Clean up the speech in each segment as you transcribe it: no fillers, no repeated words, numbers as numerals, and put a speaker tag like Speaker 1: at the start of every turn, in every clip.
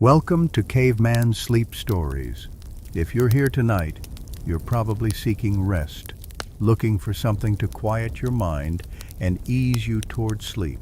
Speaker 1: Welcome to Caveman Sleep Stories. If you're here tonight, you're probably seeking rest, looking for something to quiet your mind and ease you toward sleep.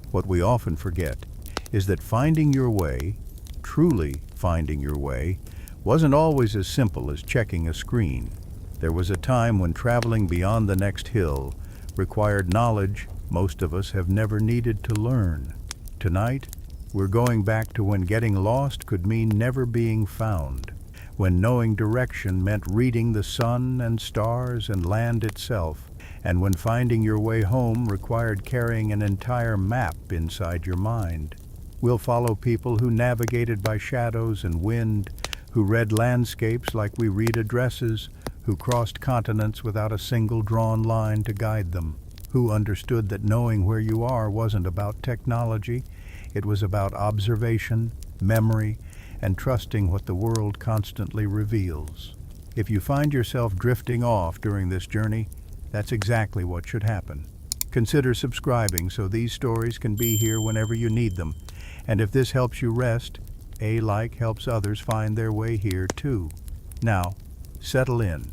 Speaker 1: What we often forget is that finding your way, truly finding your way, wasn't always as simple as checking a screen. There was a time when traveling beyond the next hill required knowledge most of us have never needed to learn. Tonight, we're going back to when getting lost could mean never being found, when knowing direction meant reading the sun and stars and land itself, and when finding your way home required carrying an entire map inside your mind. We'll follow people who navigated by shadows and wind, who read landscapes like we read addresses, who crossed continents without a single drawn line to guide them, who understood that knowing where you are wasn't about technology. It was about observation, memory, and trusting what the world constantly reveals. If you find yourself drifting off during this journey, that's exactly what should happen. Consider subscribing so these stories can be here whenever you need them. And if this helps you rest, a like helps others find their way here too. Now, settle in.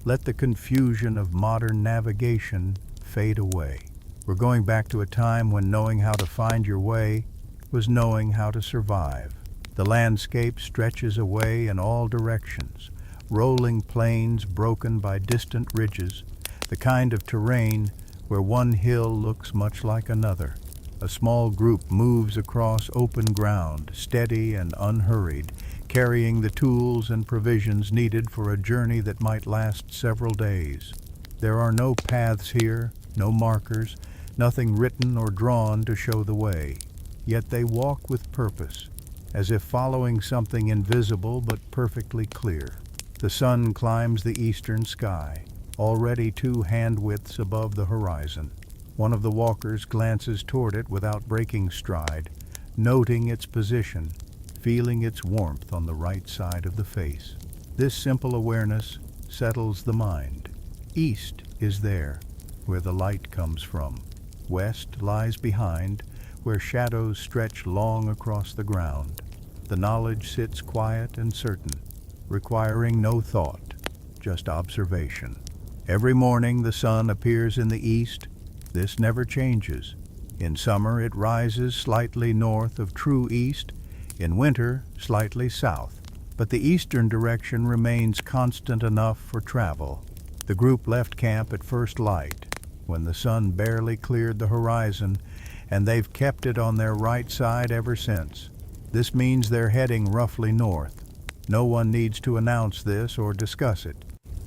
Speaker 1: Let the confusion of modern navigation fade away. We're going back to a time when knowing how to find your way was knowing how to survive. The landscape stretches away in all directions, rolling plains broken by distant ridges, the kind of terrain where one hill looks much like another. A small group moves across open ground, steady and unhurried, carrying the tools and provisions needed for a journey that might last several days. There are no paths here, no markers, nothing written or drawn to show the way. Yet they walk with purpose, as if following something invisible but perfectly clear. The sun climbs the eastern sky, already 2 hand-widths above the horizon. One of the walkers glances toward it without breaking stride, noting its position, feeling its warmth on the right side of the face. This simple awareness settles the mind. East is there, where the light comes from. West lies behind, where shadows stretch long across the ground. The knowledge sits quiet and certain, requiring no thought, just observation. Every morning the sun appears in the east. This never changes. In summer it rises slightly north of true east, in winter slightly south. But the eastern direction remains constant enough for travel. The group left camp at first light, when the sun barely cleared the horizon, and they've kept it on their right side ever since. This means they're heading roughly north. No one needs to announce this or discuss it.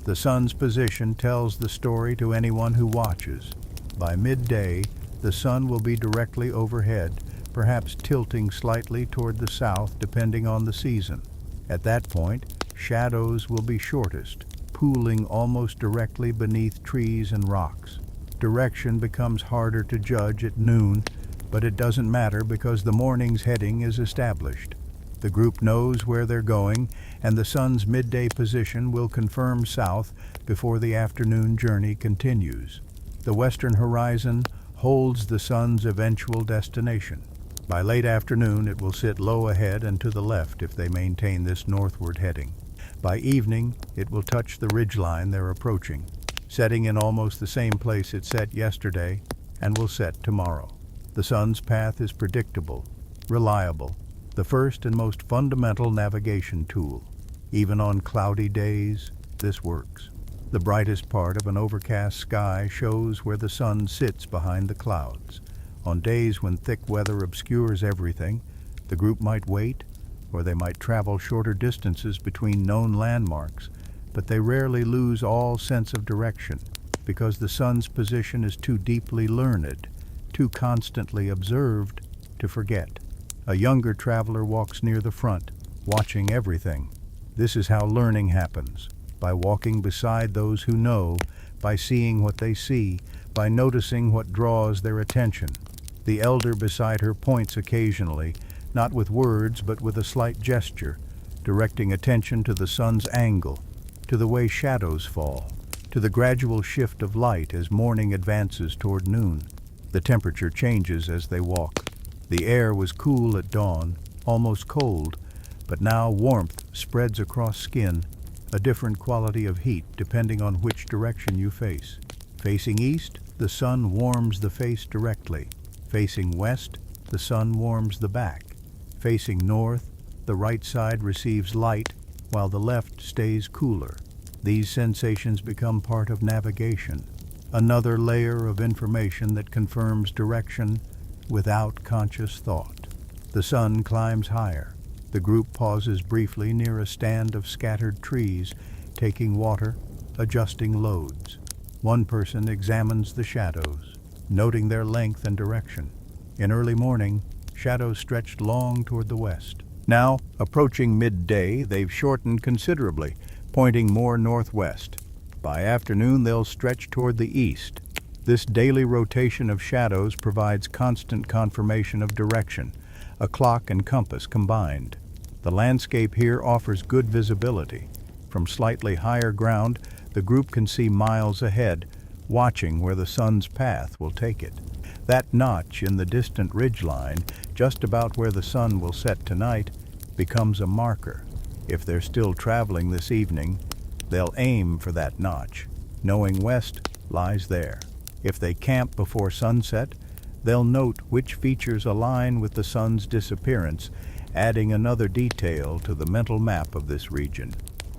Speaker 1: The sun's position tells the story to anyone who watches. By midday, the sun will be directly overhead, perhaps tilting slightly toward the south depending on the season. At that point, shadows will be shortest, pooling almost directly beneath trees and rocks. Direction becomes harder to judge at noon, but it doesn't matter because the morning's heading is established. The group knows where they're going, and the sun's midday position will confirm south before the afternoon journey continues. The western horizon holds the sun's eventual destination. By late afternoon, it will sit low ahead and to the left if they maintain this northward heading. By evening, it will touch the ridgeline they're approaching, setting in almost the same place it set yesterday and will set tomorrow. The sun's path is predictable, reliable, the first and most fundamental navigation tool. Even on cloudy days, this works. The brightest part of an overcast sky shows where the sun sits behind the clouds. On days when thick weather obscures everything, the group might wait, or they might travel shorter distances between known landmarks, but they rarely lose all sense of direction because the sun's position is too deeply learned, too constantly observed to forget. A younger traveler walks near the front, watching everything. This is how learning happens, by walking beside those who know, by seeing what they see, by noticing what draws their attention. The elder beside her points occasionally, not with words but with a slight gesture, directing attention to the sun's angle, to the way shadows fall, to the gradual shift of light as morning advances toward noon. The temperature changes as they walk. The air was cool at dawn, almost cold, But now warmth spreads across skin, a different quality of heat depending on which direction you face. Facing east, the sun warms the face directly. Facing west, the sun warms the back. Facing north, the right side receives light while the left stays cooler. These sensations become part of navigation, another layer of information that confirms direction without conscious thought. The sun climbs higher. The group pauses briefly near a stand of scattered trees, taking water, adjusting loads. One person examines the shadows, noting their length and direction. In early morning, shadows stretched long toward the west. Now, approaching midday, they've shortened considerably, pointing more northwest. By afternoon, they'll stretch toward the east. This daily rotation of shadows provides constant confirmation of direction, a clock and compass combined. The landscape here offers good visibility. From slightly higher ground, the group can see miles ahead, watching where the sun's path will take it. That notch in the distant ridgeline, just about where the sun will set tonight, becomes a marker. If they're still traveling this evening, they'll aim for that notch, knowing west lies there. If they camp before sunset, they'll note which features align with the sun's disappearance, adding another detail to the mental map of this region.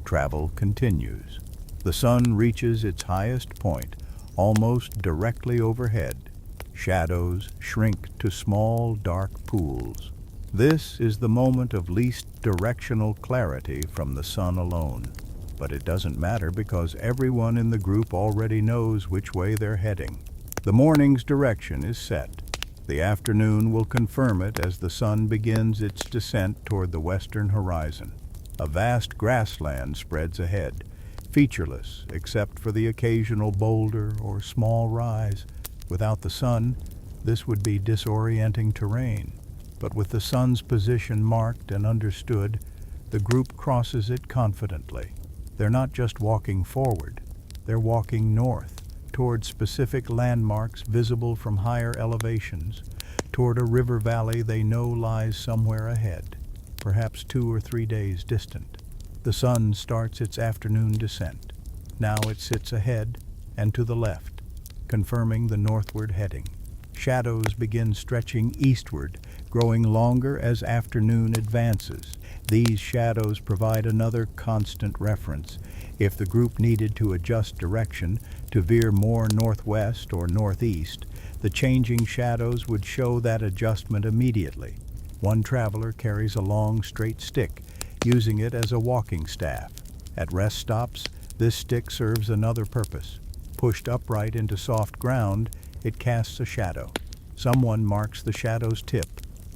Speaker 1: Travel continues. The sun reaches its highest point, almost directly overhead. Shadows shrink to small, dark pools. This is the moment of least directional clarity from the sun alone. But it doesn't matter because everyone in the group already knows which way they're heading. The morning's direction is set. The afternoon will confirm it as the sun begins its descent toward the western horizon. A vast grassland spreads ahead, featureless except for the occasional boulder or small rise. Without the sun, this would be disorienting terrain. But with the sun's position marked and understood, the group crosses it confidently. They're not just walking forward, they're walking north, toward specific landmarks visible from higher elevations, toward a river valley they know lies somewhere ahead, perhaps 2 or 3 days distant. The sun starts its afternoon descent. Now it sits ahead and to the left, confirming the northward heading. Shadows begin stretching eastward, growing longer as afternoon advances. These shadows provide another constant reference. If the group needed to adjust direction, to veer more northwest or northeast, the changing shadows would show that adjustment immediately. One traveler carries a long, straight stick, using it as a walking staff. At rest stops, this stick serves another purpose. Pushed upright into soft ground, it casts a shadow. Someone marks the shadow's tip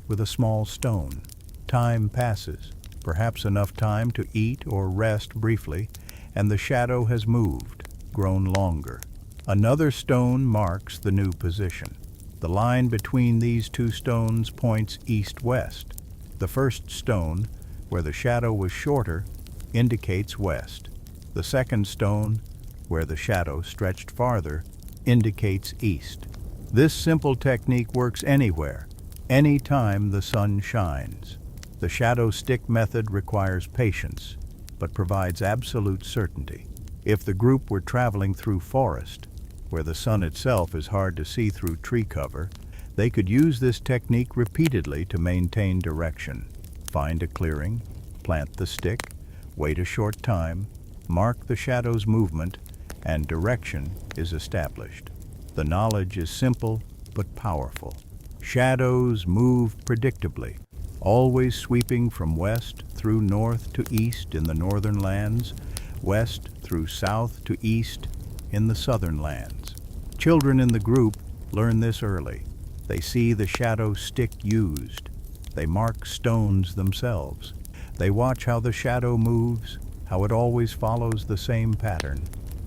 Speaker 1: with a small stone. Time passes, perhaps enough time to eat or rest briefly, and the shadow has moved, grown longer. Another stone marks the new position. The line between these two stones points east-west. The first stone, where the shadow was shorter, indicates west. The second stone, where the shadow stretched farther, indicates east. This simple technique works anywhere, anytime the sun shines. The shadow stick method requires patience, but provides absolute certainty. If the group were traveling through forest, where the sun itself is hard to see through tree cover, they could use this technique repeatedly to maintain direction. Find a clearing, plant the stick, wait a short time, mark the shadow's movement, and direction is established. The knowledge is simple but powerful. Shadows move predictably, always sweeping from west through north to east in the northern lands, west through south to east in the southern lands. Children in the group learn this early. They see the shadow stick used. They mark stones themselves. They watch how the shadow moves, how it always follows the same pattern.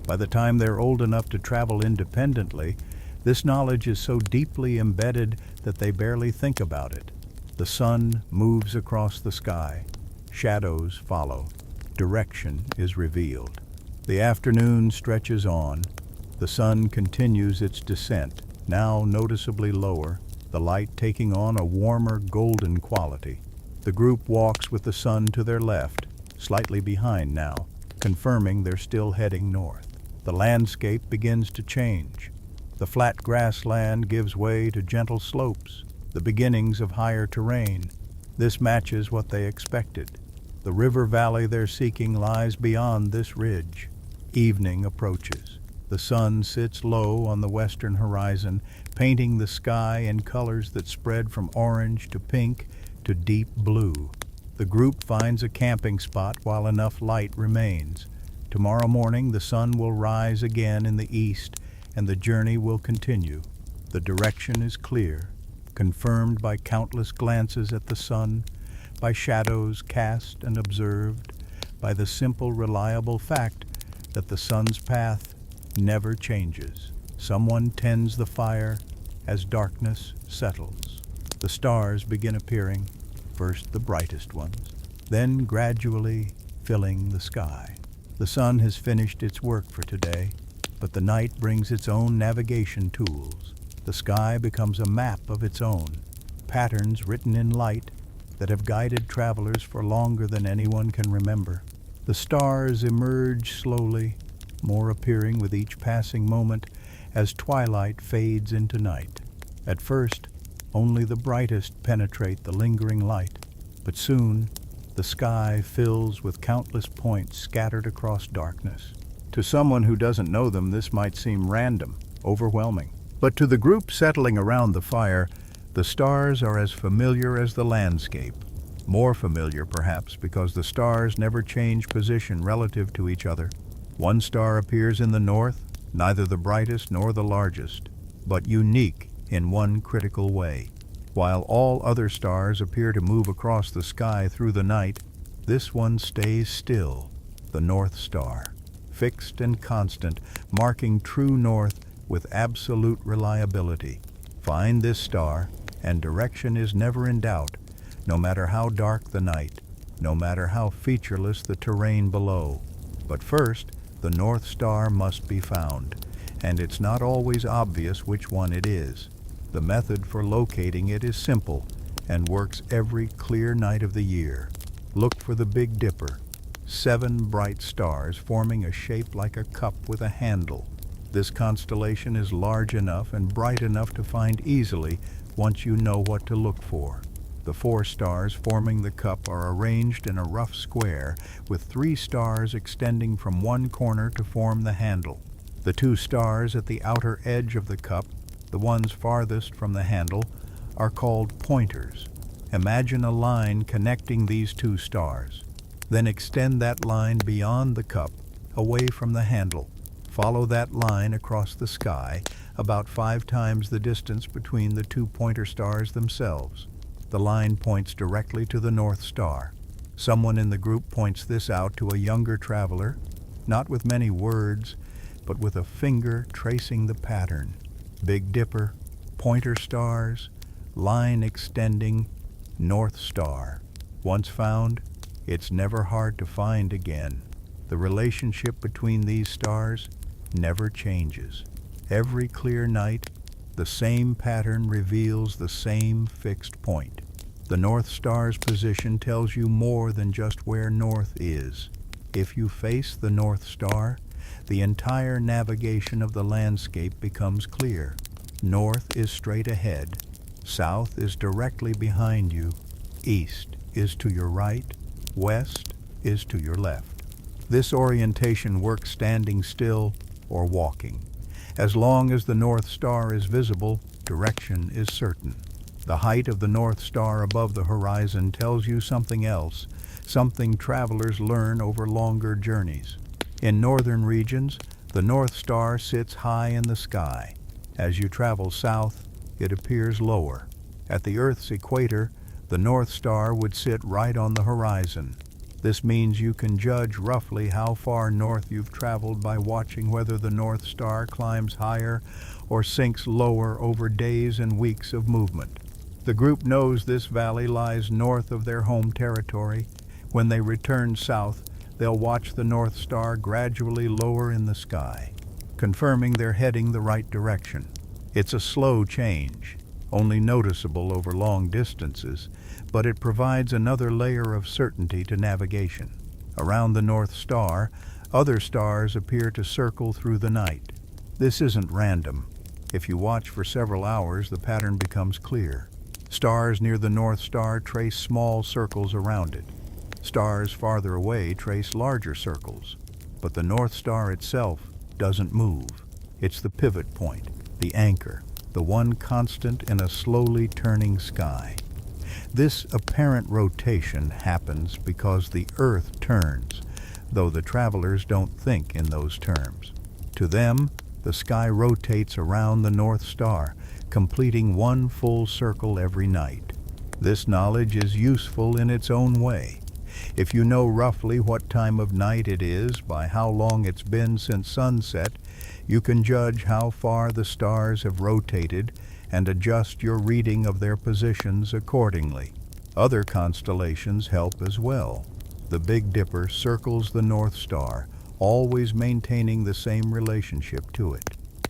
Speaker 1: By the time they're old enough to travel independently, this knowledge is so deeply embedded that they barely think about it. The sun moves across the sky. Shadows follow. Direction is revealed. The afternoon stretches on. The sun continues its descent, now noticeably lower, the light taking on a warmer golden quality. The group walks with the sun to their left, slightly behind now, confirming they're still heading north. The landscape begins to change. The flat grassland gives way to gentle slopes, the beginnings of higher terrain. This matches what they expected. The river valley they're seeking lies beyond this ridge. Evening approaches. The sun sits low on the western horizon, painting the sky in colors that spread from orange to pink to deep blue. The group finds a camping spot while enough light remains. Tomorrow morning the sun will rise again in the east and the journey will continue. The direction is clear, confirmed by countless glances at the sun, by shadows cast and observed, by the simple, reliable fact that the sun's path never changes. Someone tends the fire as darkness settles. The stars begin appearing, first the brightest ones, then gradually filling the sky. The sun has finished its work for today, but the night brings its own navigation tools. The sky becomes a map of its own, patterns written in light that have guided travelers for longer than anyone can remember. The stars emerge slowly, more appearing with each passing moment as twilight fades into night. At first, only the brightest penetrate the lingering light, but soon the sky fills with countless points scattered across darkness. To someone who doesn't know them, this might seem random, overwhelming. But to the group settling around the fire, the stars are as familiar as the landscape. More familiar, perhaps, because the stars never change position relative to each other. One star appears in the north, neither the brightest nor the largest, but unique in one critical way. While all other stars appear to move across the sky through the night, this one stays still, the North Star, fixed and constant, marking true north with absolute reliability. Find this star, and direction is never in doubt, no matter how dark the night, no matter how featureless the terrain below. But first, the North Star must be found, and it's not always obvious which one it is. The method for locating it is simple and works every clear night of the year. Look for the Big Dipper, 7 bright stars forming a shape like a cup with a handle. This constellation is large enough and bright enough to find easily once you know what to look for. The 4 stars forming the cup are arranged in a rough square, with 3 stars extending from one corner to form the handle. The 2 stars at the outer edge of the cup, the ones farthest from the handle, are called pointers. Imagine a line connecting these 2 stars. Then extend that line beyond the cup, away from the handle. Follow that line across the sky, about 5 times the distance between the 2 pointer stars themselves. The line points directly to the North Star. Someone in the group points this out to a younger traveler, not with many words, but with a finger tracing the pattern. Big Dipper, pointer stars, line extending, North Star. Once found, it's never hard to find again. The relationship between these stars never changes. Every clear night, the same pattern reveals the same fixed point. The North Star's position tells you more than just where north is. If you face the North Star, the entire navigation of the landscape becomes clear. North is straight ahead, south is directly behind you, east is to your right, west is to your left. This orientation works standing still or walking. As long as the North Star is visible, direction is certain. The height of the North Star above the horizon tells you something else, something travelers learn over longer journeys. In northern regions, the North Star sits high in the sky. As you travel south, it appears lower. At the Earth's equator, the North Star would sit right on the horizon. This means you can judge roughly how far north you've traveled by watching whether the North Star climbs higher or sinks lower over days and weeks of movement. The group knows this valley lies north of their home territory. When they return south, they'll watch the North Star gradually lower in the sky, confirming they're heading the right direction. It's a slow change, only noticeable over long distances, but it provides another layer of certainty to navigation. Around the North Star, other stars appear to circle through the night. This isn't random. If you watch for several hours, the pattern becomes clear. Stars near the North Star trace small circles around it. Stars farther away trace larger circles. But the North Star itself doesn't move. It's the pivot point, the anchor, the one constant in a slowly turning sky. This apparent rotation happens because the Earth turns, though the travelers don't think in those terms. To them, the sky rotates around the North Star, completing one full circle every night. This knowledge is useful in its own way. If you know roughly what time of night it is by how long it's been since sunset, you can judge how far the stars have rotated and adjust your reading of their positions accordingly. Other constellations help as well. The Big Dipper circles the North Star, always maintaining the same relationship to it.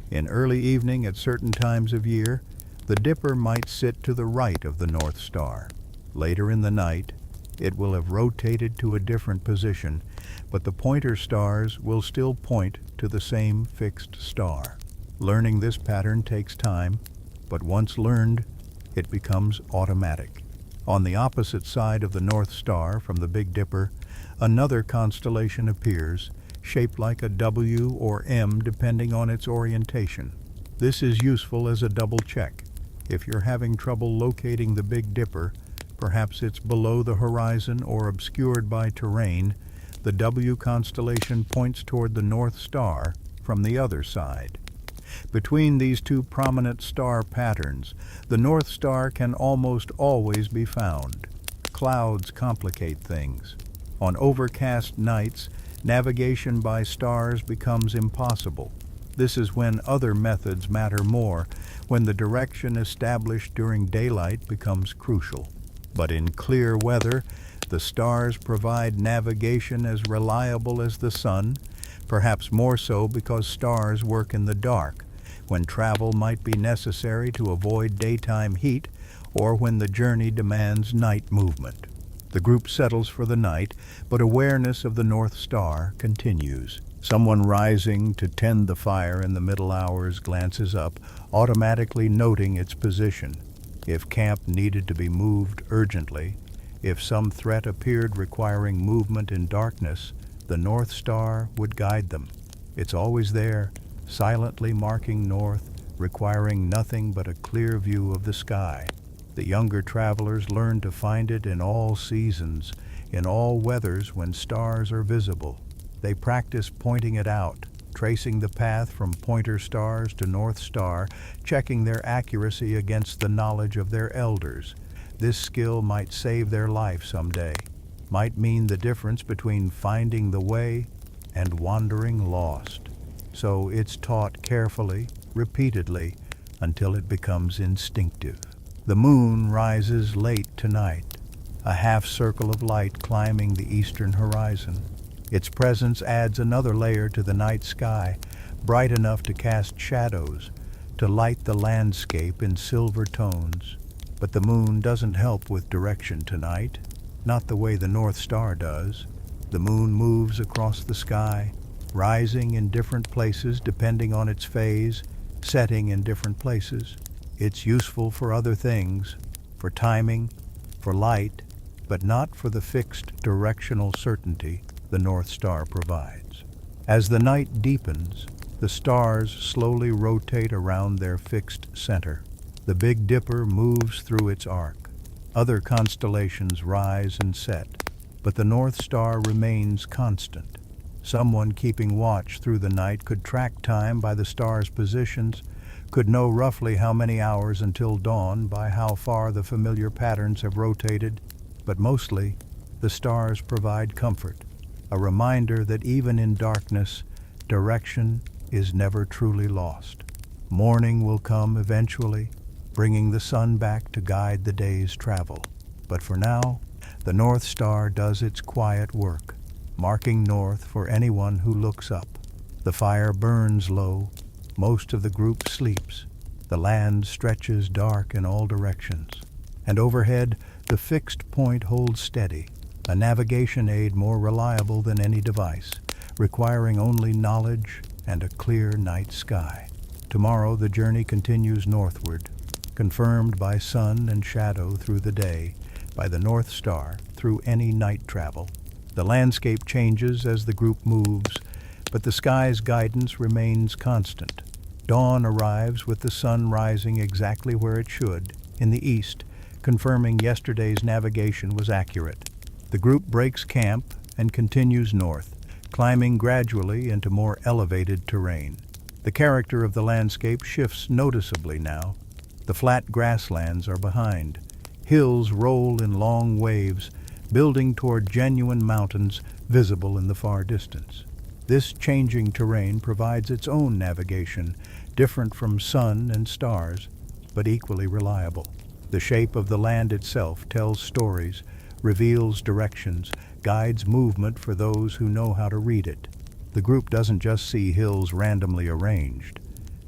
Speaker 1: In early evening at certain times of year, the Dipper might sit to the right of the North Star. Later in the night, it will have rotated to a different position, but the pointer stars will still point to the same fixed star. Learning this pattern takes time, but once learned, it becomes automatic. On the opposite side of the North Star from the Big Dipper, another constellation appears, shaped like a W or M depending on its orientation. This is useful as a double check. If you're having trouble locating the Big Dipper, perhaps it's below the horizon or obscured by terrain, the W constellation points toward the North Star from the other side. Between these two prominent star patterns, the North Star can almost always be found. Clouds complicate things. On overcast nights, navigation by stars becomes impossible. This is when other methods matter more, when the direction established during daylight becomes crucial. But in clear weather, the stars provide navigation as reliable as the sun, perhaps more so because stars work in the dark, when travel might be necessary to avoid daytime heat or when the journey demands night movement. The group settles for the night, but awareness of the North Star continues. Someone rising to tend the fire in the middle hours glances up, automatically noting its position. If camp needed to be moved urgently, if some threat appeared requiring movement in darkness, the North Star would guide them. It's always there, silently marking north, requiring nothing but a clear view of the sky. The younger travelers learn to find it in all seasons, in all weathers when stars are visible. They practice pointing it out, tracing the path from pointer stars to North Star, checking their accuracy against the knowledge of their elders. This skill might save their life someday, might mean the difference between finding the way and wandering lost. So it's taught carefully, repeatedly, until it becomes instinctive. The moon rises late tonight, a half circle of light climbing the eastern horizon. Its presence adds another layer to the night sky, bright enough to cast shadows, to light the landscape in silver tones. But the moon doesn't help with direction tonight, not the way the North Star does. The moon moves across the sky, rising in different places depending on its phase, setting in different places. It's useful for other things, for timing, for light, but not for the fixed directional certainty the North Star provides. As the night deepens, the stars slowly rotate around their fixed center. The Big Dipper moves through its arc. Other constellations rise and set, but the North Star remains constant. Someone keeping watch through the night could track time by the star's positions, could know roughly how many hours until dawn by how far the familiar patterns have rotated, but mostly, the stars provide comfort, a reminder that even in darkness, direction is never truly lost. Morning will come eventually, bringing the sun back to guide the day's travel. But for now, the North Star does its quiet work, marking north for anyone who looks up. The fire burns low. Most of the group sleeps. The land stretches dark in all directions, and overhead the fixed point holds steady, a navigation aid more reliable than any device, requiring only knowledge and a clear night sky. Tomorrow the journey continues northward, confirmed by sun and shadow through the day, by the North Star through any night travel. The landscape changes as the group moves, but the sky's guidance remains constant. Dawn arrives with the sun rising exactly where it should, in the east, confirming yesterday's navigation was accurate. The group breaks camp and continues north, climbing gradually into more elevated terrain. The character of the landscape shifts noticeably now. The flat grasslands are behind. Hills roll in long waves, building toward genuine mountains visible in the far distance. This changing terrain provides its own navigation, different from sun and stars, but equally reliable. The shape of the land itself tells stories, reveals directions, guides movement for those who know how to read it. The group doesn't just see hills randomly arranged.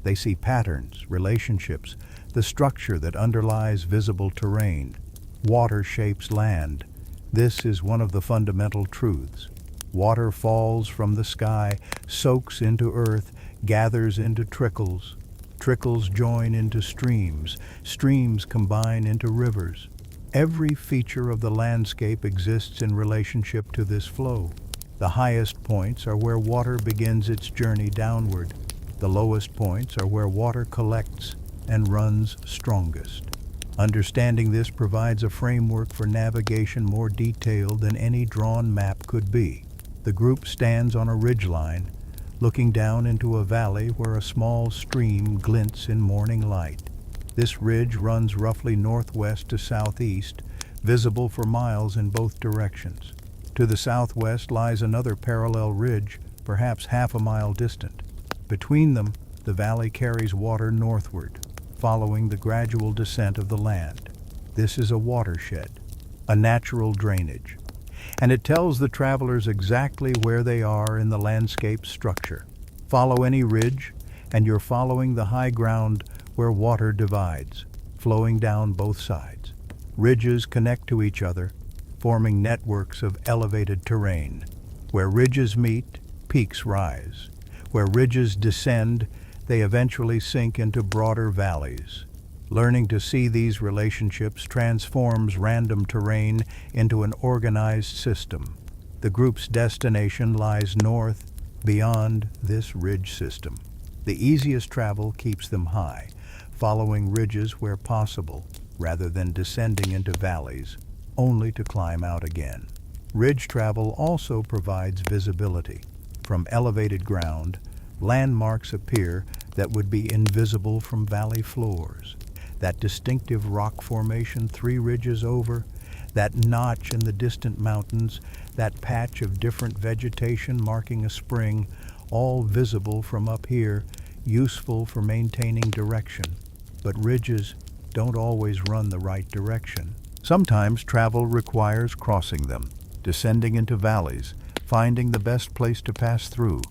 Speaker 1: They see patterns, relationships, the structure that underlies visible terrain. Water shapes land. This is one of the fundamental truths. Water falls from the sky, soaks into earth, gathers into trickles. Trickles join into streams. Streams combine into rivers. Every feature of the landscape exists in relationship to this flow. The highest points are where water begins its journey downward. The lowest points are where water collects and runs strongest. Understanding this provides a framework for navigation more detailed than any drawn map could be. The group stands on a ridgeline, looking down into a valley where a small stream glints in morning light. This ridge runs roughly northwest to southeast, visible for miles in both directions. To the southwest lies another parallel ridge, perhaps half a mile distant. Between them, the valley carries water northward, following the gradual descent of the land. This is a watershed, a natural drainage, and it tells the travelers exactly where they are in the landscape structure. Follow any ridge, and you're following the high ground where water divides, flowing down both sides. Ridges connect to each other, forming networks of elevated terrain. Where ridges meet, peaks rise. Where ridges descend, they eventually sink into broader valleys. Learning to see these relationships transforms random terrain into an organized system. The group's destination lies north, beyond this ridge system. The easiest travel keeps them high, following ridges where possible, rather than descending into valleys, only to climb out again. Ridge travel also provides visibility. From elevated ground, landmarks appear that would be invisible from valley floors. That distinctive rock formation 3 ridges over, that notch in the distant mountains, that patch of different vegetation marking a spring, all visible from up here, useful for maintaining direction. But ridges don't always run the right direction. Sometimes travel requires crossing them, descending into valleys, finding the best place to pass through.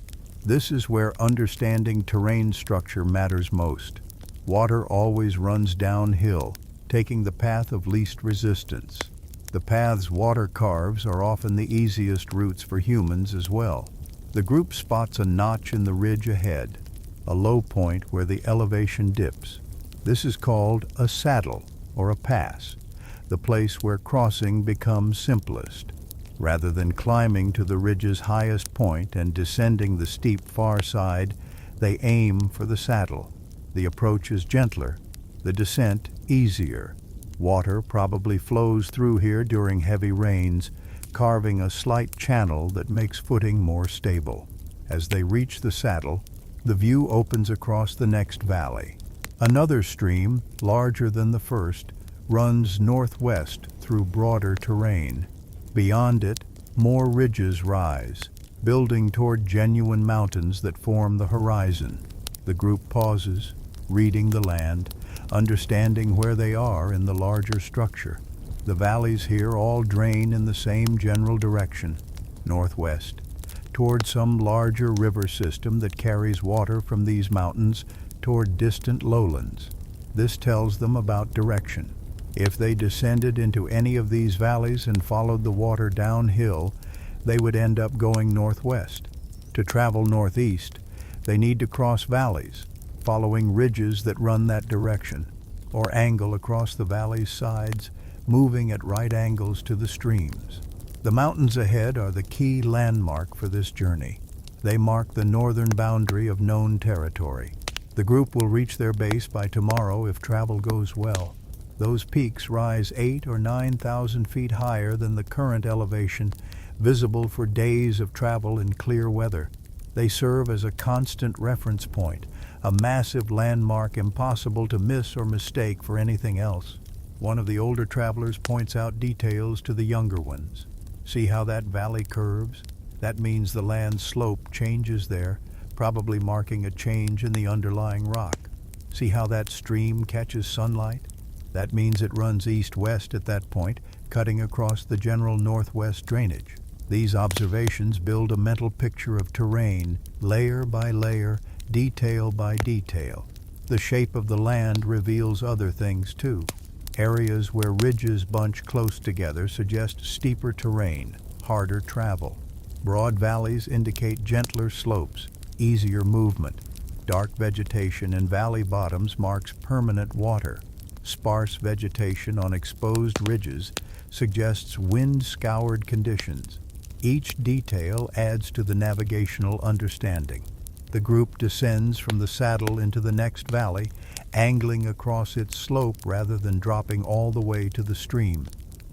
Speaker 1: This is where understanding terrain structure matters most. Water always runs downhill, taking the path of least resistance. The paths water carves are often the easiest routes for humans as well. The group spots a notch in the ridge ahead, a low point where the elevation dips. This is called a saddle or a pass, the place where crossing becomes simplest. Rather than climbing to the ridge's highest point and descending the steep far side, they aim for the saddle. The approach is gentler, the descent easier. Water probably flows through here during heavy rains, carving a slight channel that makes footing more stable. As they reach the saddle, the view opens across the next valley. Another stream, larger than the first, runs northwest through broader terrain. Beyond it, more ridges rise, building toward genuine mountains that form the horizon. The group pauses, reading the land, understanding where they are in the larger structure. The valleys here all drain in the same general direction, northwest, toward some larger river system that carries water from these mountains toward distant lowlands. This tells them about direction. If they descended into any of these valleys and followed the water downhill, they would end up going northwest. To travel northeast, they need to cross valleys, following ridges that run that direction, or angle across the valley's sides, moving at right angles to the streams. The mountains ahead are the key landmark for this journey. They mark the northern boundary of known territory. The group will reach their base by tomorrow if travel goes well. Those peaks rise 8,000 or 9,000 feet higher than the current elevation, visible for days of travel in clear weather. They serve as a constant reference point, a massive landmark impossible to miss or mistake for anything else. One of the older travelers points out details to the younger ones. See how that valley curves? That means the land slope changes there, probably marking a change in the underlying rock. See how that stream catches sunlight? That means it runs east-west at that point, cutting across the general northwest drainage. These observations build a mental picture of terrain, layer by layer, detail by detail. The shape of the land reveals other things too. Areas where ridges bunch close together suggest steeper terrain, harder travel. Broad valleys indicate gentler slopes, easier movement. Dark vegetation in valley bottoms marks permanent water. Sparse vegetation on exposed ridges suggests wind-scoured conditions. Each detail adds to the navigational understanding. The group descends from the saddle into the next valley, angling across its slope rather than dropping all the way to the stream.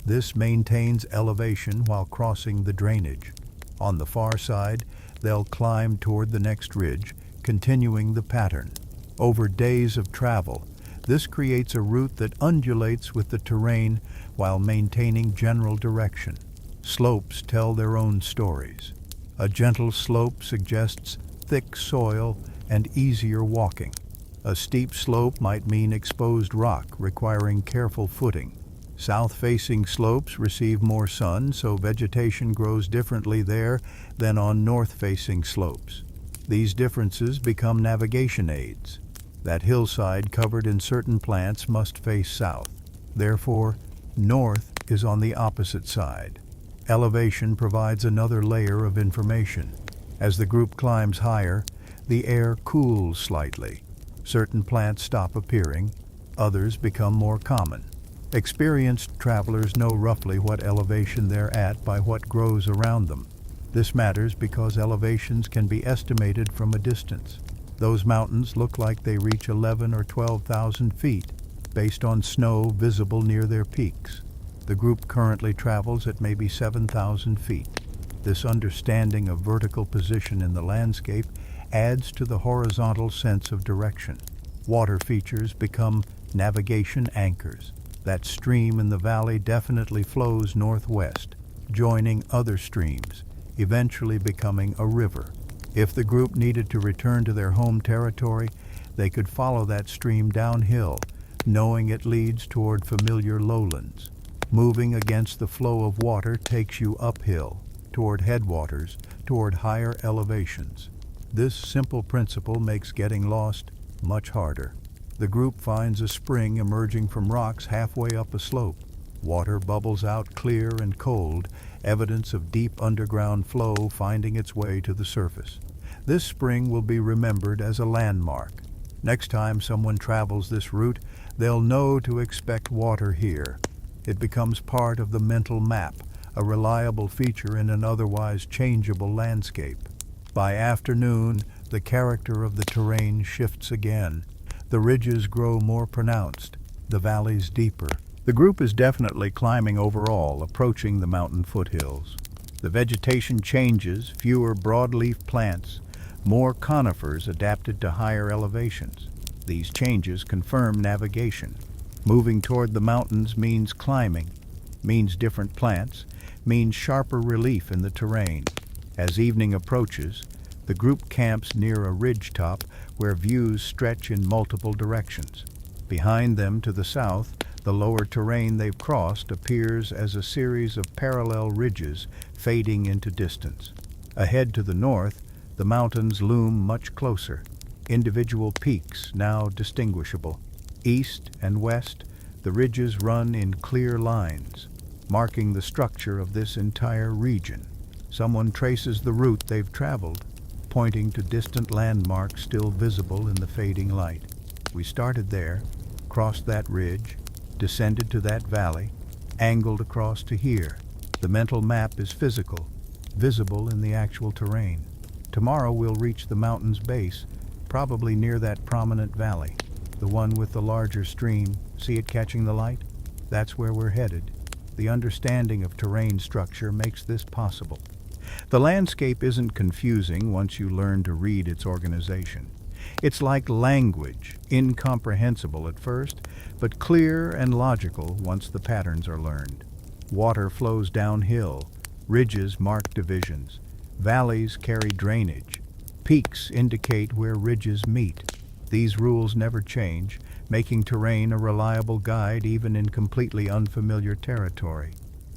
Speaker 1: This maintains elevation while crossing the drainage. On the far side, they'll climb toward the next ridge, continuing the pattern. Over days of travel, this creates a route that undulates with the terrain while maintaining general direction. Slopes tell their own stories. A gentle slope suggests thick soil and easier walking. A steep slope might mean exposed rock, requiring careful footing. South-facing slopes receive more sun, so vegetation grows differently there than on north-facing slopes. These differences become navigation aids. That hillside covered in certain plants must face south. Therefore, north is on the opposite side. Elevation provides another layer of information. As the group climbs higher, the air cools slightly. Certain plants stop appearing, others become more common. Experienced travelers know roughly what elevation they're at by what grows around them. This matters because elevations can be estimated from a distance. Those mountains look like they reach 11,000 or 12,000 feet, based on snow visible near their peaks. The group currently travels at maybe 7,000 feet. This understanding of vertical position in the landscape adds to the horizontal sense of direction. Water features become navigation anchors. That stream in the valley definitely flows northwest, joining other streams, eventually becoming a river. If the group needed to return to their home territory, they could follow that stream downhill, knowing it leads toward familiar lowlands. Moving against the flow of water takes you uphill, toward headwaters, toward higher elevations. This simple principle makes getting lost much harder. The group finds a spring emerging from rocks halfway up a slope. Water bubbles out clear and cold, evidence of deep underground flow finding its way to the surface. This spring will be remembered as a landmark. Next time someone travels this route, they'll know to expect water here. It becomes part of the mental map, a reliable feature in an otherwise changeable landscape. By afternoon, the character of the terrain shifts again. The ridges grow more pronounced, the valleys deeper. The group is definitely climbing overall, approaching the mountain foothills. The vegetation changes, fewer broadleaf plants, more conifers adapted to higher elevations. These changes confirm navigation. Moving toward the mountains means climbing, means different plants, means sharper relief in the terrain. As evening approaches, the group camps near a ridge top where views stretch in multiple directions. Behind them to the south, the lower terrain they've crossed appears as a series of parallel ridges fading into distance. Ahead to the north, the mountains loom much closer, individual peaks now distinguishable. East and west, the ridges run in clear lines, marking the structure of this entire region. Someone traces the route they've traveled, pointing to distant landmarks still visible in the fading light. We started there, crossed that ridge, descended to that valley, angled across to here. The mental map is physical, visible in the actual terrain. Tomorrow we'll reach the mountain's base, probably near that prominent valley, the one with the larger stream. See it catching the light? That's where we're headed. The understanding of terrain structure makes this possible. The landscape isn't confusing once you learn to read its organization. It's like language, incomprehensible at first, but clear and logical once the patterns are learned. Water flows downhill, ridges mark divisions, valleys carry drainage, peaks indicate where ridges meet. These rules never change, making terrain a reliable guide even in completely unfamiliar territory.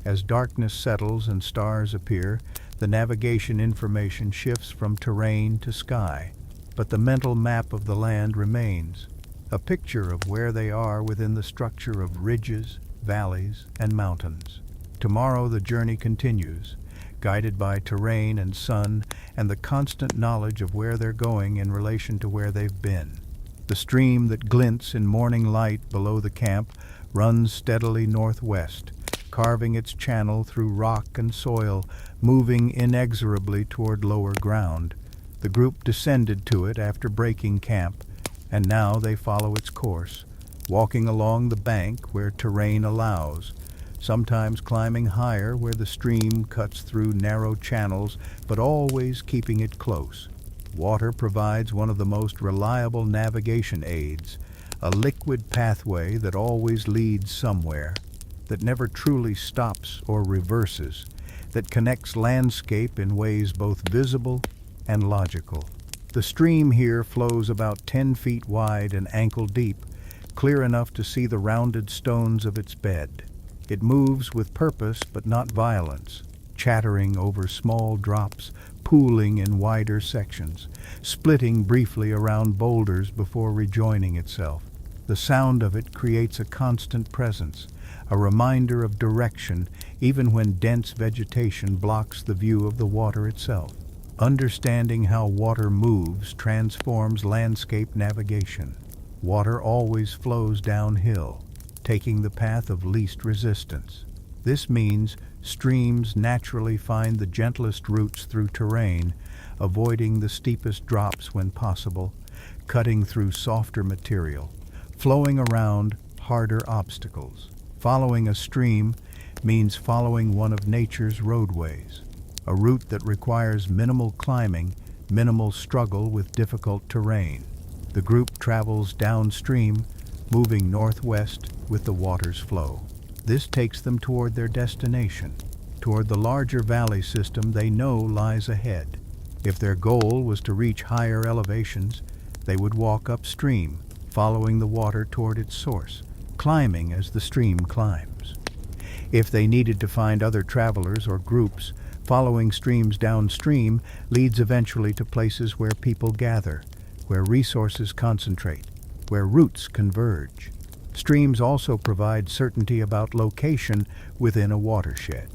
Speaker 1: As darkness settles and stars appear, the navigation information shifts from terrain to sky, but the mental map of the land remains, a picture of where they are within the structure of ridges, valleys, and mountains. Tomorrow the journey continues, guided by terrain and sun and the constant knowledge of where they're going in relation to where they've been. The stream that glints in morning light below the camp runs steadily northwest, carving its channel through rock and soil, moving inexorably toward lower ground. The group descended to it after breaking camp, and now they follow its course, walking along the bank where terrain allows, sometimes climbing higher where the stream cuts through narrow channels, but always keeping it close. Water provides one of the most reliable navigation aids, a liquid pathway that always leads somewhere, that never truly stops or reverses, that connects landscape in ways both visible and logical. The stream here flows about 10 feet wide and ankle deep, clear enough to see the rounded stones of its bed. It moves with purpose but not violence, chattering over small drops, pooling in wider sections, splitting briefly around boulders before rejoining itself. The sound of it creates a constant presence, a reminder of direction even when dense vegetation blocks the view of the water itself. Understanding how water moves transforms landscape navigation. Water always flows downhill, taking the path of least resistance. This means streams naturally find the gentlest routes through terrain, avoiding the steepest drops when possible, cutting through softer material, flowing around harder obstacles. Following a stream means following one of nature's roadways, a route that requires minimal climbing, minimal struggle with difficult terrain. The group travels downstream, moving northwest with the water's flow. This takes them toward their destination, toward the larger valley system they know lies ahead. If their goal was to reach higher elevations, they would walk upstream, following the water toward its source, climbing as the stream climbs. If they needed to find other travelers or groups, following streams downstream leads eventually to places where people gather, where resources concentrate, where routes converge. Streams also provide certainty about location within a watershed.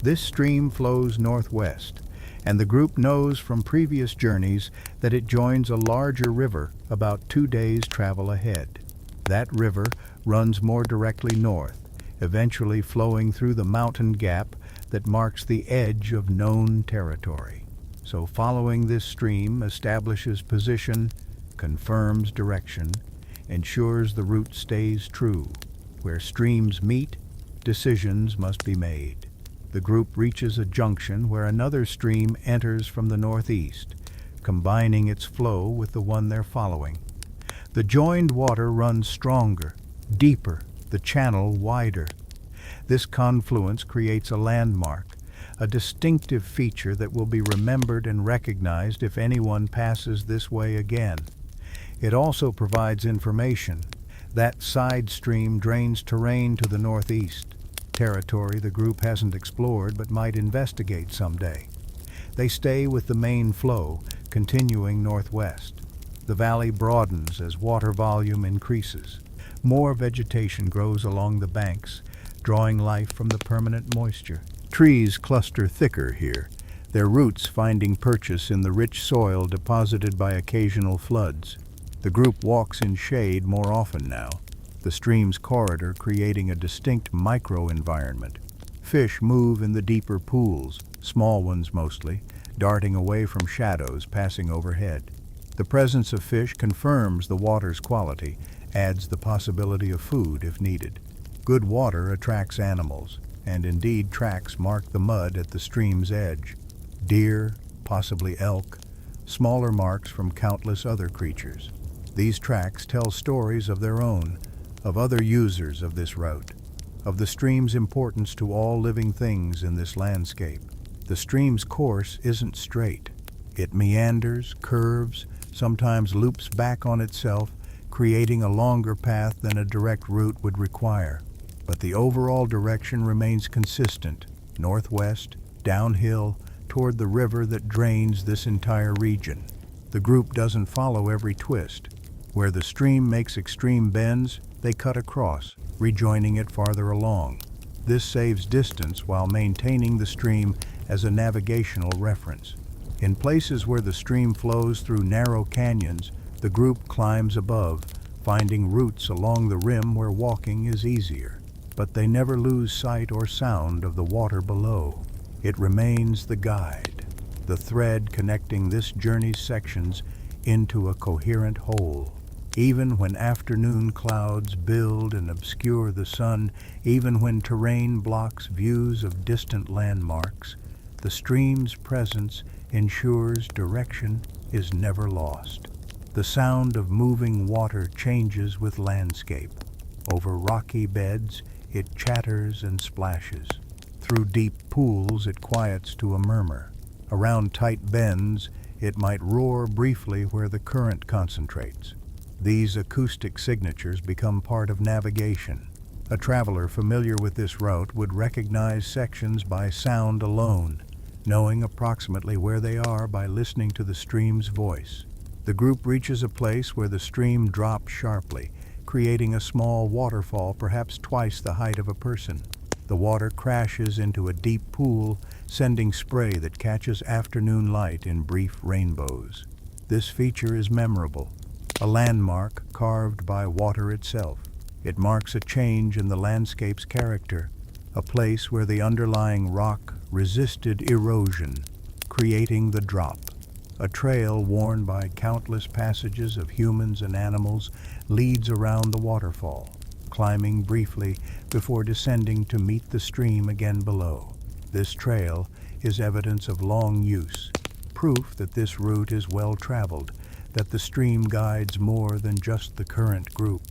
Speaker 1: This stream flows northwest, and the group knows from previous journeys that it joins a larger river about 2 days' travel ahead. That river runs more directly north, eventually flowing through the mountain gap that marks the edge of known territory. So following this stream establishes position, confirms direction, ensures the route stays true. Where streams meet, decisions must be made. The group reaches a junction where another stream enters from the northeast, combining its flow with the one they're following. The joined water runs stronger, deeper, the channel wider. This confluence creates a landmark, a distinctive feature that will be remembered and recognized if anyone passes this way again. It also provides information. That side stream drains terrain to the northeast, territory the group hasn't explored but might investigate someday. They stay with the main flow, continuing northwest. The valley broadens as water volume increases, More vegetation grows along the banks, drawing life from the permanent moisture. Trees cluster thicker here, their roots finding purchase in the rich soil deposited by occasional floods. The group walks in shade more often now, the stream's corridor creating a distinct micro-environment. Fish move in the deeper pools, small ones mostly, darting away from shadows passing overhead. The presence of fish confirms the water's quality, adds the possibility of food if needed. Good water attracts animals, and indeed tracks mark the mud at the stream's edge. Deer, possibly elk, smaller marks from countless other creatures. These tracks tell stories of their own, of other users of this route, of the stream's importance to all living things in this landscape. The stream's course isn't straight. It meanders, curves, sometimes loops back on itself, creating a longer path than a direct route would require. But the overall direction remains consistent, northwest, downhill, toward the river that drains this entire region. The group doesn't follow every twist. Where the stream makes extreme bends, they cut across, rejoining it farther along. This saves distance while maintaining the stream as a navigational reference. In places where the stream flows through narrow canyons, the group climbs above, finding routes along the rim where walking is easier. But they never lose sight or sound of the water below. It remains the guide, the thread connecting this journey's sections into a coherent whole. Even when afternoon clouds build and obscure the sun, even when terrain blocks views of distant landmarks, the stream's presence ensures direction is never lost. The sound of moving water changes with landscape. Over rocky beds, it chatters and splashes. Through deep pools, it quiets to a murmur. Around tight bends, it might roar briefly where the current concentrates. These acoustic signatures become part of navigation. A traveler familiar with this route would recognize sections by sound alone, knowing approximately where they are by listening to the stream's voice. The group reaches a place where the stream drops sharply, creating a small waterfall perhaps twice the height of a person. The water crashes into a deep pool, sending spray that catches afternoon light in brief rainbows. This feature is memorable, a landmark carved by water itself. It marks a change in the landscape's character, a place where the underlying rock resisted erosion, creating the drop. A trail worn by countless passages of humans and animals leads around the waterfall, climbing briefly before descending to meet the stream again below. This trail is evidence of long use, proof that this route is well traveled, that the stream guides more than just the current group.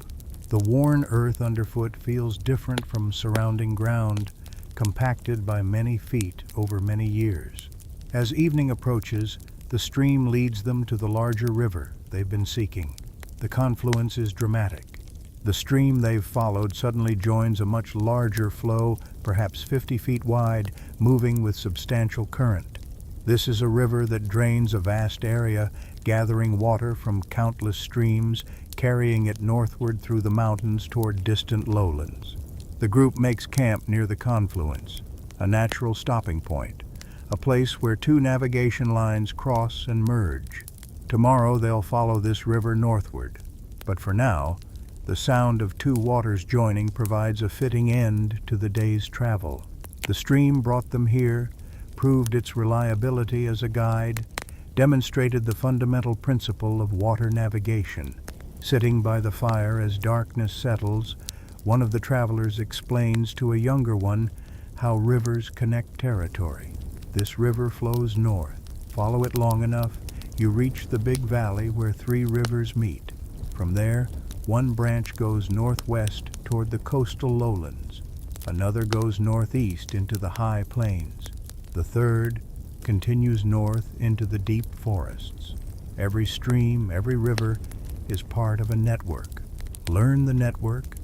Speaker 1: The worn earth underfoot feels different from surrounding ground, compacted by many feet over many years. As evening approaches, the stream leads them to the larger river they've been seeking. The confluence is dramatic. The stream they've followed suddenly joins a much larger flow, perhaps 50 feet wide, moving with substantial current. This is a river that drains a vast area, gathering water from countless streams, carrying it northward through the mountains toward distant lowlands. The group makes camp near the confluence, a natural stopping point, a place where two navigation lines cross and merge. Tomorrow they'll follow this river northward, but for now, the sound of two waters joining provides a fitting end to the day's travel. The stream brought them here, proved its reliability as a guide, demonstrated the fundamental principle of water navigation. Sitting by the fire as darkness settles, one of the travelers explains to a younger one how rivers connect territory. This river flows north. Follow it long enough, you reach the big valley where three rivers meet. From there, one branch goes northwest toward the coastal lowlands. Another goes northeast into the high plains. The third continues north into the deep forests. Every stream, every river is part of a network. Learn the network,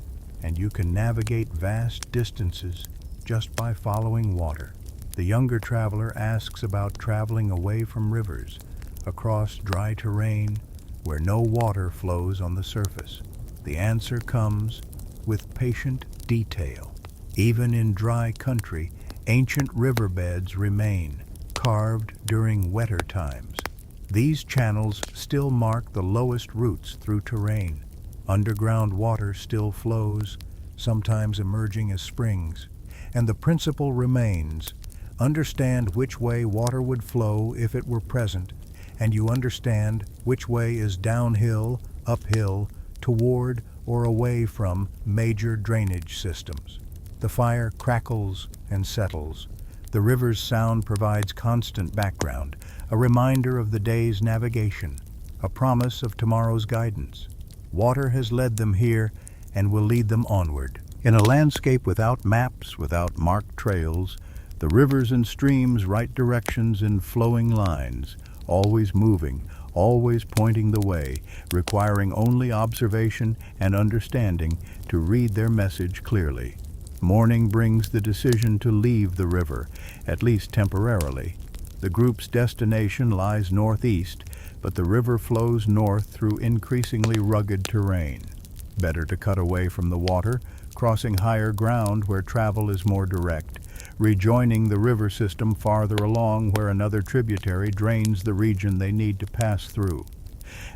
Speaker 1: and you can navigate vast distances just by following water. The younger traveler asks about traveling away from rivers, across dry terrain where no water flows on the surface. The answer comes with patient detail. Even in dry country, ancient riverbeds remain, carved during wetter times. These channels still mark the lowest routes through terrain. Underground water still flows, sometimes emerging as springs, and the principle remains: understand which way water would flow if it were present, and you understand which way is downhill, uphill, toward or away from major drainage systems. The fire crackles and settles. The river's sound provides constant background, a reminder of the day's navigation, a promise of tomorrow's guidance. Water has led them here and will lead them onward. In a landscape without maps, without marked trails, the rivers and streams write directions in flowing lines, always moving, always pointing the way, requiring only observation and understanding to read their message clearly. Morning brings the decision to leave the river, at least temporarily. The group's destination lies northeast, but the river flows north through increasingly rugged terrain. Better to cut away from the water, crossing higher ground where travel is more direct, rejoining the river system farther along where another tributary drains the region they need to pass through.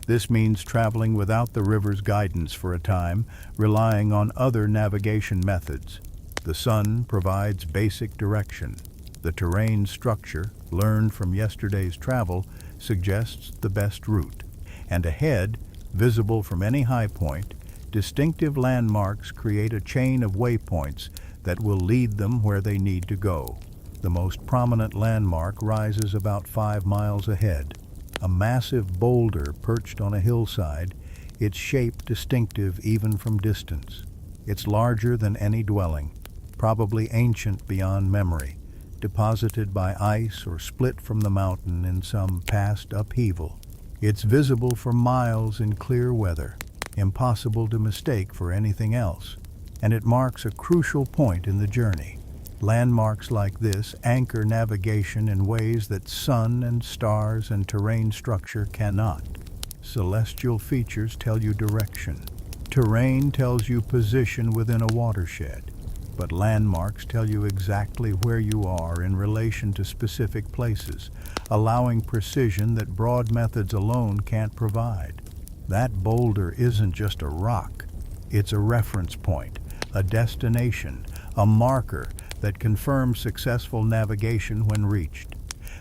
Speaker 1: This means traveling without the river's guidance for a time, relying on other navigation methods. The sun provides basic direction. The terrain structure, learned from yesterday's travel, suggests the best route. And ahead, visible from any high point, distinctive landmarks create a chain of waypoints that will lead them where they need to go. The most prominent landmark rises about 5 miles ahead. A massive boulder perched on a hillside, its shape distinctive even from distance. It's larger than any dwelling, probably ancient beyond memory, deposited by ice or split from the mountain in some past upheaval. It's visible for miles in clear weather, impossible to mistake for anything else, and it marks a crucial point in the journey. Landmarks like this anchor navigation in ways that sun and stars and terrain structure cannot. Celestial features tell you direction. Terrain tells you position within a watershed, but landmarks tell you exactly where you are in relation to specific places, allowing precision that broad methods alone can't provide. That boulder isn't just a rock, it's a reference point, a destination, a marker that confirms successful navigation when reached.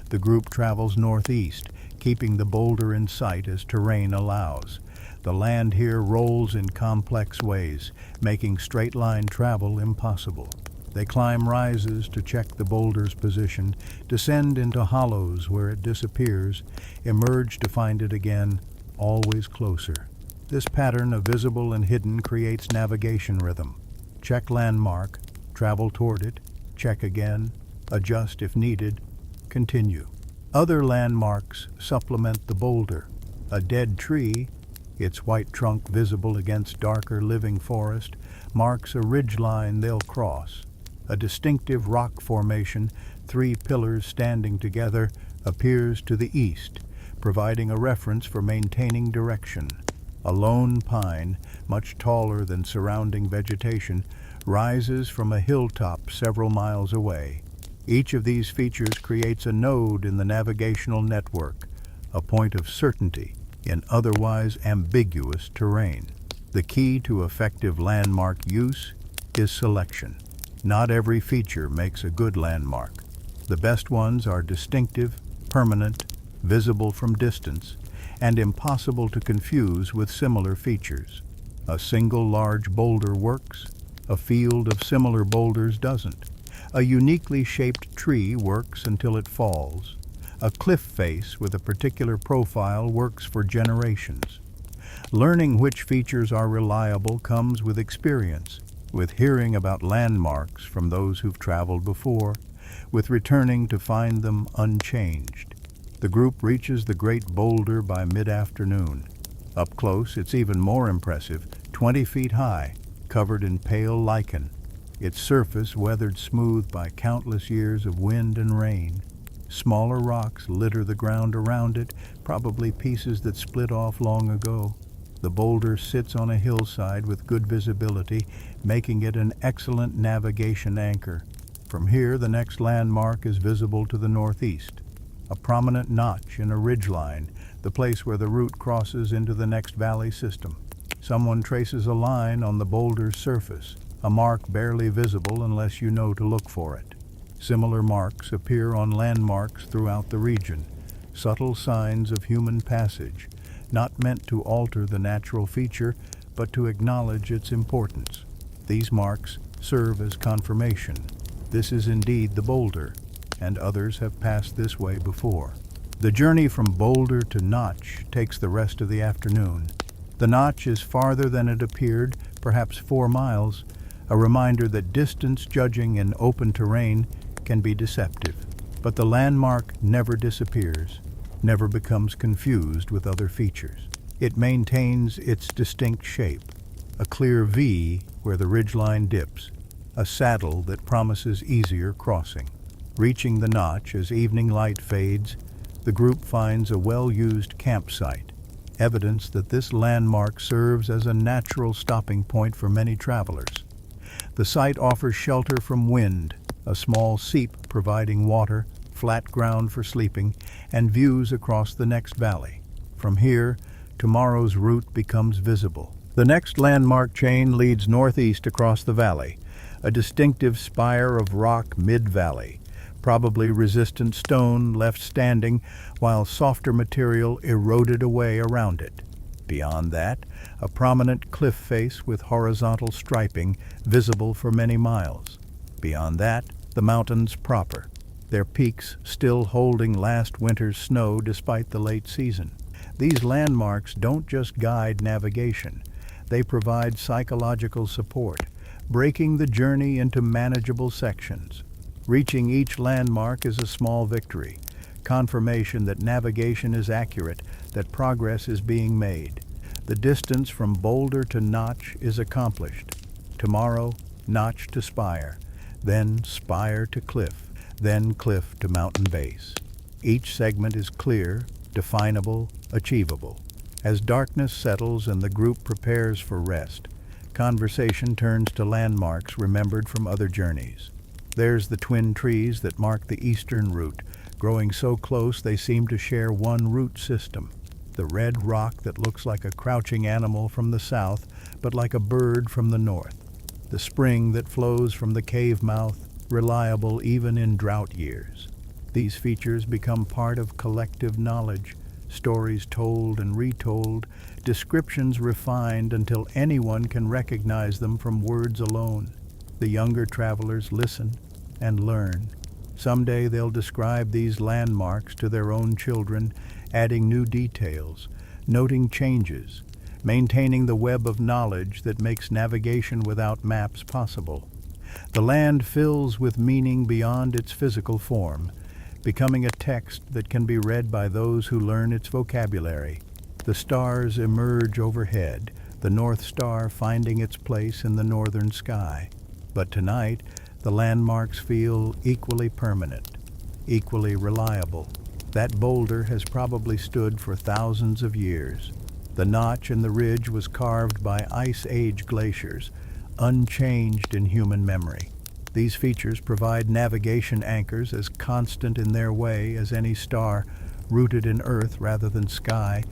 Speaker 1: The group travels northeast, keeping the boulder in sight as terrain allows. The land here rolls in complex ways, making straight-line travel impossible. They climb rises to check the boulder's position, descend into hollows where it disappears, emerge to find it again, always closer. This pattern of visible and hidden creates navigation rhythm. Check landmark, travel toward it, check again, adjust if needed, continue. Other landmarks supplement the boulder. A dead tree, its white trunk visible against darker living forest, marks a ridgeline they'll cross. A distinctive rock formation, 3 pillars standing together, appears to the east, providing a reference for maintaining direction. A lone pine, much taller than surrounding vegetation, rises from a hilltop several miles away. Each of these features creates a node in the navigational network, a point of certainty in otherwise ambiguous terrain. The key to effective landmark use is selection. Not every feature makes a good landmark. The best ones are distinctive, permanent, visible from distance, and impossible to confuse with similar features. A single large boulder works, a field of similar boulders doesn't. A uniquely shaped tree works until it falls. A cliff face with a particular profile works for generations. Learning which features are reliable comes with experience, with hearing about landmarks from those who've traveled before, with returning to find them unchanged. The group reaches the great boulder by mid-afternoon. Up close, it's even more impressive, 20 feet high, covered in pale lichen, its surface weathered smooth by countless years of wind and rain. Smaller rocks litter the ground around it, probably pieces that split off long ago. The boulder sits on a hillside with good visibility, making it an excellent navigation anchor. From here, the next landmark is visible to the northeast, a prominent notch in a ridgeline, the place where the route crosses into the next valley system. Someone traces a line on the boulder's surface, a mark barely visible unless you know to look for it. Similar marks appear on landmarks throughout the region, subtle signs of human passage, not meant to alter the natural feature, but to acknowledge its importance. These marks serve as confirmation. This is indeed the boulder, and others have passed this way before. The journey from boulder to notch takes the rest of the afternoon. The notch is farther than it appeared, perhaps 4 miles, a reminder that distance judging in open terrain can be deceptive. But the landmark never disappears, never becomes confused with other features. It maintains its distinct shape, a clear V where the ridgeline dips, a saddle that promises easier crossing. Reaching the notch as evening light fades, the group finds a well-used campsite, evidence that this landmark serves as a natural stopping point for many travelers. The site offers shelter from wind, a small seep providing water, flat ground for sleeping, and views across the next valley. From here, tomorrow's route becomes visible. The next landmark chain leads northeast across the valley, a distinctive spire of rock mid-valley, probably resistant stone left standing while softer material eroded away around it. Beyond that, a prominent cliff face with horizontal striping visible for many miles. Beyond that, the mountains proper, their peaks still holding last winter's snow despite the late season. These landmarks don't just guide navigation, they provide psychological support, breaking the journey into manageable sections. Reaching each landmark is a small victory, confirmation that navigation is accurate, that progress is being made. The distance from boulder to notch is accomplished. Tomorrow, notch to spire, then spire to cliff, then cliff to mountain base. Each segment is clear, definable, achievable. As darkness settles and the group prepares for rest, conversation turns to landmarks remembered from other journeys. There's the twin trees that mark the eastern route, growing so close they seem to share one root system. The red rock that looks like a crouching animal from the south, but like a bird from the north. The spring that flows from the cave mouth, reliable even in drought years. These features become part of collective knowledge, stories told and retold, descriptions refined until anyone can recognize them from words alone. The younger travelers listen and learn. Someday they'll describe these landmarks to their own children, adding new details, noting changes, maintaining the web of knowledge that makes navigation without maps possible. The land fills with meaning beyond its physical form, becoming a text that can be read by those who learn its vocabulary. The stars emerge overhead, the North Star finding its place in the northern sky. But tonight, the landmarks feel equally permanent, equally reliable. That boulder has probably stood for thousands of years. The notch in the ridge was carved by Ice Age glaciers, unchanged in human memory. These features provide navigation anchors as constant in their way as any star, rooted in earth rather than sky,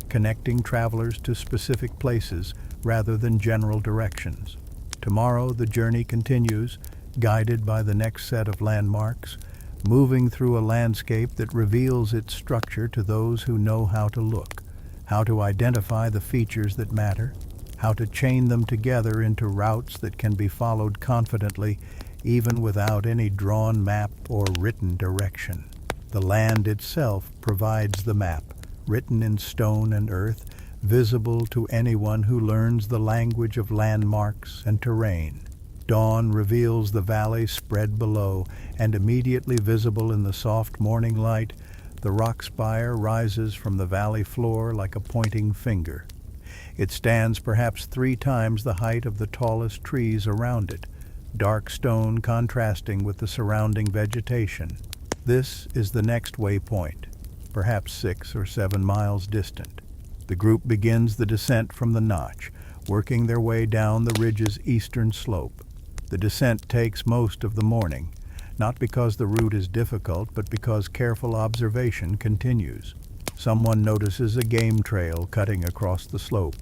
Speaker 1: connecting travelers to specific places rather than general directions. Tomorrow the journey continues, guided by the next set of landmarks, moving through a landscape that reveals its structure to those who know how to look, how to identify the features that matter, how to chain them together into routes that can be followed confidently even without any drawn map or written direction. The land itself provides the map, written in stone and earth, visible to anyone who learns the language of landmarks and terrain. Dawn reveals the valley spread below, and immediately visible in the soft morning light, the rock spire rises from the valley floor like a pointing finger. It stands perhaps 3 times the height of the tallest trees around it, dark stone contrasting with the surrounding vegetation. This is the next waypoint, perhaps 6 or 7 miles distant. The group begins the descent from the notch, working their way down the ridge's eastern slope. The descent takes most of the morning, not because the route is difficult, but because careful observation continues. Someone notices a game trail cutting across the slope,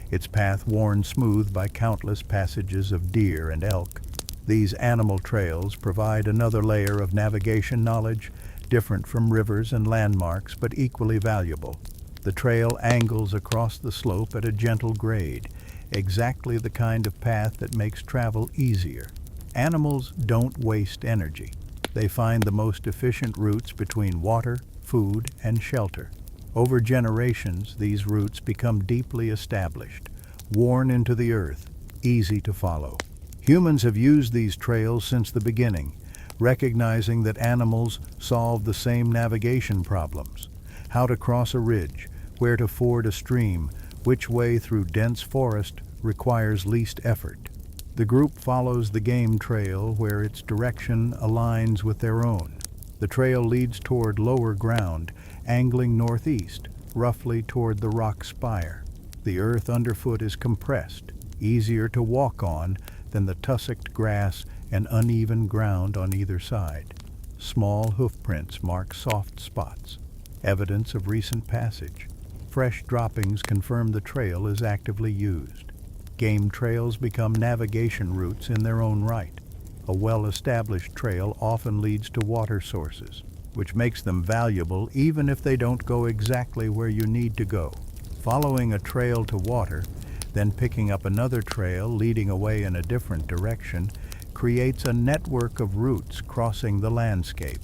Speaker 1: its path worn smooth by countless passages of deer and elk. These animal trails provide another layer of navigation knowledge, different from rivers and landmarks, but equally valuable. The trail angles across the slope at a gentle grade, exactly the kind of path that makes travel easier. Animals don't waste energy. They find the most efficient routes between water, food, and shelter. Over generations, these routes become deeply established, worn into the earth, easy to follow. Humans have used these trails since the beginning, recognizing that animals solve the same navigation problems: how to cross a ridge, where to ford a stream, which way through dense forest requires least effort. The group follows the game trail where its direction aligns with their own. The trail leads toward lower ground, angling northeast, roughly toward the rock spire. The earth underfoot is compressed, easier to walk on than the tussocked grass and uneven ground on either side. Small hoofprints mark soft spots, evidence of recent passage. Fresh droppings confirm the trail is actively used. Game trails become navigation routes in their own right. A well-established trail often leads to water sources, which makes them valuable even if they don't go exactly where you need to go. Following a trail to water, then picking up another trail leading away in a different direction, creates a network of routes crossing the landscape.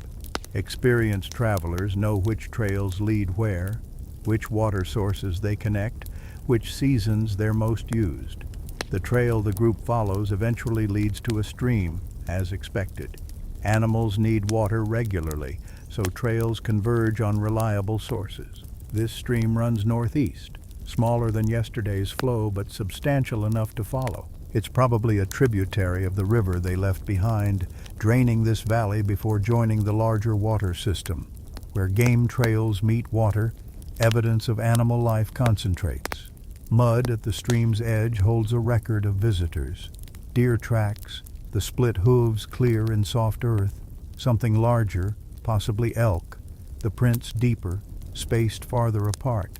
Speaker 1: Experienced travelers know which trails lead where, which water sources they connect, which seasons they're most used. The trail the group follows eventually leads to a stream, as expected. Animals need water regularly, so trails converge on reliable sources. This stream runs northeast, smaller than yesterday's flow but substantial enough to follow. It's probably a tributary of the river they left behind, draining this valley before joining the larger water system. Where game trails meet water, evidence of animal life concentrates. Mud at the stream's edge holds a record of visitors. Deer tracks, the split hooves clear in soft earth. Something larger, possibly elk, the prints deeper, spaced farther apart.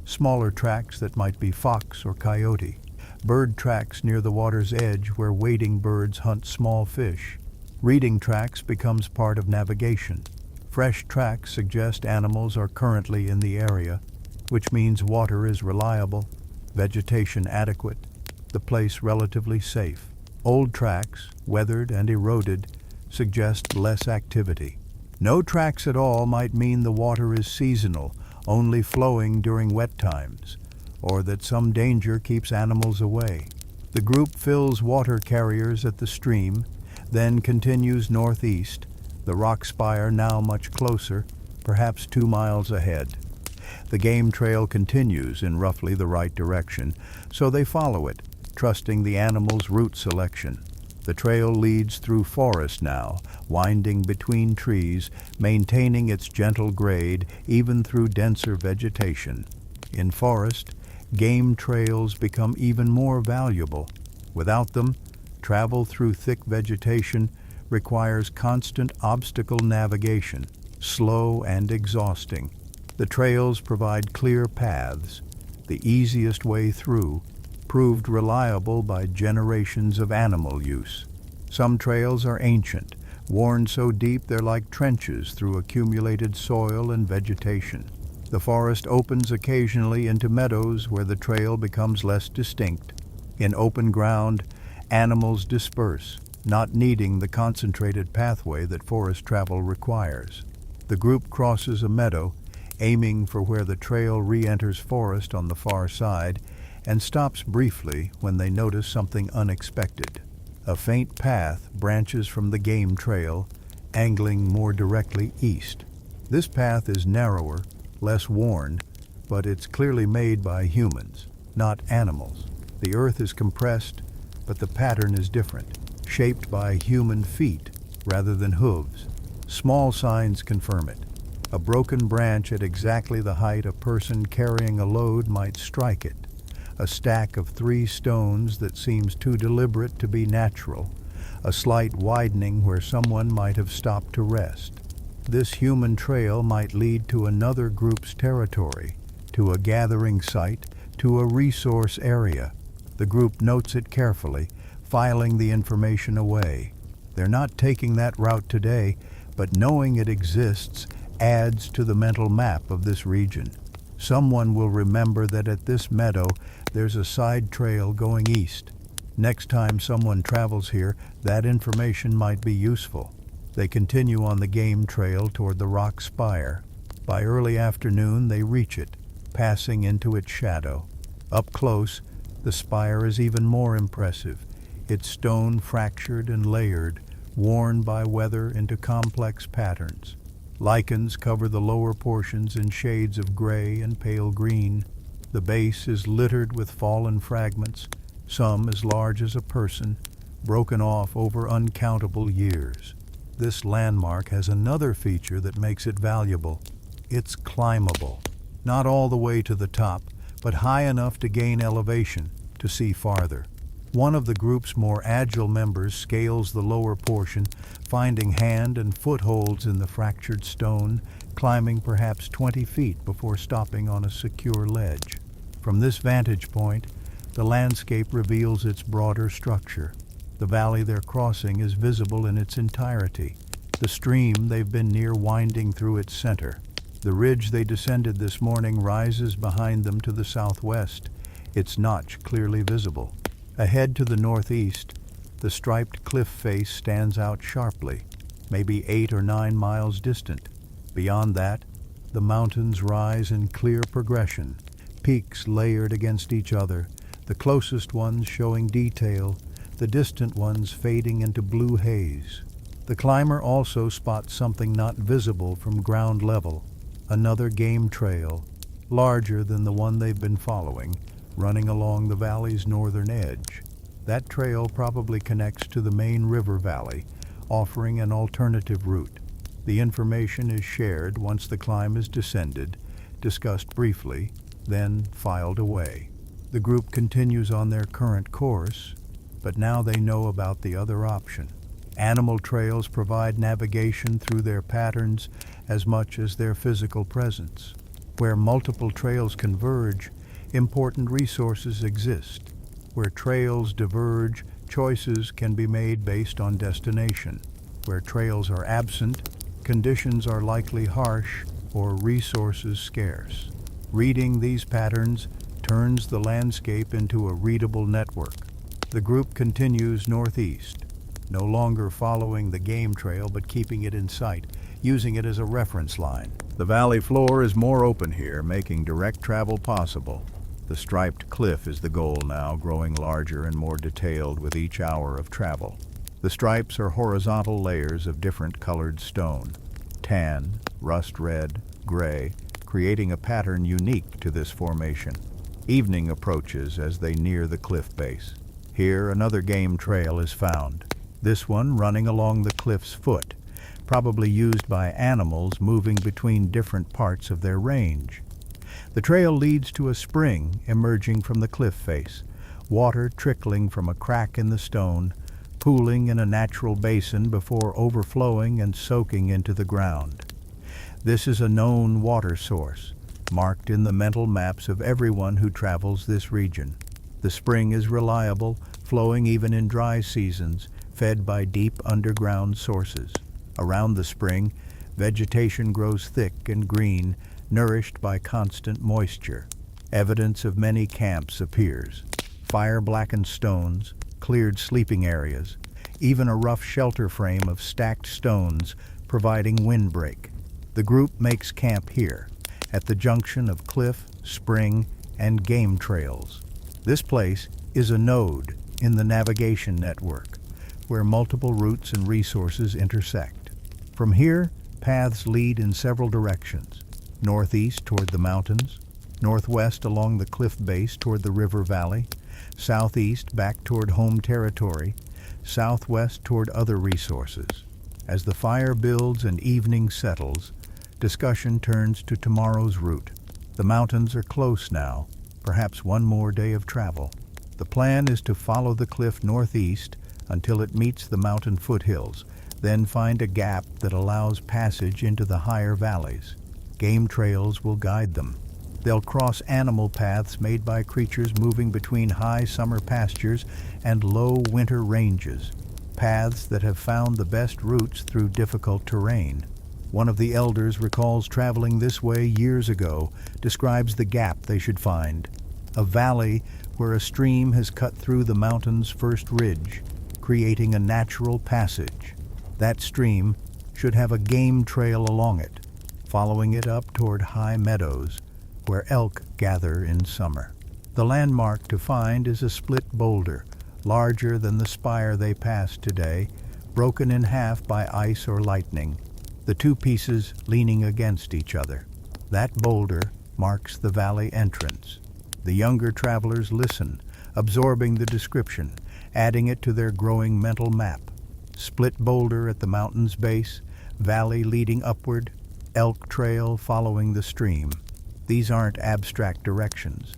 Speaker 1: Smaller tracks that might be fox or coyote. Bird tracks near the water's edge where wading birds hunt small fish. Reading tracks becomes part of navigation. Fresh tracks suggest animals are currently in the area, which means water is reliable, vegetation adequate, the place relatively safe. Old tracks, weathered and eroded, suggest less activity. No tracks at all might mean the water is seasonal, only flowing during wet times, or that some danger keeps animals away. The group fills water carriers at the stream, then continues northeast, the rock spire now much closer, perhaps 2 miles ahead. The game trail continues in roughly the right direction, so they follow it, trusting the animal's route selection. The trail leads through forest now, winding between trees, maintaining its gentle grade even through denser vegetation. In forest, game trails become even more valuable. Without them, travel through thick vegetation requires constant obstacle navigation, slow and exhausting. The trails provide clear paths, the easiest way through, proved reliable by generations of animal use. Some trails are ancient, worn so deep they're like trenches through accumulated soil and vegetation. The forest opens occasionally into meadows where the trail becomes less distinct. In open ground, animals disperse, not needing the concentrated pathway that forest travel requires. The group crosses a meadow, aiming for where the trail re-enters forest on the far side, and stops briefly when they notice something unexpected. A faint path branches from the game trail, angling more directly east. This path is narrower, less worn, but it's clearly made by humans, not animals. The earth is compressed, but the pattern is different, shaped by human feet rather than hooves. Small signs confirm it. A broken branch at exactly the height a person carrying a load might strike it. A stack of 3 stones that seems too deliberate to be natural. A slight widening where someone might have stopped to rest. This human trail might lead to another group's territory, to a gathering site, to a resource area. The group notes it carefully, filing the information away. They're not taking that route today, but knowing it exists adds to the mental map of this region. Someone will remember that at this meadow there's a side trail going east. Next time someone travels here, that information might be useful. They continue on the game trail toward the rock spire. By early afternoon they reach it, passing into its shadow. Up close, the spire is even more impressive, its stone fractured and layered, worn by weather into complex patterns. Lichens cover the lower portions in shades of gray and pale green. The base is littered with fallen fragments, some as large as a person, broken off over uncountable years. This landmark has another feature that makes it valuable. It's climbable. Not all the way to the top, but high enough to gain elevation, to see farther. One of the group's more agile members scales the lower portion, finding hand and footholds in the fractured stone, climbing perhaps 20 feet before stopping on a secure ledge. From this vantage point, the landscape reveals its broader structure. The valley they're crossing is visible in its entirety, the stream they've been near winding through its center. The ridge they descended this morning rises behind them to the southwest, its notch clearly visible. Ahead to the northeast, the striped cliff face stands out sharply, maybe 8 or 9 miles distant. Beyond that, the mountains rise in clear progression, peaks layered against each other, the closest ones showing detail, the distant ones fading into blue haze. The climber also spots something not visible from ground level, another game trail, larger than the one they've been following, running along the valley's northern edge. That trail probably connects to the main river valley, offering an alternative route. The information is shared once the climb is descended, discussed briefly, then filed away. The group continues on their current course, but now they know about the other option. Animal trails provide navigation through their patterns as much as their physical presence. Where multiple trails converge, important resources exist. Where trails diverge, choices can be made based on destination. Where trails are absent, conditions are likely harsh or resources scarce. Reading these patterns turns the landscape into a readable network. The group continues northeast, no longer following the game trail but keeping it in sight, using it as a reference line. The valley floor is more open here, making direct travel possible. The striped cliff is the goal now, growing larger and more detailed with each hour of travel. The stripes are horizontal layers of different colored stone, tan, rust red, gray, creating a pattern unique to this formation. Evening approaches as they near the cliff base. Here another game trail is found, this one running along the cliff's foot, probably used by animals moving between different parts of their range. The trail leads to a spring emerging from the cliff face, water trickling from a crack in the stone, pooling in a natural basin before overflowing and soaking into the ground. This is a known water source, marked in the mental maps of everyone who travels this region. The spring is reliable, flowing even in dry seasons, fed by deep underground sources. Around the spring, vegetation grows thick and green, nourished by constant moisture. Evidence of many camps appears. Fire-blackened stones, cleared sleeping areas, even a rough shelter frame of stacked stones providing windbreak. The group makes camp here, at the junction of cliff, spring, and game trails. This place is a node in the navigation network, where multiple routes and resources intersect. From here, paths lead in several directions. Northeast toward the mountains, northwest along the cliff base toward the river valley, southeast back toward home territory, southwest toward other resources. As the fire builds and evening settles, discussion turns to tomorrow's route. The mountains are close now, perhaps one more day of travel. The plan is to follow the cliff northeast until it meets the mountain foothills, then find a gap that allows passage into the higher valleys. Game trails will guide them. They'll cross animal paths made by creatures moving between high summer pastures and low winter ranges, paths that have found the best routes through difficult terrain. One of the elders recalls traveling this way years ago, describes the gap they should find, a valley where a stream has cut through the mountain's first ridge, creating a natural passage. That stream should have a game trail along it, following it up toward high meadows, where elk gather in summer. The landmark to find is a split boulder, larger than the spire they passed today, broken in half by ice or lightning, the two pieces leaning against each other. That boulder marks the valley entrance. The younger travelers listen, absorbing the description, adding it to their growing mental map. Split boulder at the mountain's base, valley leading upward, elk trail following the stream. These aren't abstract directions.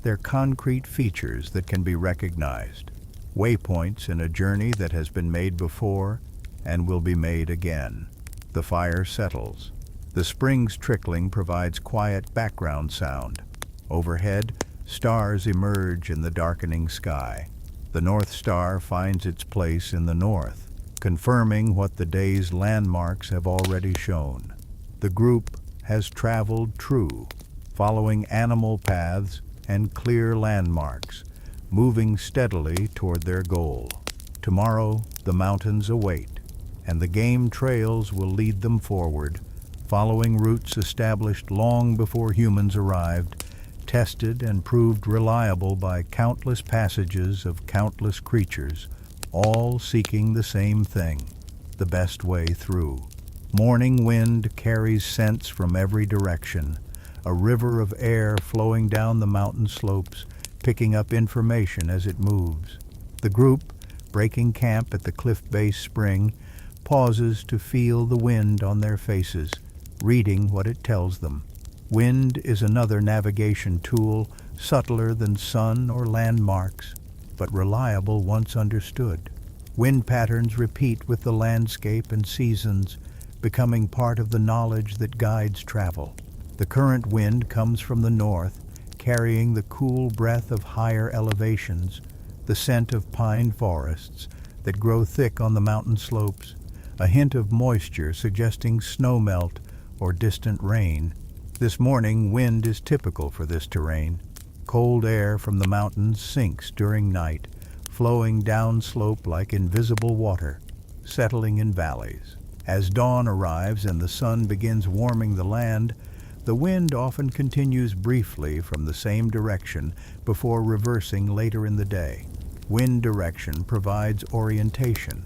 Speaker 1: They're concrete features that can be recognized, waypoints in a journey that has been made before and will be made again. The fire settles. The spring's trickling provides quiet background sound. Overhead, stars emerge in the darkening sky. The North Star finds its place in the north, confirming what the day's landmarks have already shown. The group has traveled true, following animal paths and clear landmarks, moving steadily toward their goal. Tomorrow, the mountains await, and the game trails will lead them forward, following routes established long before humans arrived, tested and proved reliable by countless passages of countless creatures, all seeking the same thing, the best way through. Morning wind carries scents from every direction, a river of air flowing down the mountain slopes, picking up information as it moves. The group, breaking camp at the cliff base spring, pauses to feel the wind on their faces, reading what it tells them. Wind is another navigation tool, subtler than sun or landmarks, but reliable once understood. Wind patterns repeat with the landscape and seasons, becoming part of the knowledge that guides travel. The current wind comes from the north, carrying the cool breath of higher elevations, the scent of pine forests that grow thick on the mountain slopes, a hint of moisture suggesting snowmelt or distant rain. This morning, wind is typical for this terrain. Cold air from the mountains sinks during night, flowing downslope like invisible water, settling in valleys. As dawn arrives and the sun begins warming the land, the wind often continues briefly from the same direction before reversing later in the day. Wind direction provides orientation.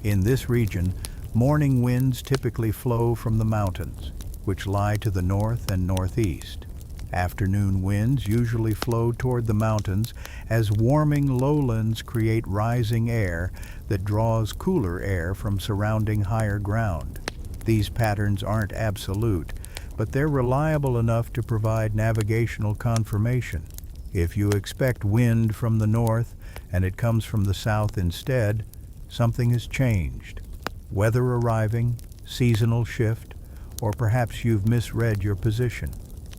Speaker 1: In this region, morning winds typically flow from the mountains, which lie to the north and northeast. Afternoon winds usually flow toward the mountains as warming lowlands create rising air that draws cooler air from surrounding higher ground. These patterns aren't absolute, but they're reliable enough to provide navigational confirmation. If you expect wind from the north and it comes from the south instead, something has changed. Weather arriving, seasonal shift, or perhaps you've misread your position.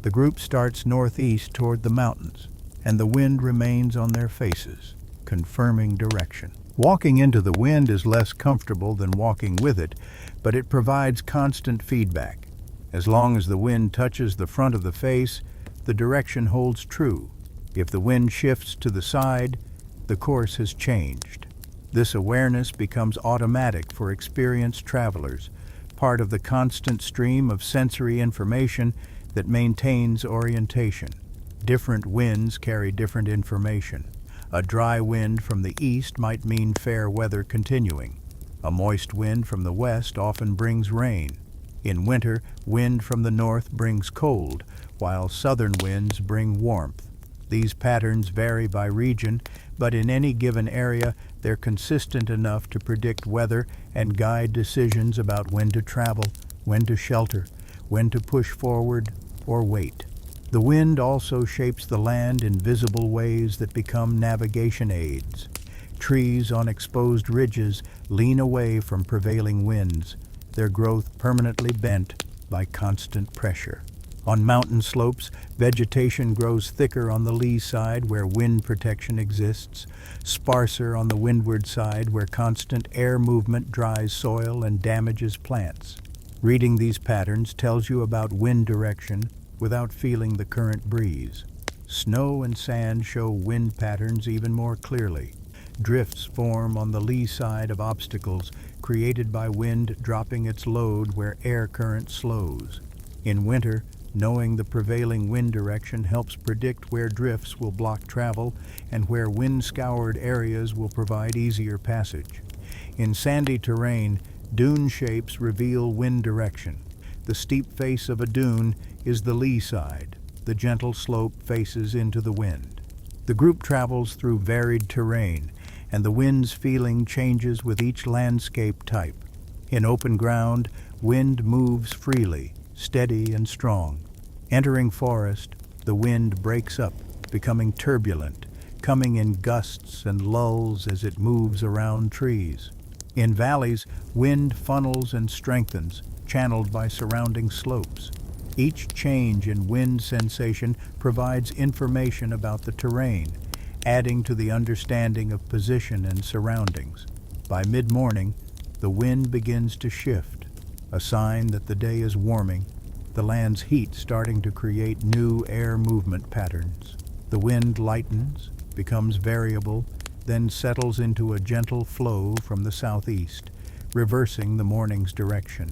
Speaker 1: The group starts northeast toward the mountains, and the wind remains on their faces, confirming direction. Walking into the wind is less comfortable than walking with it, but it provides constant feedback. As long as the wind touches the front of the face, the direction holds true. If the wind shifts to the side, the course has changed. This awareness becomes automatic for experienced travelers, part of the constant stream of sensory information that maintains orientation. Different winds carry different information. A dry wind from the east might mean fair weather continuing. A moist wind from the west often brings rain. In winter, wind from the north brings cold, while southern winds bring warmth. These patterns vary by region, but in any given area, they're consistent enough to predict weather and guide decisions about when to travel, when to shelter, when to push forward or wait. The wind also shapes the land in visible ways that become navigation aids. Trees on exposed ridges lean away from prevailing winds, their growth permanently bent by constant pressure. On mountain slopes, vegetation grows thicker on the lee side where wind protection exists, sparser on the windward side where constant air movement dries soil and damages plants. Reading these patterns tells you about wind direction without feeling the current breeze. Snow and sand show wind patterns even more clearly. Drifts form on the lee side of obstacles created by wind dropping its load where air current slows. In winter, knowing the prevailing wind direction helps predict where drifts will block travel and where wind-scoured areas will provide easier passage. In sandy terrain, dune shapes reveal wind direction. The steep face of a dune is the lee side. The gentle slope faces into the wind. The group travels through varied terrain, and the wind's feeling changes with each landscape type. In open ground, wind moves freely, steady and strong. Entering forest, the wind breaks up, becoming turbulent, coming in gusts and lulls as it moves around trees. In valleys, wind funnels and strengthens, channeled by surrounding slopes. Each change in wind sensation provides information about the terrain, adding to the understanding of position and surroundings. By mid-morning, the wind begins to shift, a sign that the day is warming, the land's heat starting to create new air movement patterns. The wind lightens, becomes variable, then settles into a gentle flow from the southeast, reversing the morning's direction.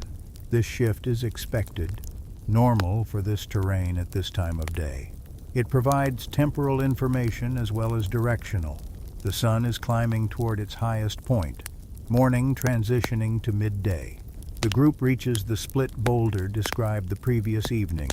Speaker 1: This shift is expected, normal for this terrain at this time of day. It provides temporal information as well as directional. The sun is climbing toward its highest point, morning transitioning to midday. The group reaches the split boulder described the previous evening,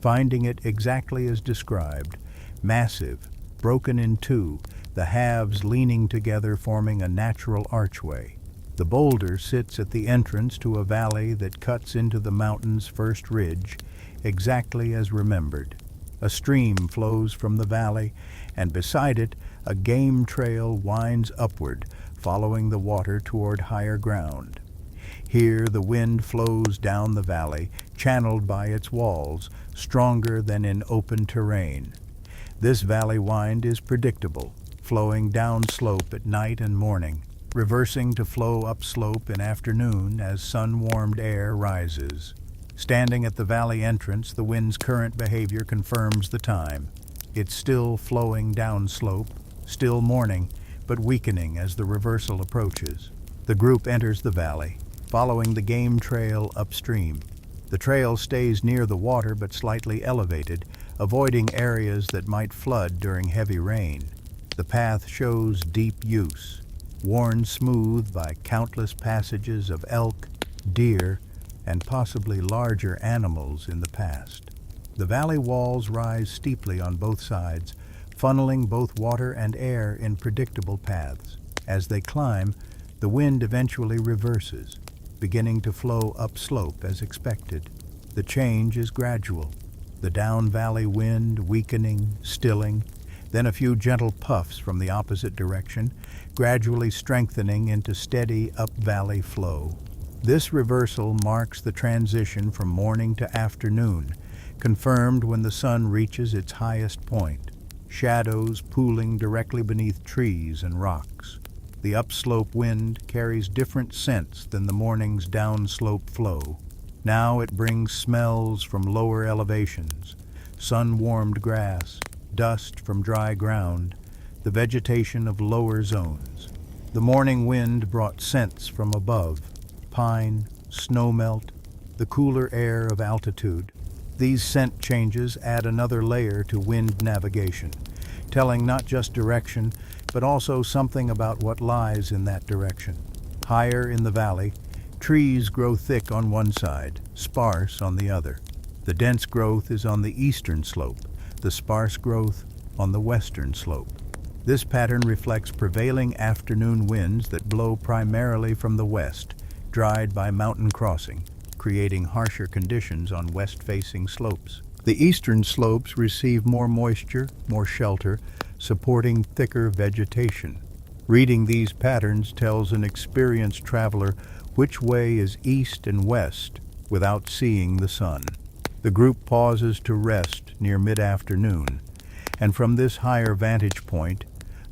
Speaker 1: finding it exactly as described, massive, broken in two, the halves leaning together forming a natural archway. The boulder sits at the entrance to a valley that cuts into the mountain's first ridge, exactly as remembered. A stream flows from the valley, and beside it, a game trail winds upward, following the water toward higher ground. Here the wind flows down the valley, channeled by its walls, stronger than in open terrain. This valley wind is predictable, flowing downslope at night and morning, reversing to flow upslope in afternoon as sun-warmed air rises. Standing at the valley entrance, the wind's current behavior confirms the time. It's still flowing downslope, still morning, but weakening as the reversal approaches. The group enters the valley, following the game trail upstream. The trail stays near the water but slightly elevated, avoiding areas that might flood during heavy rain. The path shows deep use, worn smooth by countless passages of elk, deer, and possibly larger animals in the past. The valley walls rise steeply on both sides, funneling both water and air in predictable paths. As they climb, the wind eventually reverses, beginning to flow upslope as expected. The change is gradual, the down valley wind weakening, stilling, then a few gentle puffs from the opposite direction, gradually strengthening into steady up valley flow. This reversal marks the transition from morning to afternoon, confirmed when the sun reaches its highest point, shadows pooling directly beneath trees and rocks. The upslope wind carries different scents than the morning's downslope flow. Now it brings smells from lower elevations, sun-warmed grass, dust from dry ground, the vegetation of lower zones. The morning wind brought scents from above, pine, snowmelt, the cooler air of altitude. These scent changes add another layer to wind navigation, telling not just direction, but also something about what lies in that direction. Higher in the valley, trees grow thick on one side, sparse on the other. The dense growth is on the eastern slope, the sparse growth on the western slope. This pattern reflects prevailing afternoon winds that blow primarily from the west, dried by mountain crossing, creating harsher conditions on west-facing slopes. The eastern slopes receive more moisture, more shelter, supporting thicker vegetation. Reading these patterns tells an experienced traveler which way is east and west without seeing the sun. The group pauses to rest near mid-afternoon, and from this higher vantage point,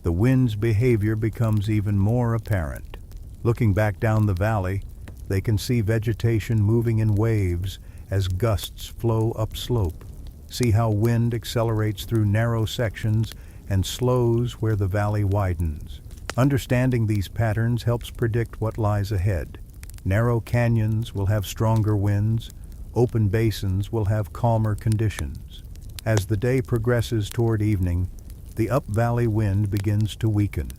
Speaker 1: the wind's behavior becomes even more apparent. Looking back down the valley, they can see vegetation moving in waves as gusts flow upslope. See how wind accelerates through narrow sections and slows where the valley widens. Understanding these patterns helps predict what lies ahead. Narrow canyons will have stronger winds, open basins will have calmer conditions. As the day progresses toward evening, the up-valley wind begins to weaken,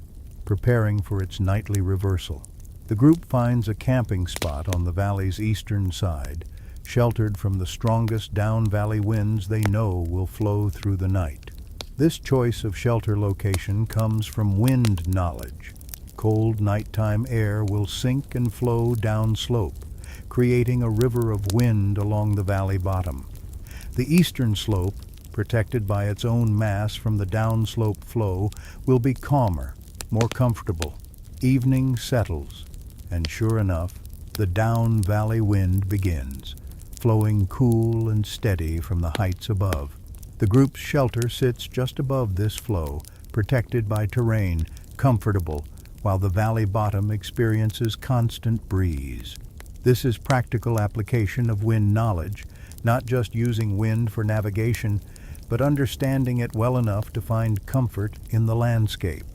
Speaker 1: preparing for its nightly reversal. The group finds a camping spot on the valley's eastern side, sheltered from the strongest down-valley winds they know will flow through the night. This choice of shelter location comes from wind knowledge. Cold nighttime air will sink and flow downslope, creating a river of wind along the valley bottom. The eastern slope, protected by its own mass from the downslope flow, will be calmer, more comfortable. Evening settles, and sure enough, the down valley wind begins, flowing cool and steady from the heights above. The group's shelter sits just above this flow, protected by terrain, comfortable, while the valley bottom experiences constant breeze. This is practical application of wind knowledge, not just using wind for navigation, but understanding it well enough to find comfort in the landscape.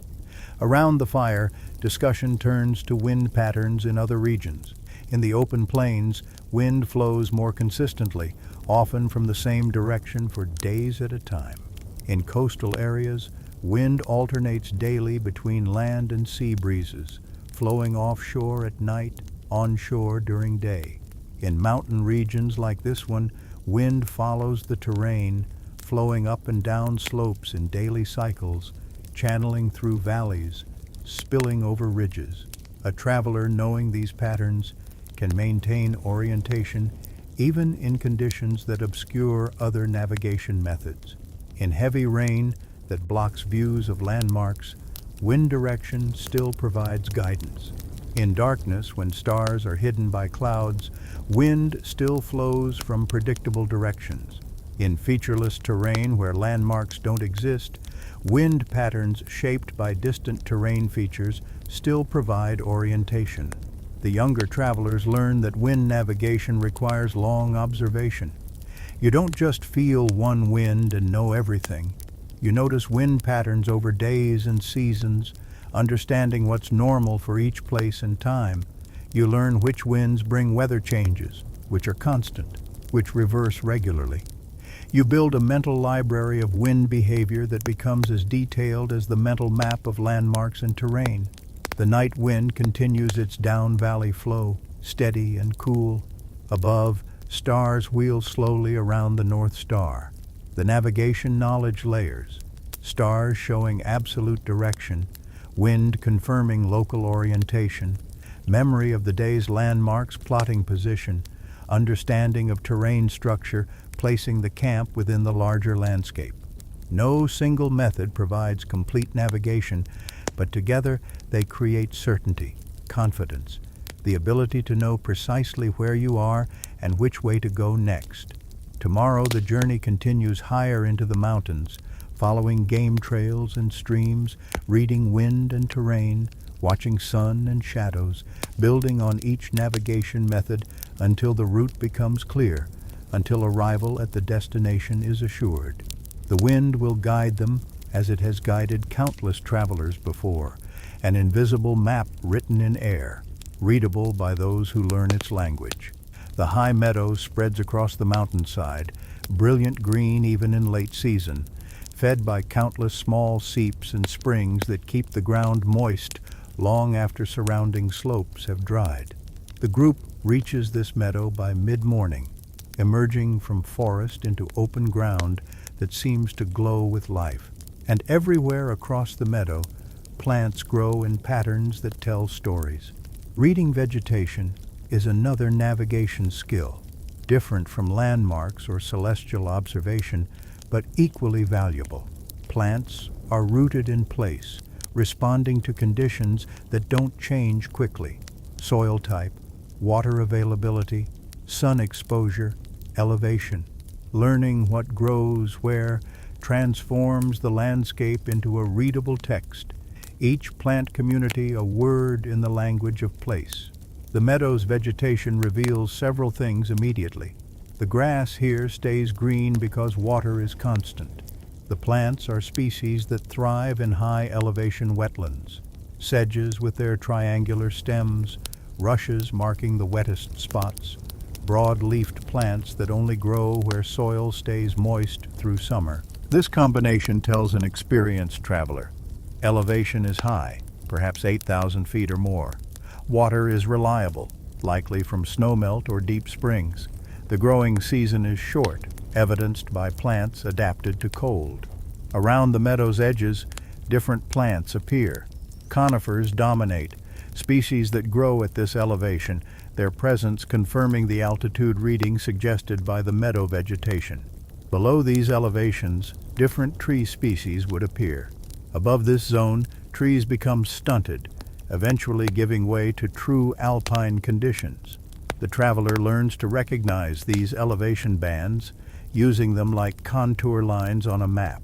Speaker 1: Around the fire, discussion turns to wind patterns in other regions. In the open plains, wind flows more consistently, often from the same direction for days at a time. In coastal areas, wind alternates daily between land and sea breezes, flowing offshore at night, onshore during day. In mountain regions like this one, wind follows the terrain, flowing up and down slopes in daily cycles, channeling through valleys, spilling over ridges. A traveler knowing these patterns can maintain orientation even in conditions that obscure other navigation methods. In heavy rain that blocks views of landmarks, wind direction still provides guidance. In darkness, when stars are hidden by clouds, wind still flows from predictable directions. In featureless terrain where landmarks don't exist, wind patterns shaped by distant terrain features still provide orientation. The younger travelers learn that wind navigation requires long observation. You don't just feel one wind and know everything. You notice wind patterns over days and seasons, understanding what's normal for each place and time. You learn which winds bring weather changes, which are constant, which reverse regularly. You build a mental library of wind behavior that becomes as detailed as the mental map of landmarks and terrain. The night wind continues its down-valley flow, steady and cool. Above, stars wheel slowly around the North Star. The navigation knowledge layers, stars showing absolute direction, wind confirming local orientation, memory of the day's landmarks plotting position, understanding of terrain structure placing the camp within the larger landscape. No single method provides complete navigation, but together they create certainty, confidence, the ability to know precisely where you are and which way to go next. Tomorrow the journey continues higher into the mountains, following game trails and streams, reading wind and terrain, watching sun and shadows, building on each navigation method until the route becomes clear, until arrival at the destination is assured. The wind will guide them as it has guided countless travelers before, an invisible map written in air, readable by those who learn its language. The high meadow spreads across the mountainside, brilliant green even in late season, fed by countless small seeps and springs that keep the ground moist long after surrounding slopes have dried. The group reaches this meadow by mid-morning, emerging from forest into open ground that seems to glow with life. And everywhere across the meadow, plants grow in patterns that tell stories. Reading vegetation, is another navigation skill, different from landmarks or celestial observation, but equally valuable. Plants are rooted in place, responding to conditions that don't change quickly. Soil type, water availability, sun exposure, elevation. Learning what grows where transforms the landscape into a readable text, each plant community a word in the language of place. The meadow's vegetation reveals several things immediately. The grass here stays green because water is constant. The plants are species that thrive in high elevation wetlands. Sedges with their triangular stems, rushes marking the wettest spots, broad-leafed plants that only grow where soil stays moist through summer. This combination tells an experienced traveler. Elevation is high, perhaps 8,000 feet or more. Water is reliable, likely from snowmelt or deep springs. The growing season is short, evidenced by plants adapted to cold. Around the meadow's edges, different plants appear. Conifers dominate, species that grow at this elevation, their presence confirming the altitude reading suggested by the meadow vegetation. Below these elevations, different tree species would appear. Above this zone, trees become stunted, eventually giving way to true alpine conditions. The traveler learns to recognize these elevation bands, using them like contour lines on a map,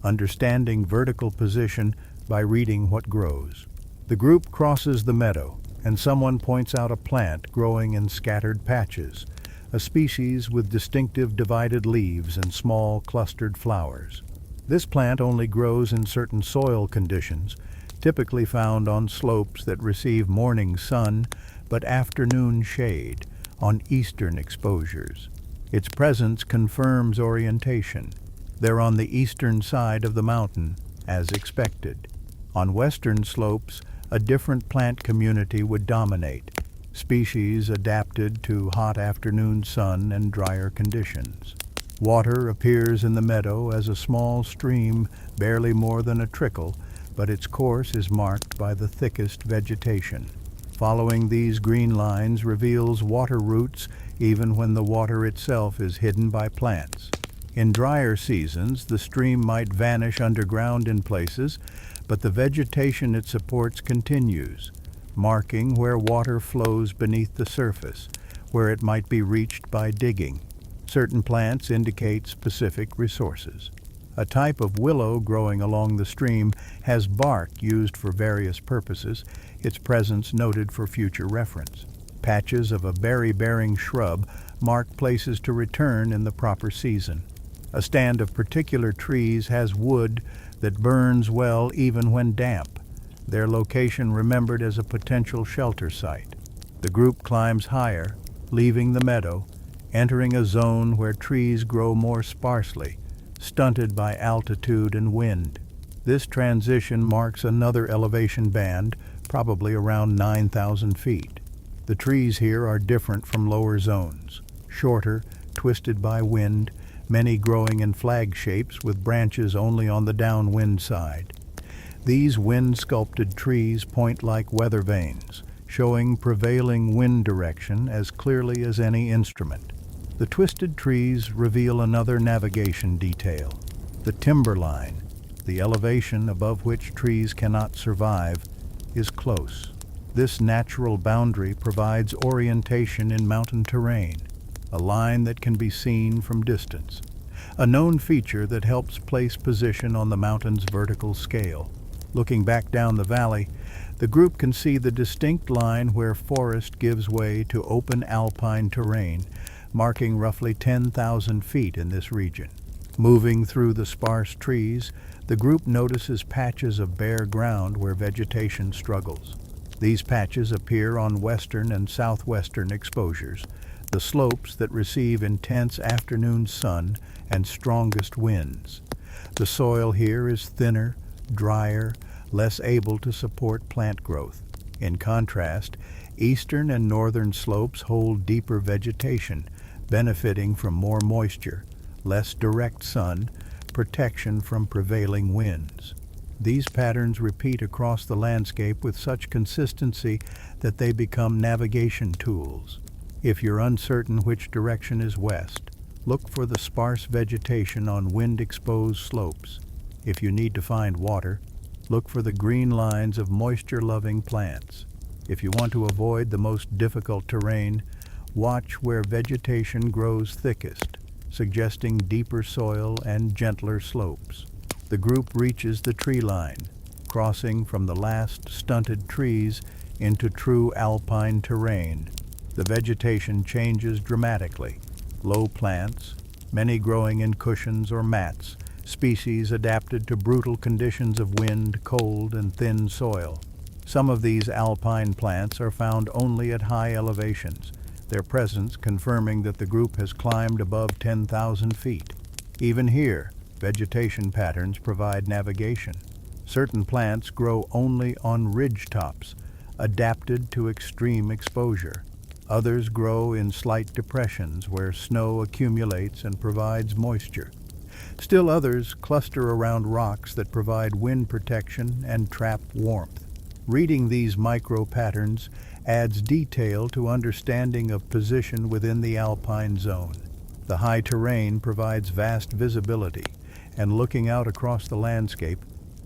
Speaker 1: understanding vertical position by reading what grows. The group crosses the meadow, and someone points out a plant growing in scattered patches, a species with distinctive divided leaves and small clustered flowers. This plant only grows in certain soil conditions, typically found on slopes that receive morning sun but afternoon shade on eastern exposures. Its presence confirms orientation. They're on the eastern side of the mountain, as expected. On western slopes, a different plant community would dominate, species adapted to hot afternoon sun and drier conditions. Water appears in the meadow as a small stream, barely more than a trickle, but its course is marked by the thickest vegetation. Following these green lines reveals water routes even when the water itself is hidden by plants. In drier seasons, the stream might vanish underground in places, but the vegetation it supports continues, marking where water flows beneath the surface, where it might be reached by digging. Certain plants indicate specific resources. A type of willow growing along the stream has bark used for various purposes, its presence noted for future reference. Patches of a berry-bearing shrub mark places to return in the proper season. A stand of particular trees has wood that burns well even when damp, their location remembered as a potential shelter site. The group climbs higher, leaving the meadow, entering a zone where trees grow more sparsely, stunted by altitude and wind. This transition marks another elevation band, probably around 9,000 feet. The trees here are different from lower zones, shorter, twisted by wind, many growing in flag shapes with branches only on the downwind side. These wind-sculpted trees point like weather vanes, showing prevailing wind direction as clearly as any instrument. The twisted trees reveal another navigation detail. The timberline, the elevation above which trees cannot survive, is close. This natural boundary provides orientation in mountain terrain, a line that can be seen from distance, a known feature that helps place position on the mountain's vertical scale. Looking back down the valley, the group can see the distinct line where forest gives way to open alpine terrain, marking roughly 10,000 feet in this region. Moving through the sparse trees, the group notices patches of bare ground where vegetation struggles. These patches appear on western and southwestern exposures, the slopes that receive intense afternoon sun and strongest winds. The soil here is thinner, drier, less able to support plant growth. In contrast, eastern and northern slopes hold deeper vegetation, benefiting from more moisture, less direct sun, protection from prevailing winds. These patterns repeat across the landscape with such consistency that they become navigation tools. If you're uncertain which direction is west, look for the sparse vegetation on wind-exposed slopes. If you need to find water, look for the green lines of moisture-loving plants. If you want to avoid the most difficult terrain, watch where vegetation grows thickest, suggesting deeper soil and gentler slopes. The group reaches the tree line, crossing from the last stunted trees into true alpine terrain. The vegetation changes dramatically. Low plants, many growing in cushions or mats, species adapted to brutal conditions of wind, cold, and thin soil. Some of these alpine plants are found only at high elevations, their presence confirming that the group has climbed above 10,000 feet. Even here, vegetation patterns provide navigation. Certain plants grow only on ridge tops, adapted to extreme exposure. Others grow in slight depressions where snow accumulates and provides moisture. Still others cluster around rocks that provide wind protection and trap warmth. Reading these micro-patterns adds detail to understanding of position within the alpine zone. The high terrain provides vast visibility, and looking out across the landscape,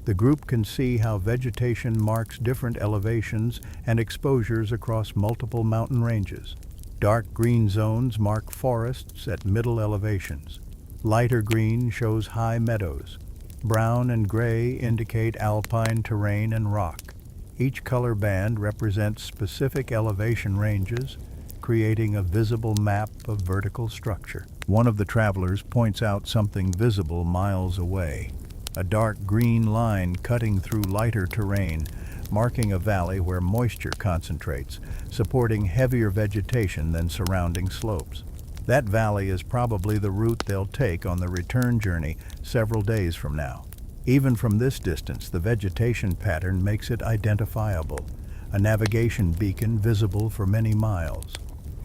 Speaker 1: the group can see how vegetation marks different elevations and exposures across multiple mountain ranges. Dark green zones mark forests at middle elevations. Lighter green shows high meadows. Brown and gray indicate alpine terrain and rock. Each color band represents specific elevation ranges, creating a visible map of vertical structure. One of the travelers points out something visible miles away. A dark green line cutting through lighter terrain, marking a valley where moisture concentrates, supporting heavier vegetation than surrounding slopes. That valley is probably the route they'll take on the return journey several days from now. Even from this distance, the vegetation pattern makes it identifiable, a navigation beacon visible for many miles.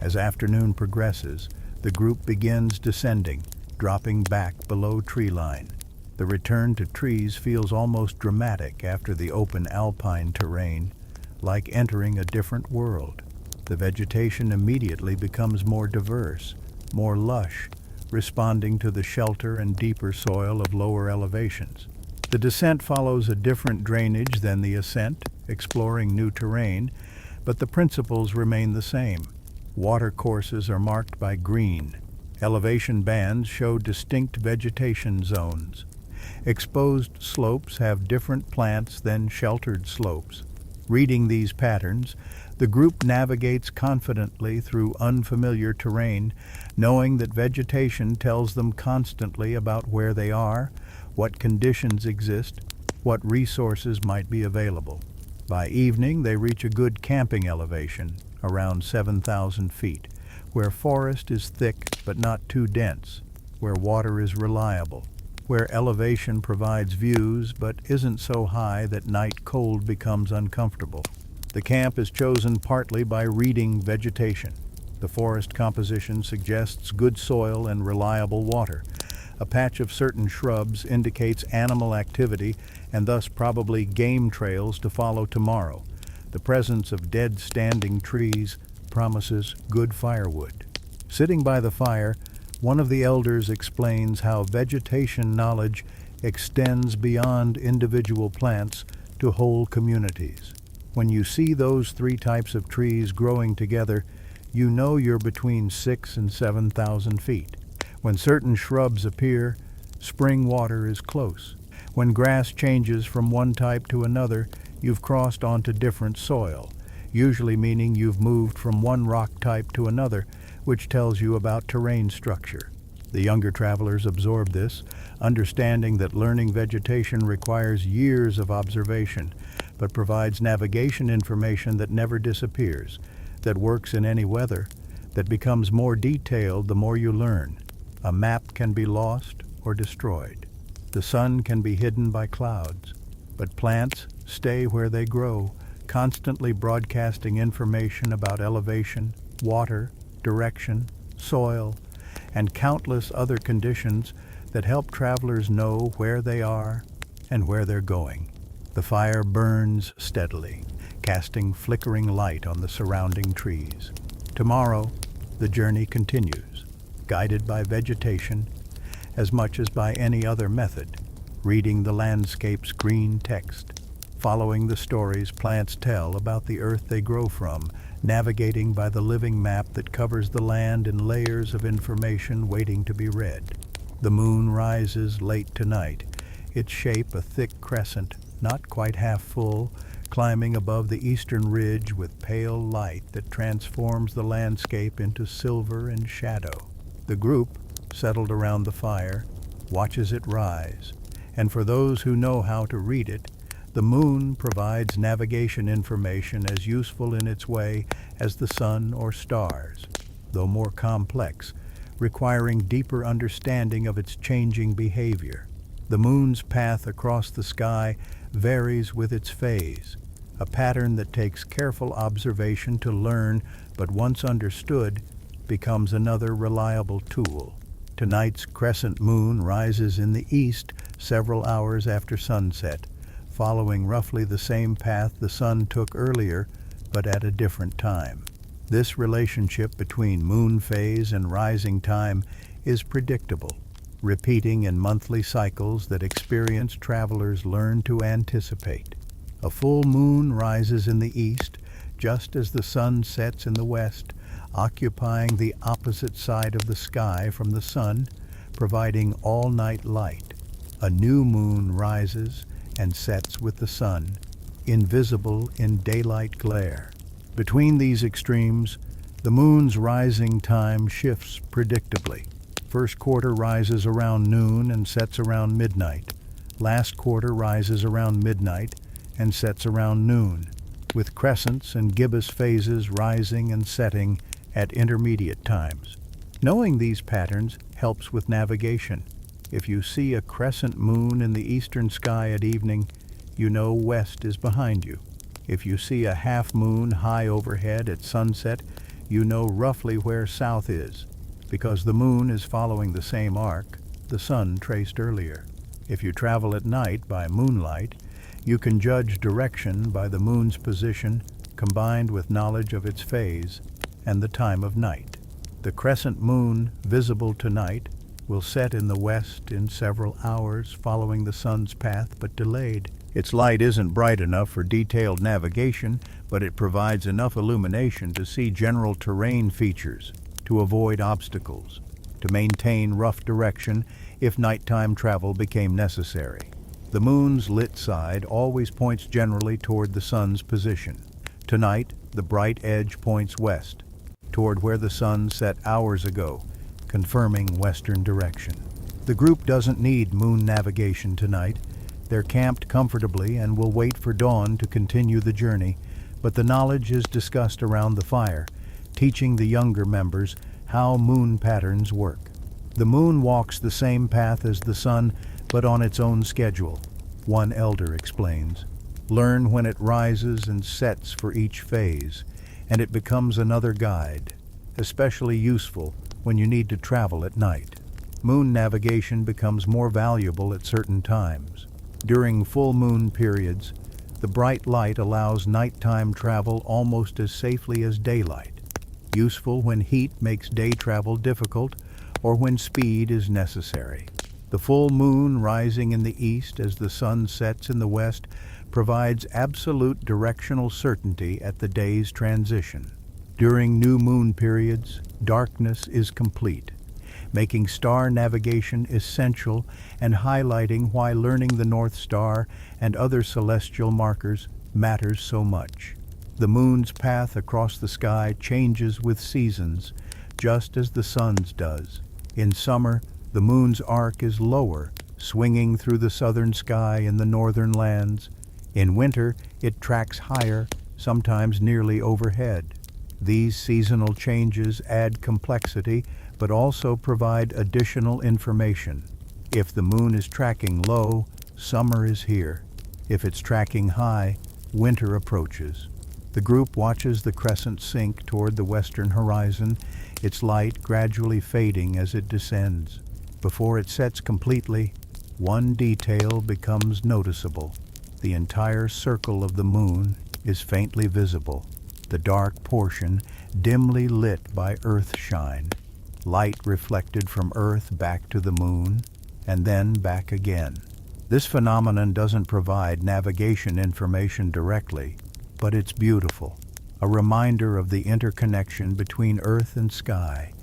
Speaker 1: As afternoon progresses, the group begins descending, dropping back below tree line. The return to trees feels almost dramatic after the open alpine terrain, like entering a different world. The vegetation immediately becomes more diverse, more lush, responding to the shelter and deeper soil of lower elevations. The descent follows a different drainage than the ascent, exploring new terrain, but the principles remain the same. Water courses are marked by green. Elevation bands show distinct vegetation zones. Exposed slopes have different plants than sheltered slopes. Reading these patterns, the group navigates confidently through unfamiliar terrain, knowing that vegetation tells them constantly about where they are, what conditions exist, what resources might be available. By evening, they reach a good camping elevation, around 7,000 feet, where forest is thick but not too dense, where water is reliable, where elevation provides views but isn't so high that night cold becomes uncomfortable. The camp is chosen partly by reading vegetation. The forest composition suggests good soil and reliable water. A patch of certain shrubs indicates animal activity and thus probably game trails to follow tomorrow. The presence of dead standing trees promises good firewood. Sitting by the fire, one of the elders explains how vegetation knowledge extends beyond individual plants to whole communities. When you see those three types of trees growing together, you know you're between 6,000 and 7,000 feet. When certain shrubs appear, spring water is close. When grass changes from one type to another, you've crossed onto different soil, usually meaning you've moved from one rock type to another, which tells you about terrain structure. The younger travelers absorb this, understanding that learning vegetation requires years of observation, but provides navigation information that never disappears, that works in any weather, that becomes more detailed the more you learn. A map can be lost or destroyed. The sun can be hidden by clouds, but plants stay where they grow, constantly broadcasting information about elevation, water, direction, soil, and countless other conditions that help travelers know where they are and where they're going. The fire burns steadily, casting flickering light on the surrounding trees. Tomorrow, the journey continues, guided by vegetation as much as by any other method, reading the landscape's green text, following the stories plants tell about the earth they grow from, navigating by the living map that covers the land in layers of information waiting to be read. The moon rises late tonight, its shape a thick crescent, not quite half full, climbing above the eastern ridge with pale light that transforms the landscape into silver and shadow. The group, settled around the fire, watches it rise, and for those who know how to read it, the moon provides navigation information as useful in its way as the sun or stars, though more complex, requiring deeper understanding of its changing behavior. The moon's path across the sky varies with its phase, a pattern that takes careful observation to learn, but once understood, becomes another reliable tool. Tonight's crescent moon rises in the east several hours after sunset, following roughly the same path the sun took earlier, but at a different time. This relationship between moon phase and rising time is predictable, repeating in monthly cycles that experienced travelers learn to anticipate. A full moon rises in the east, just as the sun sets in the west, occupying the opposite side of the sky from the sun, providing all-night light. A new moon rises and sets with the sun, invisible in daylight glare. Between these extremes, the moon's rising time shifts predictably. First quarter rises around noon and sets around midnight. Last quarter rises around midnight and sets around noon, with crescents and gibbous phases rising and setting at intermediate times. Knowing these patterns helps with navigation. If you see a crescent moon in the eastern sky at evening, you know west is behind you. If you see a half moon high overhead at sunset, you know roughly where south is, because the moon is following the same arc the sun traced earlier. If you travel at night by moonlight, you can judge direction by the moon's position combined with knowledge of its phase and the time of night. The crescent moon, visible tonight, will set in the west in several hours following the sun's path, but delayed. Its light isn't bright enough for detailed navigation, but it provides enough illumination to see general terrain features, to avoid obstacles, to maintain rough direction if nighttime travel became necessary. The moon's lit side always points generally toward the sun's position. Tonight, the bright edge points west, toward where the sun set hours ago, confirming western direction. The group doesn't need moon navigation tonight. They're camped comfortably and will wait for dawn to continue the journey, but the knowledge is discussed around the fire, teaching the younger members how moon patterns work. The moon walks the same path as the sun, but on its own schedule, one elder explains. Learn when it rises and sets for each phase, and it becomes another guide, especially useful when you need to travel at night. Moon navigation becomes more valuable at certain times. During full moon periods, the bright light allows nighttime travel almost as safely as daylight. Useful when heat makes day travel difficult or when speed is necessary. The full moon rising in the east as the sun sets in the west provides absolute directional certainty at the day's transition. During new moon periods, darkness is complete, making star navigation essential and highlighting why learning the North Star and other celestial markers matters so much. The moon's path across the sky changes with seasons, just as the sun's does. In summer, the moon's arc is lower, swinging through the southern sky in the northern lands. In winter, it tracks higher, sometimes nearly overhead. These seasonal changes add complexity, but also provide additional information. If the moon is tracking low, summer is here. If it's tracking high, winter approaches. The group watches the crescent sink toward the western horizon, its light gradually fading as it descends. Before it sets completely, one detail becomes noticeable. The entire circle of the moon is faintly visible, the dark portion dimly lit by Earth shine, light reflected from Earth back to the moon, and then back again. This phenomenon doesn't provide navigation information directly, but it's beautiful, a reminder of the interconnection between Earth and sky,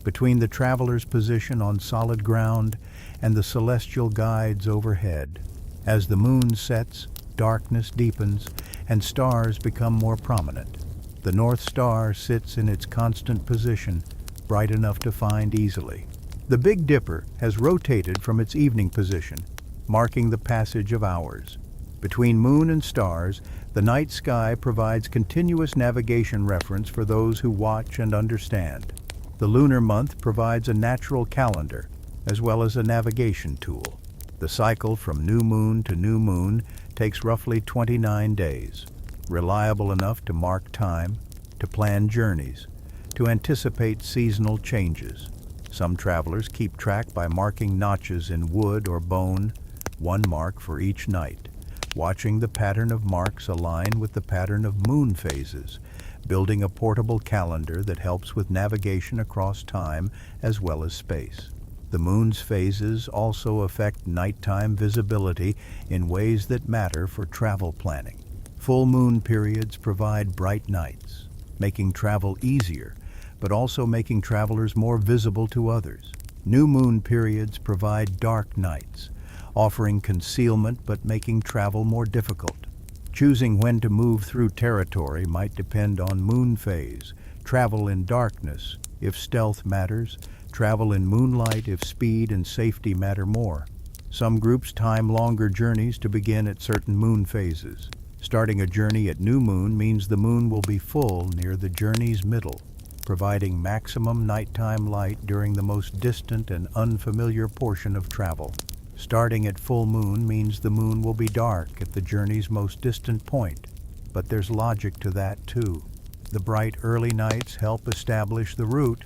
Speaker 1: between the traveler's position on solid ground and the celestial guides overhead. As the moon sets, darkness deepens, and stars become more prominent. The North Star sits in its constant position, bright enough to find easily. The Big Dipper has rotated from its evening position, marking the passage of hours. Between moon and stars, the night sky provides continuous navigation reference for those who watch and understand. The lunar month provides a natural calendar, as well as a navigation tool. The cycle from new moon to new moon takes roughly 29 days, reliable enough to mark time, to plan journeys, to anticipate seasonal changes. Some travelers keep track by marking notches in wood or bone, one mark for each night, watching the pattern of marks align with the pattern of moon phases, building a portable calendar that helps with navigation across time as well as space. The moon's phases also affect nighttime visibility in ways that matter for travel planning. Full moon periods provide bright nights, making travel easier, but also making travelers more visible to others. New moon periods provide dark nights, offering concealment but making travel more difficult. Choosing when to move through territory might depend on moon phase, travel in darkness if stealth matters, travel in moonlight if speed and safety matter more. Some groups time longer journeys to begin at certain moon phases. Starting a journey at new moon means the moon will be full near the journey's middle, providing maximum nighttime light during the most distant and unfamiliar portion of travel. Starting at full moon means the moon will be dark at the journey's most distant point, but there's logic to that too. The bright early nights help establish the route,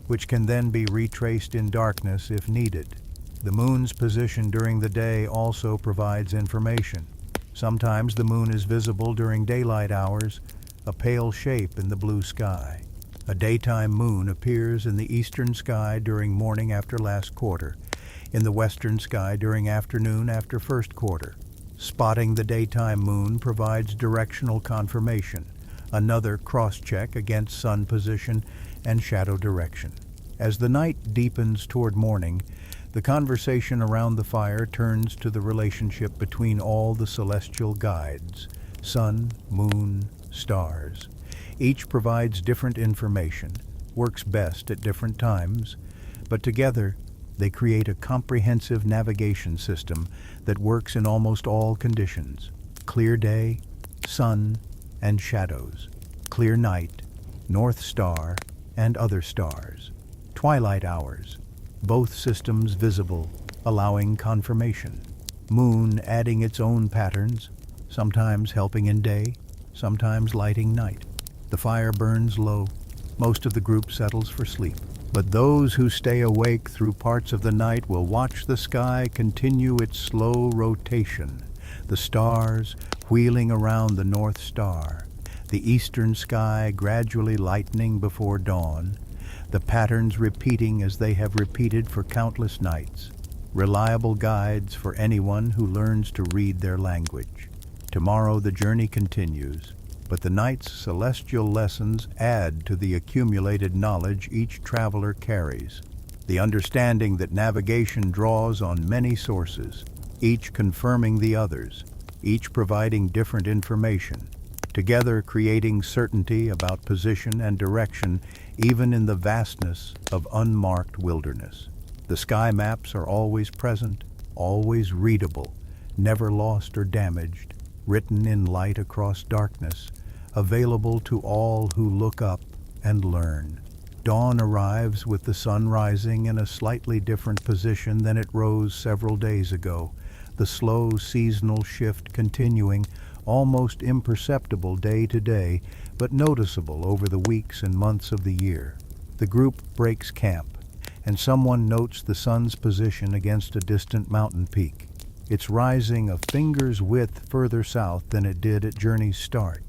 Speaker 1: which can then be retraced in darkness if needed. The moon's position during the day also provides information. Sometimes the moon is visible during daylight hours, a pale shape in the blue sky. A daytime moon appears in the eastern sky during morning after last quarter, in the western sky during afternoon after first quarter. Spotting the daytime moon provides directional confirmation, another cross-check against sun position and shadow direction. As the night deepens toward morning, the conversation around the fire turns to the relationship between all the celestial guides, sun, moon, stars. Each provides different information, works best at different times, but together they create a comprehensive navigation system that works in almost all conditions: clear day, sun, and shadows; clear night, North Star, and other stars; twilight hours, both systems visible, allowing confirmation; moon adding its own patterns, sometimes helping in day, sometimes lighting night. The fire burns low. Most of the group settles for sleep. But those who stay awake through parts of the night will watch the sky continue its slow rotation, the stars wheeling around the North Star, the eastern sky gradually lightening before dawn, the patterns repeating as they have repeated for countless nights, reliable guides for anyone who learns to read their language. Tomorrow the journey continues, but the night's celestial lessons add to the accumulated knowledge each traveler carries. The understanding that navigation draws on many sources, each confirming the others, each providing different information, together creating certainty about position and direction even in the vastness of unmarked wilderness. The sky maps are always present, always readable, never lost or damaged, written in light across darkness, available to all who look up and learn. Dawn arrives with the sun rising in a slightly different position than it rose several days ago, the slow seasonal shift continuing, almost imperceptible day to day, but noticeable over the weeks and months of the year. The group breaks camp, and someone notes the sun's position against a distant mountain peak. It's rising a finger's width further south than it did at journey's start.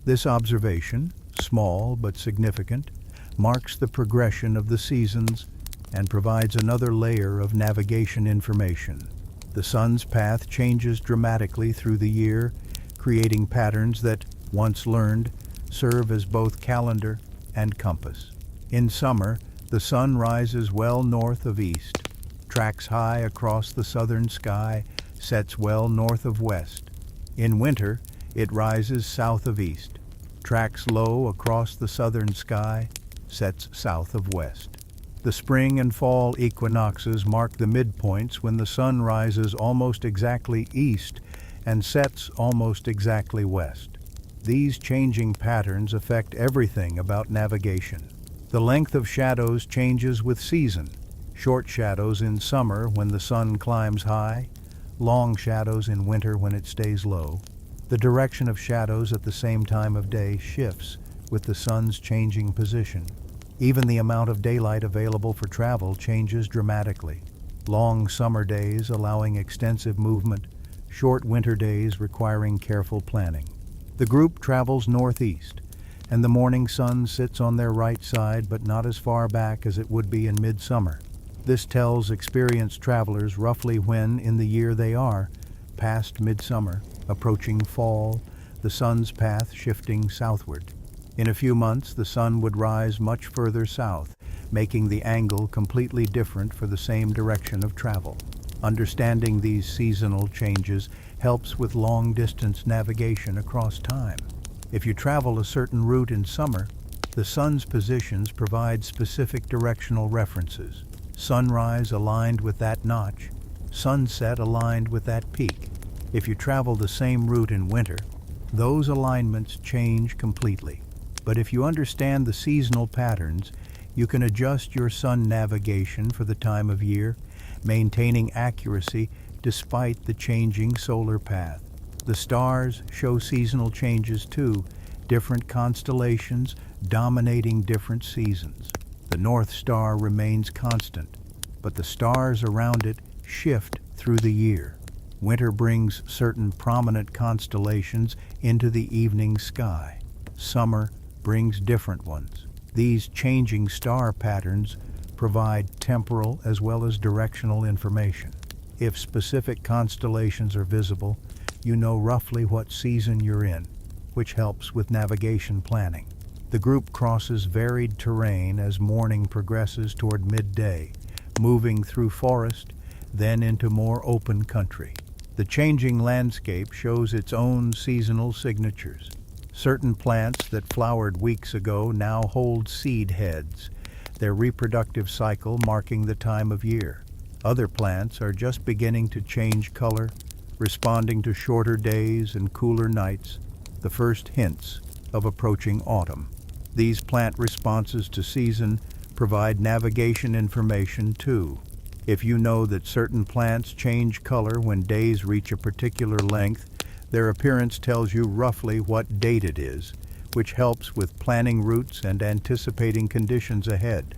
Speaker 1: This observation, small but significant, marks the progression of the seasons and provides another layer of navigation information. The sun's path changes dramatically through the year, creating patterns that, once learned, serve as both calendar and compass. In summer, the sun rises well north of east, tracks high across the southern sky, sets well north of west. In winter, it rises south of east, tracks low across the southern sky, sets south of west. The spring and fall equinoxes mark the midpoints when the sun rises almost exactly east and sets almost exactly west. These changing patterns affect everything about navigation. The length of shadows changes with season. Short shadows in summer when the sun climbs high, long shadows in winter when it stays low. The direction of shadows at the same time of day shifts with the sun's changing position. Even the amount of daylight available for travel changes dramatically. Long summer days allowing extensive movement, short winter days requiring careful planning. The group travels northeast, and the morning sun sits on their right side but not as far back as it would be in midsummer. This tells experienced travelers roughly when in the year they are, past midsummer, approaching fall, the sun's path shifting southward. In a few months, the sun would rise much further south, making the angle completely different for the same direction of travel. Understanding these seasonal changes helps with long-distance navigation across time. If you travel a certain route in summer, the sun's positions provide specific directional references. Sunrise aligned with that notch, sunset aligned with that peak. If you travel the same route in winter, those alignments change completely. But if you understand the seasonal patterns, you can adjust your sun navigation for the time of year, maintaining accuracy despite the changing solar path. The stars show seasonal changes too, different constellations dominating different seasons. The North Star remains constant, but the stars around it shift through the year. Winter brings certain prominent constellations into the evening sky. Summer brings different ones. These changing star patterns provide temporal as well as directional information. If specific constellations are visible, you know roughly what season you're in, which helps with navigation planning. The group crosses varied terrain as morning progresses toward midday, moving through forest, then into more open country. The changing landscape shows its own seasonal signatures. Certain plants that flowered weeks ago now hold seed heads, their reproductive cycle marking the time of year. Other plants are just beginning to change color, responding to shorter days and cooler nights, the first hints of approaching autumn. These plant responses to season provide navigation information too. If you know that certain plants change color when days reach a particular length, their appearance tells you roughly what date it is, which helps with planning routes and anticipating conditions ahead.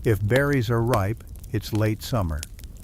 Speaker 1: If berries are ripe, it's late summer.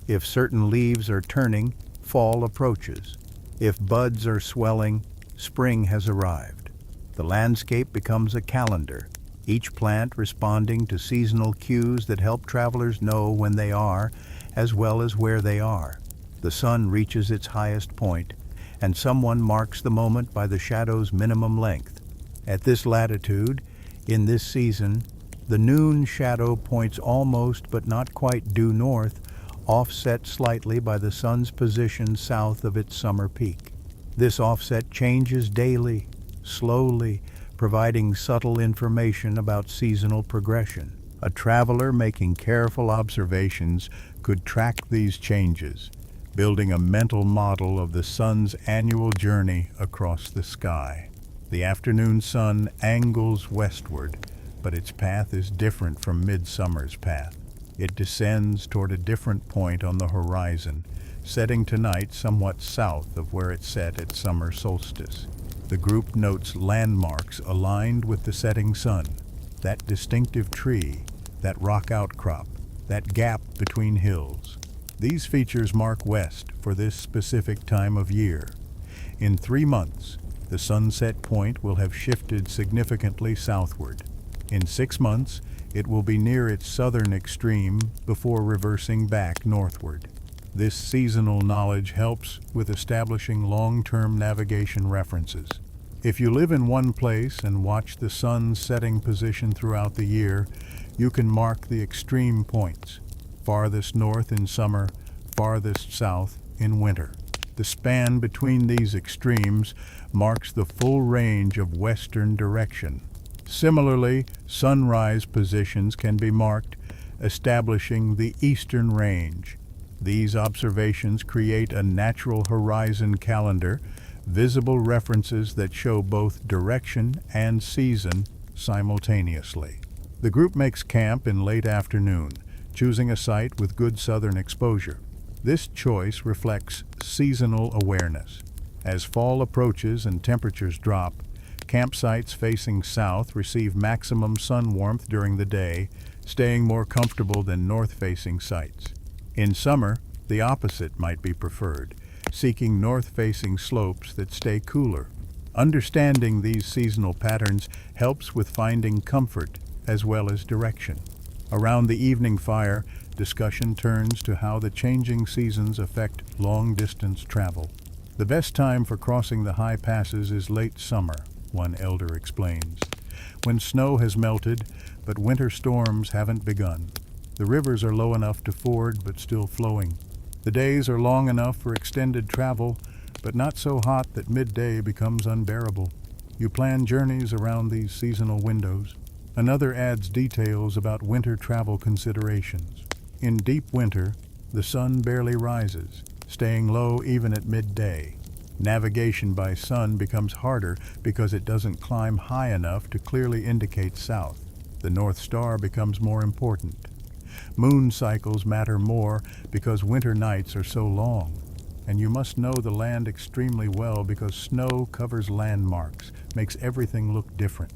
Speaker 1: If certain leaves are turning, fall approaches. If buds are swelling, spring has arrived. The landscape becomes a calendar, each plant responding to seasonal cues that help travelers know when they are, as well as where they are. The sun reaches its highest point, and someone marks the moment by the shadow's minimum length. At this latitude, in this season, the noon shadow points almost but not quite due north, offset slightly by the sun's position south of its summer peak. This offset changes daily, slowly, providing subtle information about seasonal progression. A traveler making careful observations could track these changes, building a mental model of the sun's annual journey across the sky. The afternoon sun angles westward, but its path is different from midsummer's path. It descends toward a different point on the horizon, setting tonight somewhat south of where it set at summer solstice. The group notes landmarks aligned with the setting sun, that distinctive tree, that rock outcrop, that gap between hills. These features mark west for this specific time of year. In 3 months, the sunset point will have shifted significantly southward. In 6 months, it will be near its southern extreme before reversing back northward. This seasonal knowledge helps with establishing long-term navigation references. If you live in one place and watch the sun's setting position throughout the year, you can mark the extreme points, farthest north in summer, farthest south in winter. The span between these extremes marks the full range of western direction. Similarly, sunrise positions can be marked, establishing the eastern range. These observations create a natural horizon calendar, visible references that show both direction and season simultaneously. The group makes camp in late afternoon, choosing a site with good southern exposure. This choice reflects seasonal awareness. As fall approaches and temperatures drop, campsites facing south receive maximum sun warmth during the day, staying more comfortable than north-facing sites. In summer, the opposite might be preferred, seeking north-facing slopes that stay cooler. Understanding these seasonal patterns helps with finding comfort as well as direction. Around the evening fire, discussion turns to how the changing seasons affect long-distance travel. The best time for crossing the high passes is late summer, one elder explains, when snow has melted but winter storms haven't begun. The rivers are low enough to ford but still flowing. The days are long enough for extended travel, but not so hot that midday becomes unbearable. You plan journeys around these seasonal windows. Another adds details about winter travel considerations. In deep winter, the sun barely rises, staying low even at midday. Navigation by sun becomes harder because it doesn't climb high enough to clearly indicate south. The North Star becomes more important. Moon cycles matter more because winter nights are so long. And you must know the land extremely well because snow covers landmarks, makes everything look different.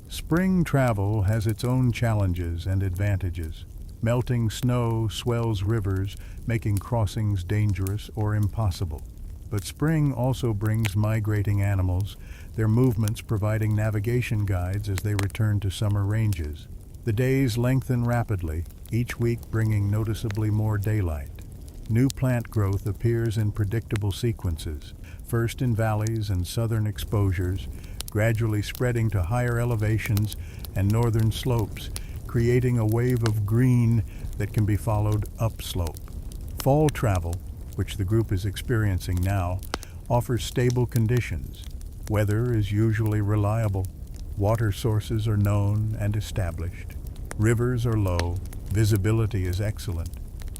Speaker 1: Spring travel has its own challenges and advantages. Melting snow swells rivers, making crossings dangerous or impossible. But spring also brings migrating animals, their movements providing navigation guides as they return to summer ranges. The days lengthen rapidly, each week bringing noticeably more daylight. New plant growth appears in predictable sequences, first in valleys and southern exposures, gradually spreading to higher elevations and northern slopes, creating a wave of green that can be followed upslope. Fall travel, which the group is experiencing now, offers stable conditions. Weather is usually reliable. Water sources are known and established. Rivers are low. Visibility is excellent.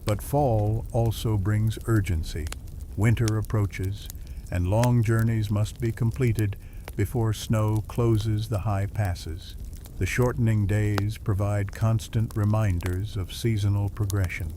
Speaker 1: But fall also brings urgency. Winter approaches, and long journeys must be completed before snow closes the high passes. The shortening days provide constant reminders of seasonal progression.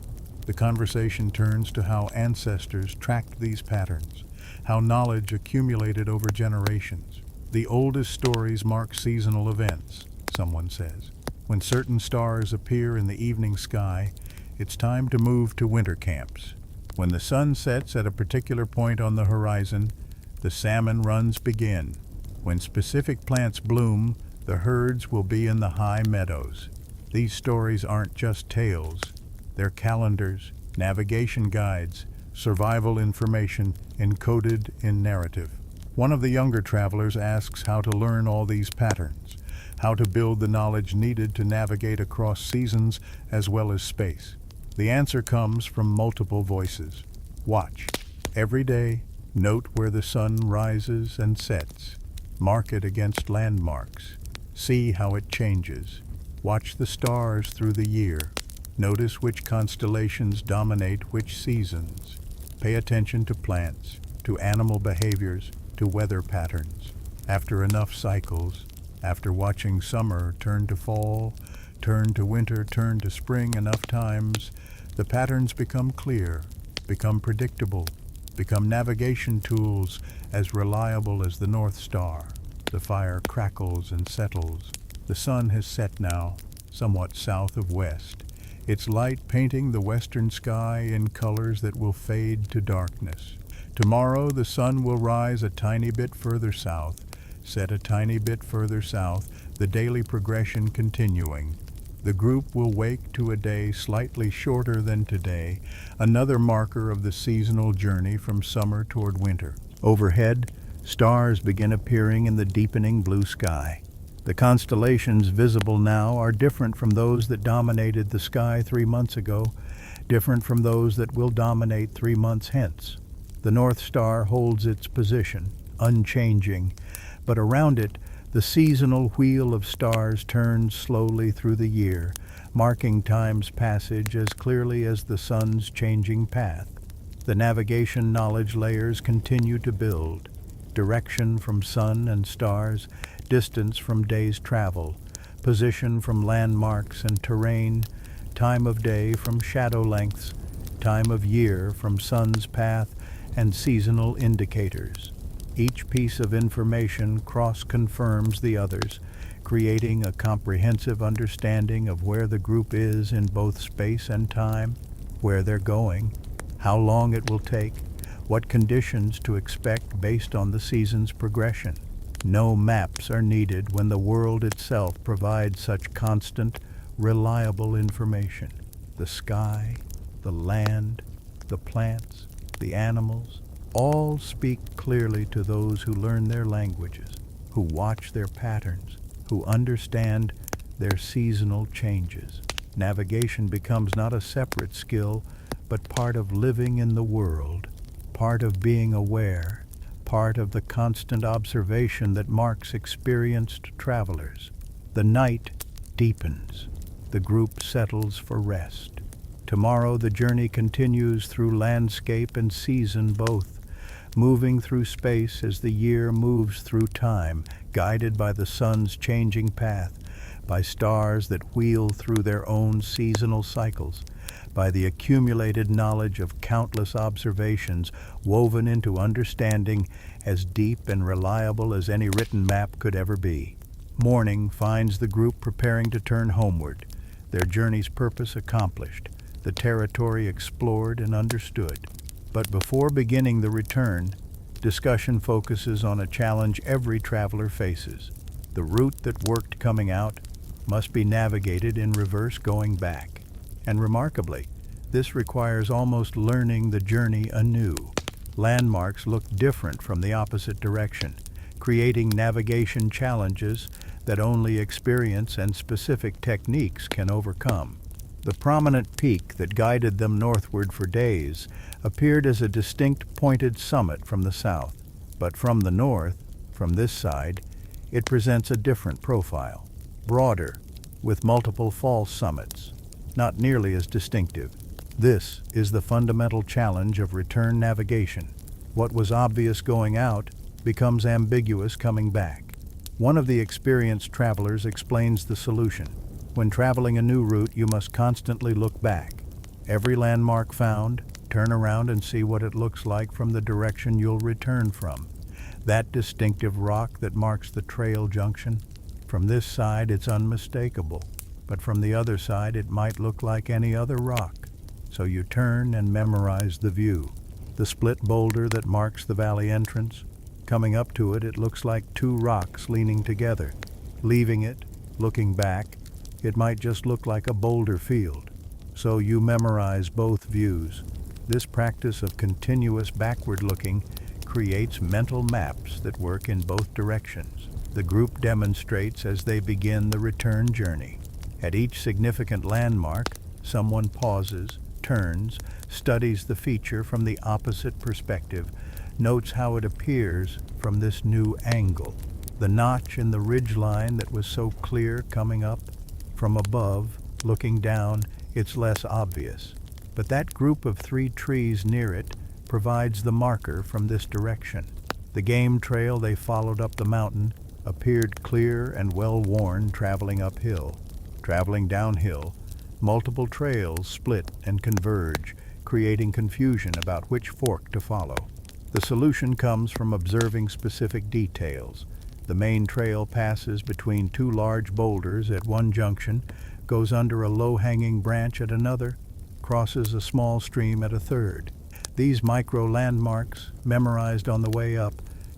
Speaker 1: The conversation turns to how ancestors tracked these patterns, how knowledge accumulated over generations. The oldest stories mark seasonal events, someone says. When certain stars appear in the evening sky, it's time to move to winter camps. When the sun sets at a particular point on the horizon, the salmon runs begin. When specific plants bloom, the herds will be in the high meadows. These stories aren't just tales. They're calendars, navigation guides, survival information encoded in narrative. One of the younger travelers asks how to learn all these patterns, how to build the knowledge needed to navigate across seasons as well as space. The answer comes from multiple voices. Watch. Every day, note where the sun rises and sets. Mark it against landmarks. See how it changes. Watch the stars through the year. Notice which constellations dominate which seasons. Pay attention to plants, to animal behaviors, to weather patterns. After enough cycles, after watching summer turn to fall, turn to winter, turn to spring enough times, the patterns become clear, become predictable, become navigation tools as reliable as the North Star. The fire crackles and settles. The sun has set now, somewhat south of west. its light painting the western sky in colors that will fade to darkness. Tomorrow the sun will rise a tiny bit further south, set a tiny bit further south, the daily progression continuing. The group will wake to a day slightly shorter than today, another marker of the seasonal journey from summer toward winter. Overhead, stars begin appearing in the deepening blue sky. The constellations visible now are different from those that dominated the sky 3 months ago, different from those that will dominate 3 months hence. The North Star holds its position, unchanging, but around it, the seasonal wheel of stars turns slowly through the year, marking time's passage as clearly as the sun's changing path. The navigation knowledge layers continue to build. Direction from sun and stars, distance from day's travel, position from landmarks and terrain, time of day from shadow lengths, time of year from sun's path, and seasonal indicators. Each piece of information cross-confirms the others, creating a comprehensive understanding of where the group is in both space and time, where they're going, how long it will take, what conditions to expect based on the season's progression. No maps are needed when the world itself provides such constant, reliable information. The sky, the land, the plants, the animals, all speak clearly to those who learn their languages, who watch their patterns, who understand their seasonal changes. Navigation becomes not a separate skill, but part of living in the world, part of being aware, part of the constant observation that marks experienced travelers. The night deepens. The group settles for rest. Tomorrow the journey continues through landscape and season both, moving through space as the year moves through time, guided by the sun's changing path, by stars that wheel through their own seasonal cycles, by the accumulated knowledge of countless observations woven into understanding as deep and reliable as any written map could ever be. Morning finds the group preparing to turn homeward, their journey's purpose accomplished, the territory explored and understood. But before beginning the return, discussion focuses on a challenge every traveler faces. The route that worked coming out must be navigated in reverse going back. And remarkably, this requires almost learning the journey anew. Landmarks look different from the opposite direction, creating navigation challenges that only experience and specific techniques can overcome. The prominent peak that guided them northward for days appeared as a distinct pointed summit from the south. But from the north, from this side, it presents a different profile, broader, with multiple false summits, not nearly as distinctive. This is the fundamental challenge of return navigation. What was obvious going out becomes ambiguous coming back. One of the experienced travelers explains the solution. When traveling a new route, you must constantly look back. Every landmark found, turn around and see what it looks like from the direction you'll return from. That distinctive rock that marks the trail junction. From this side, it's unmistakable, but from the other side, it might look like any other rock. So you turn and memorize the view. The split boulder that marks the valley entrance. Coming up to it, it looks like two rocks leaning together. Leaving it, looking back, it might just look like a boulder field. So you memorize both views. This practice of continuous backward looking creates mental maps that work in both directions. The group demonstrates as they begin the return journey. At each significant landmark, someone pauses, turns, studies the feature from the opposite perspective, notes how it appears from this new angle. The notch in the ridge line that was so clear coming up, from above, looking down, it's less obvious. But that group of 3 trees near it provides the marker from this direction. The game trail they followed up the mountain appeared clear and well-worn traveling uphill. Traveling downhill, multiple trails split and converge, creating confusion about which fork to follow. The solution comes from observing specific details. The main trail passes between 2 large boulders at one junction, goes under a low-hanging branch at another, crosses a small stream at a third. These micro-landmarks, memorized on the way up,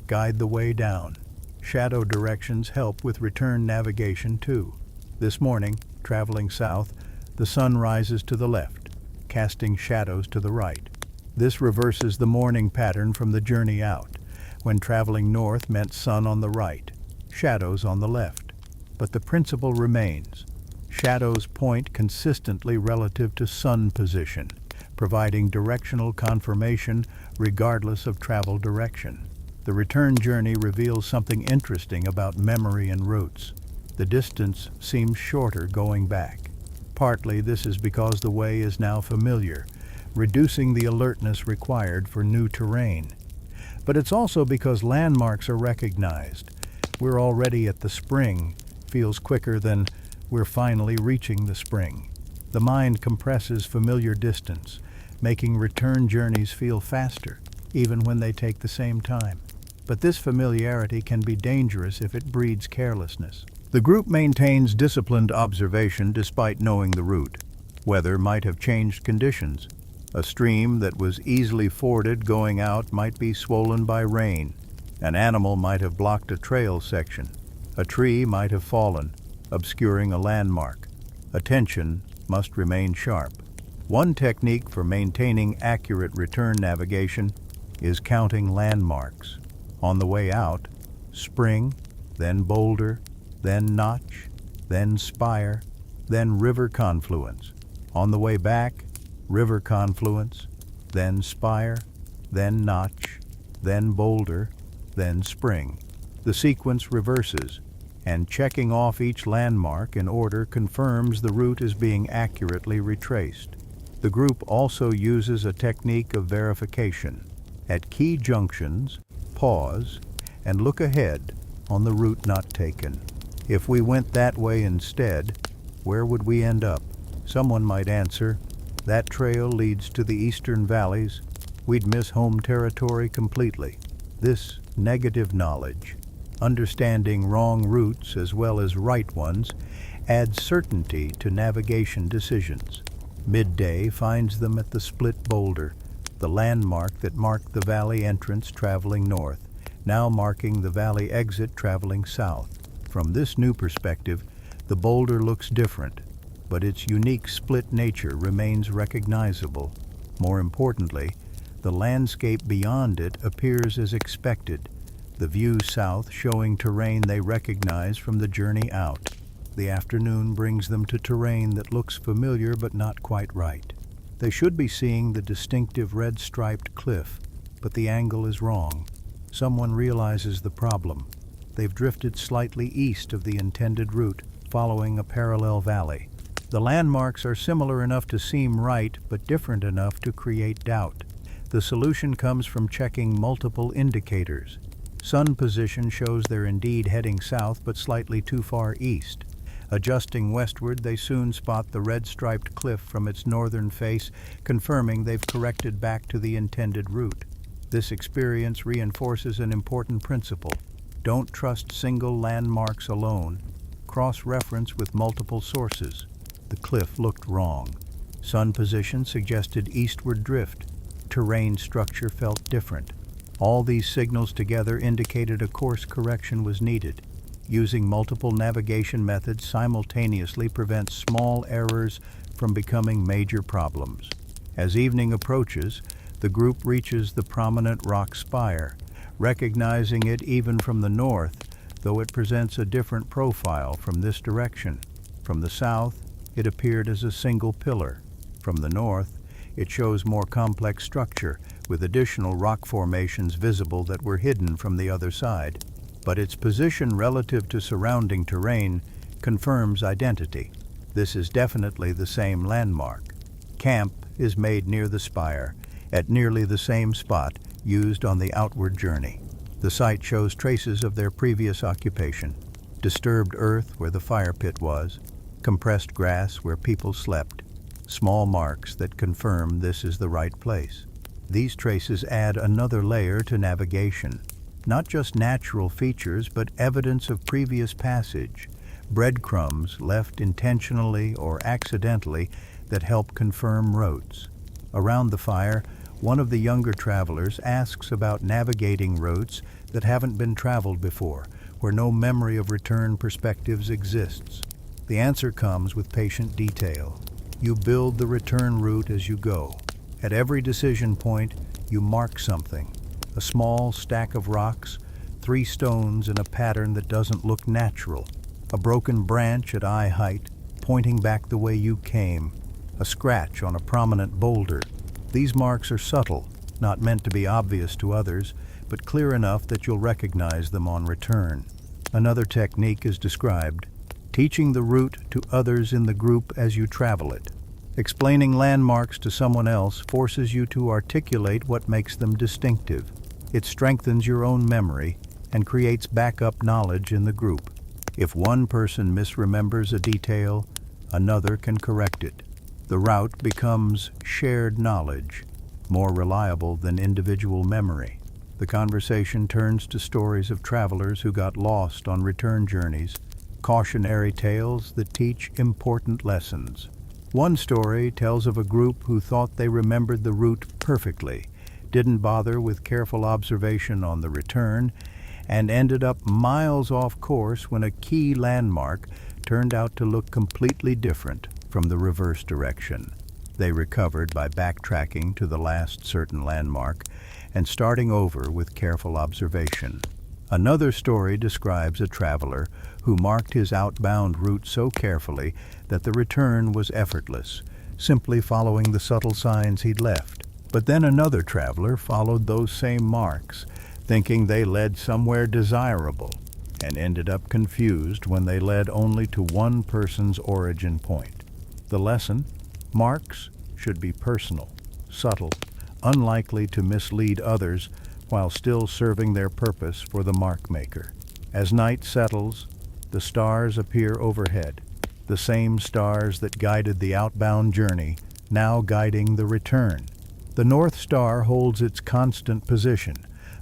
Speaker 1: guide the way down. Shadow directions help with return navigation too. This morning, traveling south, the sun rises to the left, casting shadows to the right. This reverses the morning pattern from the journey out, when traveling north meant sun on the right, shadows on the left. But the principle remains. Shadows point consistently relative to sun position, providing directional confirmation regardless of travel direction. The return journey reveals something interesting about memory and routes. The distance seems shorter going back. Partly this is because the way is now familiar, reducing the alertness required for new terrain. But it's also because landmarks are recognized. We're already at the spring feels quicker than we're finally reaching the spring. The mind compresses familiar distance, making return journeys feel faster, even when they take the same time. But this familiarity can be dangerous if it breeds carelessness. The group maintains disciplined observation despite knowing the route. Weather might have changed conditions. A stream that was easily forded going out might be swollen by rain. An animal might have blocked a trail section. A tree might have fallen, obscuring a landmark. Attention must remain sharp. One technique for maintaining accurate return navigation is counting landmarks. On the way out, spring, then boulder, then notch, then spire, then river confluence. On the way back, river confluence, then spire, then notch, then boulder, then spring. The sequence reverses, and checking off each landmark in order confirms the route is being accurately retraced. The group also uses a technique of verification. At key junctions, pause and look ahead on the route not taken. If we went that way instead, where would we end up? Someone might answer, that trail leads to the eastern valleys. We'd miss home territory completely. This negative knowledge, understanding wrong routes as well as right ones, adds certainty to navigation decisions. Midday finds them at the split boulder, the landmark that marked the valley entrance traveling north, now marking the valley exit traveling south. From this new perspective, the boulder looks different, but its unique split nature remains recognizable. More importantly, the landscape beyond it appears as expected, the view south showing terrain they recognize from the journey out. The afternoon brings them to terrain that looks familiar but not quite right. They should be seeing the distinctive red-striped cliff, but the angle is wrong. Someone realizes the problem. They've drifted slightly east of the intended route, following a parallel valley. The landmarks are similar enough to seem right, but different enough to create doubt. The solution comes from checking multiple indicators. Sun position shows they're indeed heading south, but slightly too far east. Adjusting westward, they soon spot the red-striped cliff from its northern face, confirming they've corrected back to the intended route. This experience reinforces an important principle. Don't trust single landmarks alone. Cross-reference with multiple sources. The cliff looked wrong. Sun position suggested eastward drift. Terrain structure felt different. All these signals together indicated a course correction was needed. Using multiple navigation methods simultaneously prevents small errors from becoming major problems. As evening approaches, the group reaches the prominent rock spire, recognizing it even from the north, though it presents a different profile from this direction. From the south, it appeared as a single pillar. From the north, it shows more complex structure, with additional rock formations visible that were hidden from the other side. But its position relative to surrounding terrain confirms identity. This is definitely the same landmark. Camp is made near the spire, at nearly the same spot used on the outward journey. The site shows traces of their previous occupation: disturbed earth where the fire pit was, compressed grass where people slept, small marks that confirm this is the right place. These traces add another layer to navigation. Not just natural features, but evidence of previous passage, breadcrumbs left intentionally or accidentally that help confirm routes. Around the fire, one of the younger travelers asks about navigating routes that haven't been traveled before, where no memory of return perspectives exists. The answer comes with patient detail. You build the return route as you go. At every decision point, you mark something. A small stack of rocks, 3 stones in a pattern that doesn't look natural. A broken branch at eye height, pointing back the way you came. A scratch on a prominent boulder. These marks are subtle, not meant to be obvious to others, but clear enough that you'll recognize them on return. Another technique is described: teaching the route to others in the group as you travel it. Explaining landmarks to someone else forces you to articulate what makes them distinctive. It strengthens your own memory and creates backup knowledge in the group. If one person misremembers a detail, another can correct it. The route becomes shared knowledge, more reliable than individual memory. The conversation turns to stories of travelers who got lost on return journeys, cautionary tales that teach important lessons. One story tells of a group who thought they remembered the route perfectly, didn't bother with careful observation on the return, and ended up miles off course when a key landmark turned out to look completely different from the reverse direction. They recovered by backtracking to the last certain landmark and starting over with careful observation. Another story describes a traveler who marked his outbound route so carefully that the return was effortless, simply following the subtle signs he'd left. But then another traveler followed those same marks, thinking they led somewhere desirable, and ended up confused when they led only to one person's origin point. The lesson: marks should be personal, subtle, unlikely to mislead others while still serving their purpose for the mark maker. As night settles, the stars appear overhead, the same stars that guided the outbound journey, now guiding the return. The North Star holds its constant position,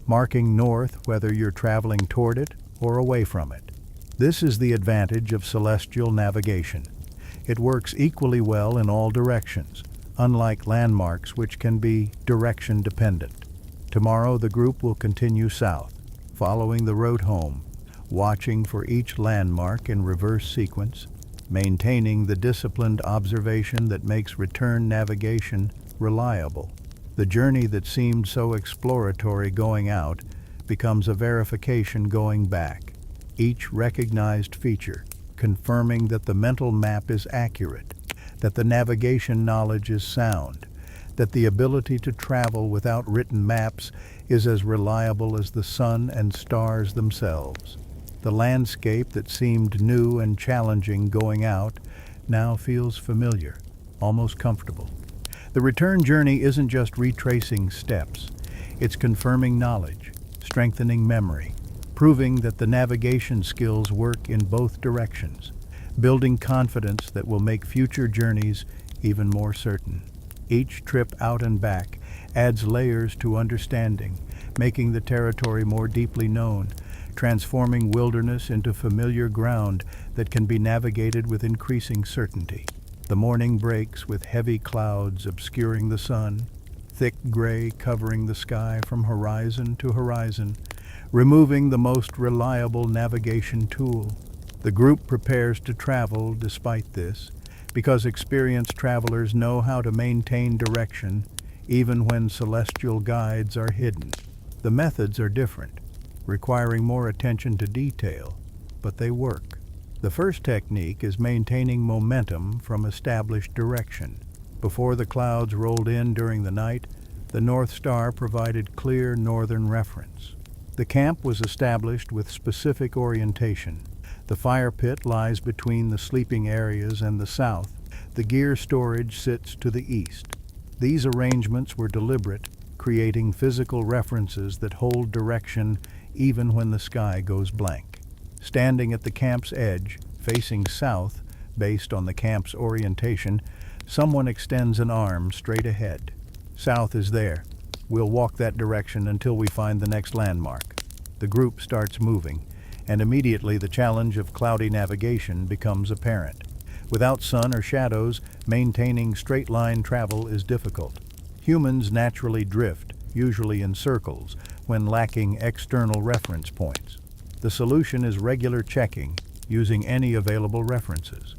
Speaker 1: marking north whether you're traveling toward it or away from it. This is the advantage of celestial navigation. It works equally well in all directions, unlike landmarks which can be direction dependent. Tomorrow the group will continue south, following the road home, watching for each landmark in reverse sequence, maintaining the disciplined observation that makes return navigation reliable. The journey that seemed so exploratory going out becomes a verification going back. Each recognized feature confirming that the mental map is accurate, that the navigation knowledge is sound, that the ability to travel without written maps is as reliable as the sun and stars themselves. The landscape that seemed new and challenging going out now feels familiar, almost comfortable. The return journey isn't just retracing steps, it's confirming knowledge, strengthening memory, proving that the navigation skills work in both directions, building confidence that will make future journeys even more certain. Each trip out and back adds layers to understanding, making the territory more deeply known, transforming wilderness into familiar ground that can be navigated with increasing certainty. The morning breaks with heavy clouds obscuring the sun, thick gray covering the sky from horizon to horizon, removing the most reliable navigation tool. The group prepares to travel despite this, because experienced travelers know how to maintain direction even when celestial guides are hidden. The methods are different, requiring more attention to detail, but they work. The first technique is maintaining momentum from established direction. Before the clouds rolled in during the night, the North Star provided clear northern reference. The camp was established with specific orientation. The fire pit lies between the sleeping areas and the south. The gear storage sits to the east. These arrangements were deliberate, creating physical references that hold direction even when the sky goes blank. Standing at the camp's edge, facing south, based on the camp's orientation, someone extends an arm straight ahead. South is there. We'll walk that direction until we find the next landmark. The group starts moving, and immediately the challenge of cloudy navigation becomes apparent. Without sun or shadows, maintaining straight-line travel is difficult. Humans naturally drift, usually in circles, when lacking external reference points. The solution is regular checking, using any available references.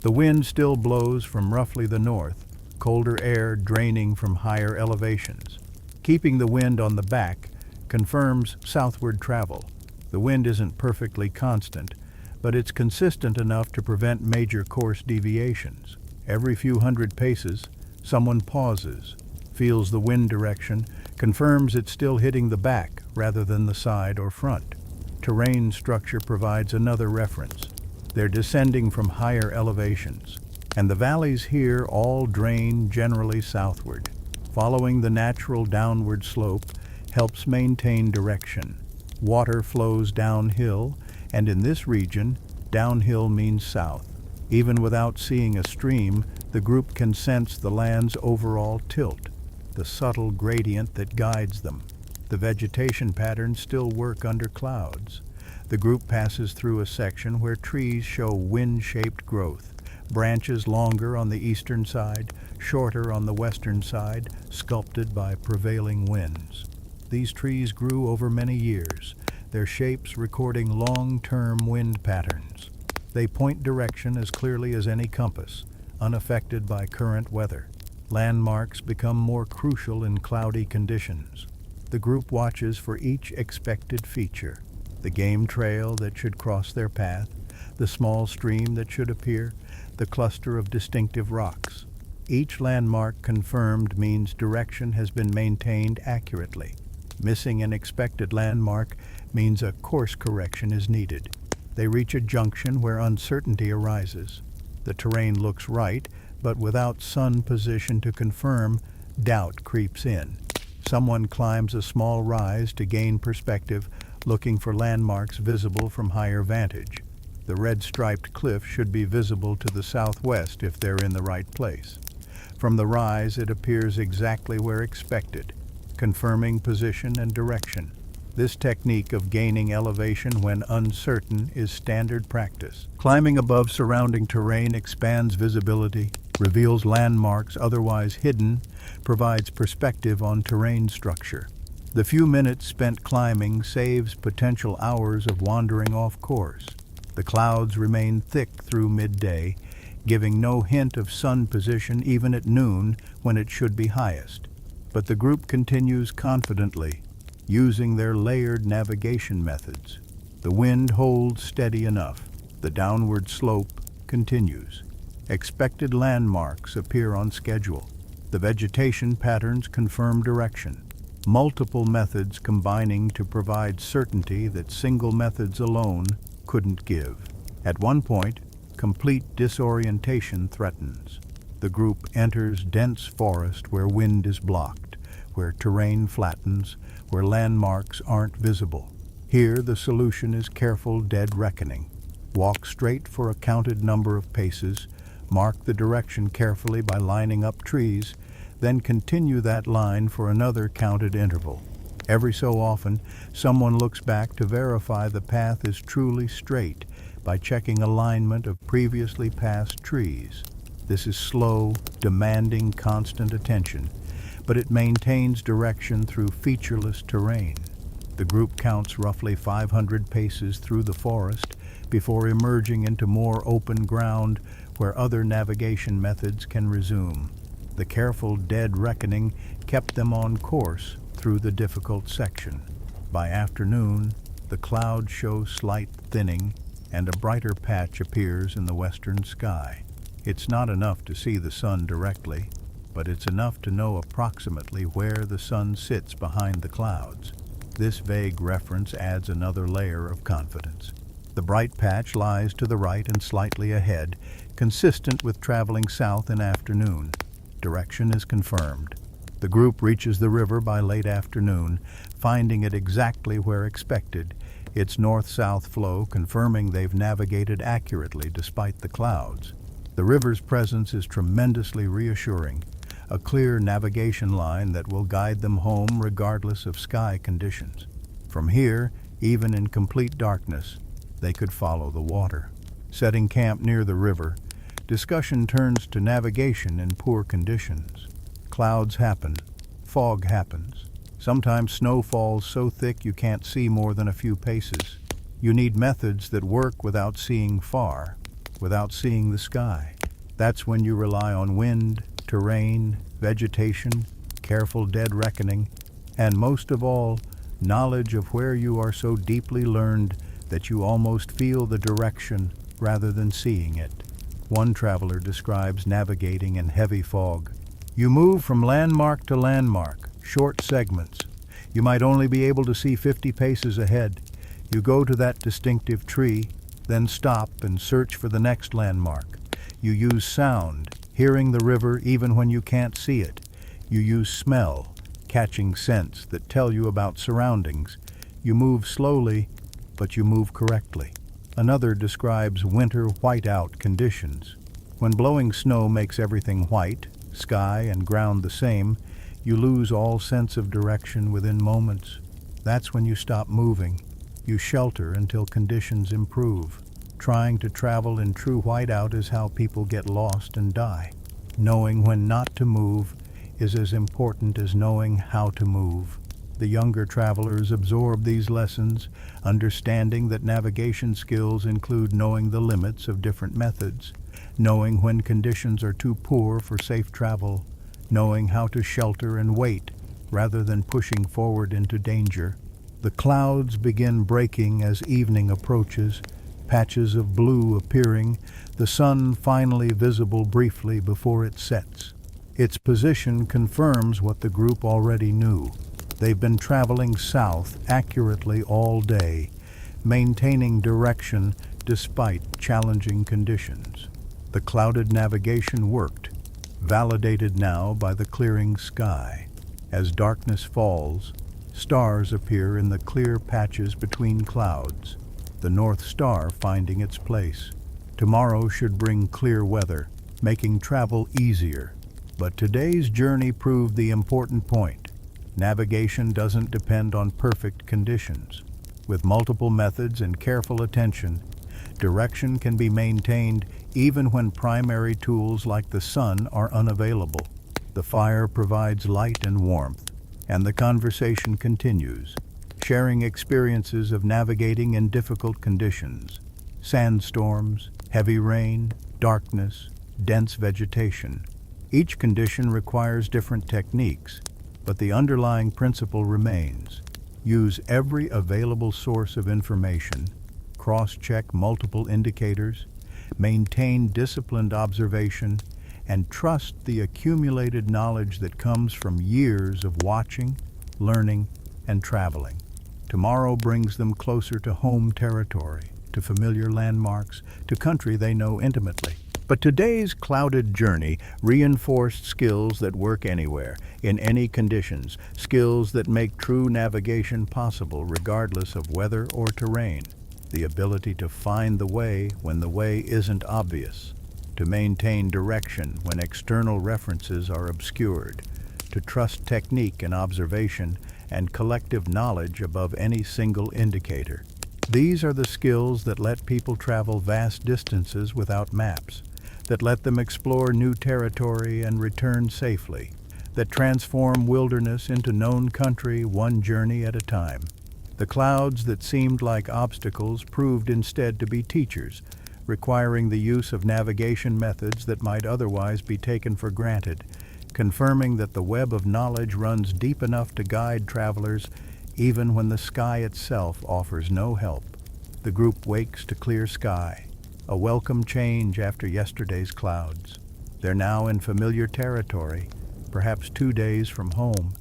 Speaker 1: The wind still blows from roughly the north, colder air draining from higher elevations. Keeping the wind on the back confirms southward travel. The wind isn't perfectly constant, but it's consistent enough to prevent major course deviations. Every few hundred paces, someone pauses, feels the wind direction, confirms it's still hitting the back rather than the side or front. Terrain structure provides another reference. They're descending from higher elevations, and the valleys here all drain generally southward. Following the natural downward slope helps maintain direction. Water flows downhill, and in this region, downhill means south. Even without seeing a stream, the group can sense the land's overall tilt, the subtle gradient that guides them. The vegetation patterns still work under clouds. The group passes through a section where trees show wind-shaped growth, branches longer on the eastern side, shorter on the western side, sculpted by prevailing winds. These trees grew over many years, their shapes recording long-term wind patterns. They point direction as clearly as any compass, unaffected by current weather. Landmarks become more crucial in cloudy conditions. The group watches for each expected feature: the game trail that should cross their path, the small stream that should appear, the cluster of distinctive rocks. Each landmark confirmed means direction has been maintained accurately. Missing an expected landmark means a course correction is needed. They reach a junction where uncertainty arises. The terrain looks right, but without sun position to confirm, doubt creeps in. Someone climbs a small rise to gain perspective, looking for landmarks visible from higher vantage. The red-striped cliff should be visible to the southwest if they're in the right place. From the rise, it appears exactly where expected, confirming position and direction. This technique of gaining elevation when uncertain is standard practice. Climbing above surrounding terrain expands visibility, reveals landmarks otherwise hidden, provides perspective on terrain structure. The few minutes spent climbing saves potential hours of wandering off course. The clouds remain thick through midday, giving no hint of sun position even at noon when it should be highest. But the group continues confidently, using their layered navigation methods. The wind holds steady enough. The downward slope continues. Expected landmarks appear on schedule. The vegetation patterns confirm direction. Multiple methods combining to provide certainty that single methods alone couldn't give. At one point, complete disorientation threatens. The group enters dense forest where wind is blocked, where terrain flattens, where landmarks aren't visible. Here, the solution is careful dead reckoning. Walk straight for a counted number of paces, mark the direction carefully by lining up trees, then continue that line for another counted interval. Every so often, someone looks back to verify the path is truly straight by checking alignment of previously passed trees. This is slow, demanding constant attention, but it maintains direction through featureless terrain. The group counts roughly 500 paces through the forest before emerging into more open ground where other navigation methods can resume. The careful dead reckoning kept them on course through the difficult section. By afternoon, the clouds show slight thinning and a brighter patch appears in the western sky. It's not enough to see the sun directly, but it's enough to know approximately where the sun sits behind the clouds. This vague reference adds another layer of confidence. The bright patch lies to the right and slightly ahead, consistent with traveling south in afternoon. Direction is confirmed. The group reaches the river by late afternoon, finding it exactly where expected, its north-south flow confirming they've navigated accurately despite the clouds. The river's presence is tremendously reassuring, a clear navigation line that will guide them home regardless of sky conditions. From here, Even in complete darkness, they could follow the water. Setting camp near the river, discussion turns to navigation in poor conditions. Clouds happen, fog happens. Sometimes snow falls so thick you can't see more than a few paces. You need methods that work without seeing far, without seeing the sky. That's when you rely on wind, terrain, vegetation, careful dead reckoning, and most of all, knowledge of where you are so deeply learned that you almost feel the direction rather than seeing it. One traveler describes navigating in heavy fog. You move from landmark to landmark, short segments. You might only be able to see 50 paces ahead. You go to that distinctive tree, then stop and search for the next landmark. You use sound, hearing the river even when you can't see it. You use smell, catching scents that tell you about surroundings. You move slowly, but you move correctly. Another describes winter whiteout conditions. When blowing snow makes everything white, sky and ground the same, you lose all sense of direction within moments. That's when you stop moving. You shelter until conditions improve. Trying to travel in true whiteout is how people get lost and die. Knowing when not to move is as important as knowing how to move. The younger travelers absorb these lessons, understanding that navigation skills include knowing the limits of different methods, knowing when conditions are too poor for safe travel, knowing how to shelter and wait rather than pushing forward into danger. The clouds begin breaking as evening approaches, patches of blue appearing, the sun finally visible briefly before it sets. Its position confirms what the group already knew. They've been traveling south accurately all day, maintaining direction despite challenging conditions. The clouded navigation worked, validated now by the clearing sky. As darkness falls, stars appear in the clear patches between clouds, the North Star finding its place. Tomorrow should bring clear weather, making travel easier. But today's journey proved the important point. Navigation doesn't depend on perfect conditions. With multiple methods and careful attention, direction can be maintained even when primary tools like the sun are unavailable. The fire provides light and warmth, and the conversation continues, sharing experiences of navigating in difficult conditions. Sandstorms, heavy rain, darkness, dense vegetation. Each condition requires different techniques, but the underlying principle remains. Use every available source of information, cross-check multiple indicators, maintain disciplined observation, and trust the accumulated knowledge that comes from years of watching, learning, and traveling. Tomorrow brings them closer to home territory, to familiar landmarks, to country they know intimately. But today's clouded journey reinforced skills that work anywhere, in any conditions, skills that make true navigation possible regardless of weather or terrain. The ability to find the way when the way isn't obvious, to maintain direction when external references are obscured, to trust technique and observation and collective knowledge above any single indicator. These are the skills that let people travel vast distances without maps, that let them explore new territory and return safely, that transform wilderness into known country one journey at a time. The clouds that seemed like obstacles proved instead to be teachers, requiring the use of navigation methods that might otherwise be taken for granted, confirming that the web of knowledge runs deep enough to guide travelers even when the sky itself offers no help. The group wakes to clear sky, a welcome change after yesterday's clouds. They're now in familiar territory, perhaps 2 days from home,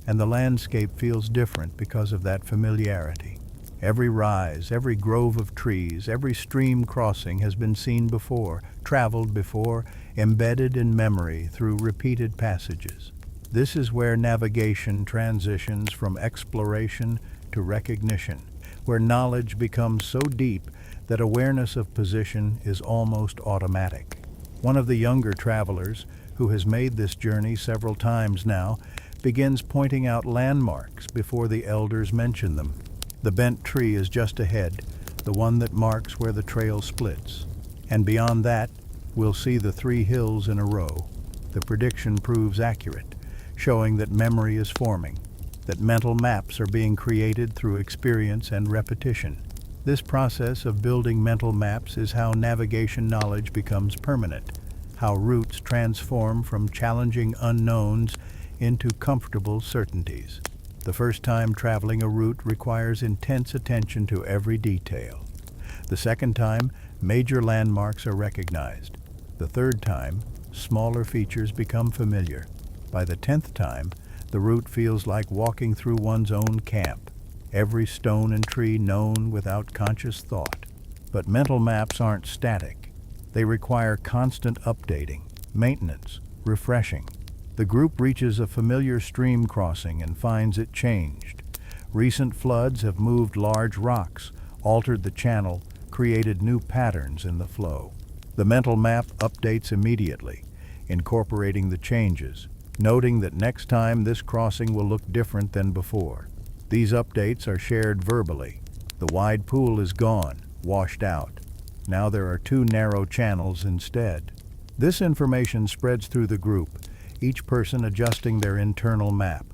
Speaker 1: and the landscape feels different because of that familiarity. Every rise, every grove of trees, every stream crossing has been seen before, traveled before, embedded in memory through repeated passages. This is where navigation transitions from exploration to recognition, where knowledge becomes so deep that awareness of position is almost automatic. One of the younger travelers, who has made this journey several times now, begins pointing out landmarks before the elders mention them. The bent tree is just ahead, the one that marks where the trail splits. And beyond that, we'll see the 3 hills in a row. The prediction proves accurate, showing that memory is forming, that mental maps are being created through experience and repetition. This process of building mental maps is how navigation knowledge becomes permanent, how routes transform from challenging unknowns into comfortable certainties. The first time traveling a route requires intense attention to every detail. The second time, major landmarks are recognized. The third time, smaller features become familiar. By the 10th time, the route feels like walking through one's own camp, every stone and tree known without conscious thought. But mental maps aren't static. They require constant updating, maintenance, refreshing. The group reaches a familiar stream crossing and finds it changed. Recent floods have moved large rocks, altered the channel, created new patterns in the flow. The mental map updates immediately, incorporating the changes, noting that next time this crossing will look different than before. These updates are shared verbally. The wide pool is gone, washed out. Now there are 2 narrow channels instead. This information spreads through the group, each person adjusting their internal map.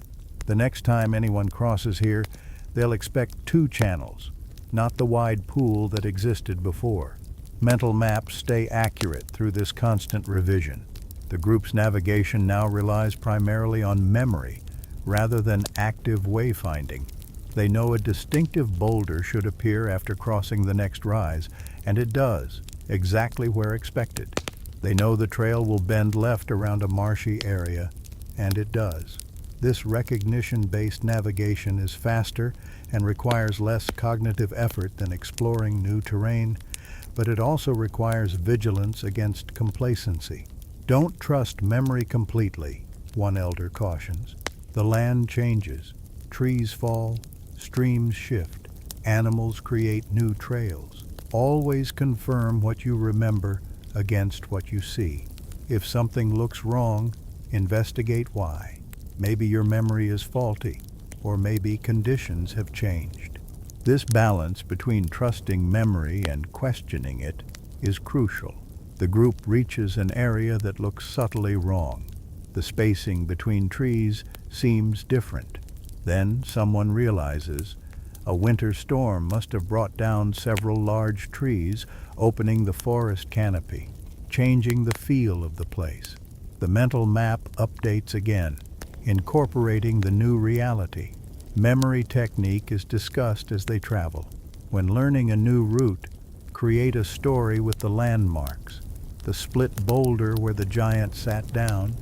Speaker 1: The next time anyone crosses here, they'll expect 2 channels, not the wide pool that existed before. Mental maps stay accurate through this constant revision. The group's navigation now relies primarily on memory rather than active wayfinding. They know a distinctive boulder should appear after crossing the next rise, and it does, exactly where expected. They know the trail will bend left around a marshy area, and it does. This recognition-based navigation is faster and requires less cognitive effort than exploring new terrain, but it also requires vigilance against complacency. Don't trust memory completely, one elder cautions. The land changes, trees fall, streams shift, animals create new trails. Always confirm what you remember against what you see. If something looks wrong, investigate why. Maybe your memory is faulty, or maybe conditions have changed. This balance between trusting memory and questioning it is crucial. The group reaches an area that looks subtly wrong. The spacing between trees seems different. Then someone realizes a winter storm must have brought down several large trees, opening the forest canopy, changing the feel of the place. The mental map updates again, incorporating the new reality. Memory technique is discussed as they travel. When learning a new route, create a story with the landmarks. The split boulder where the giant sat down,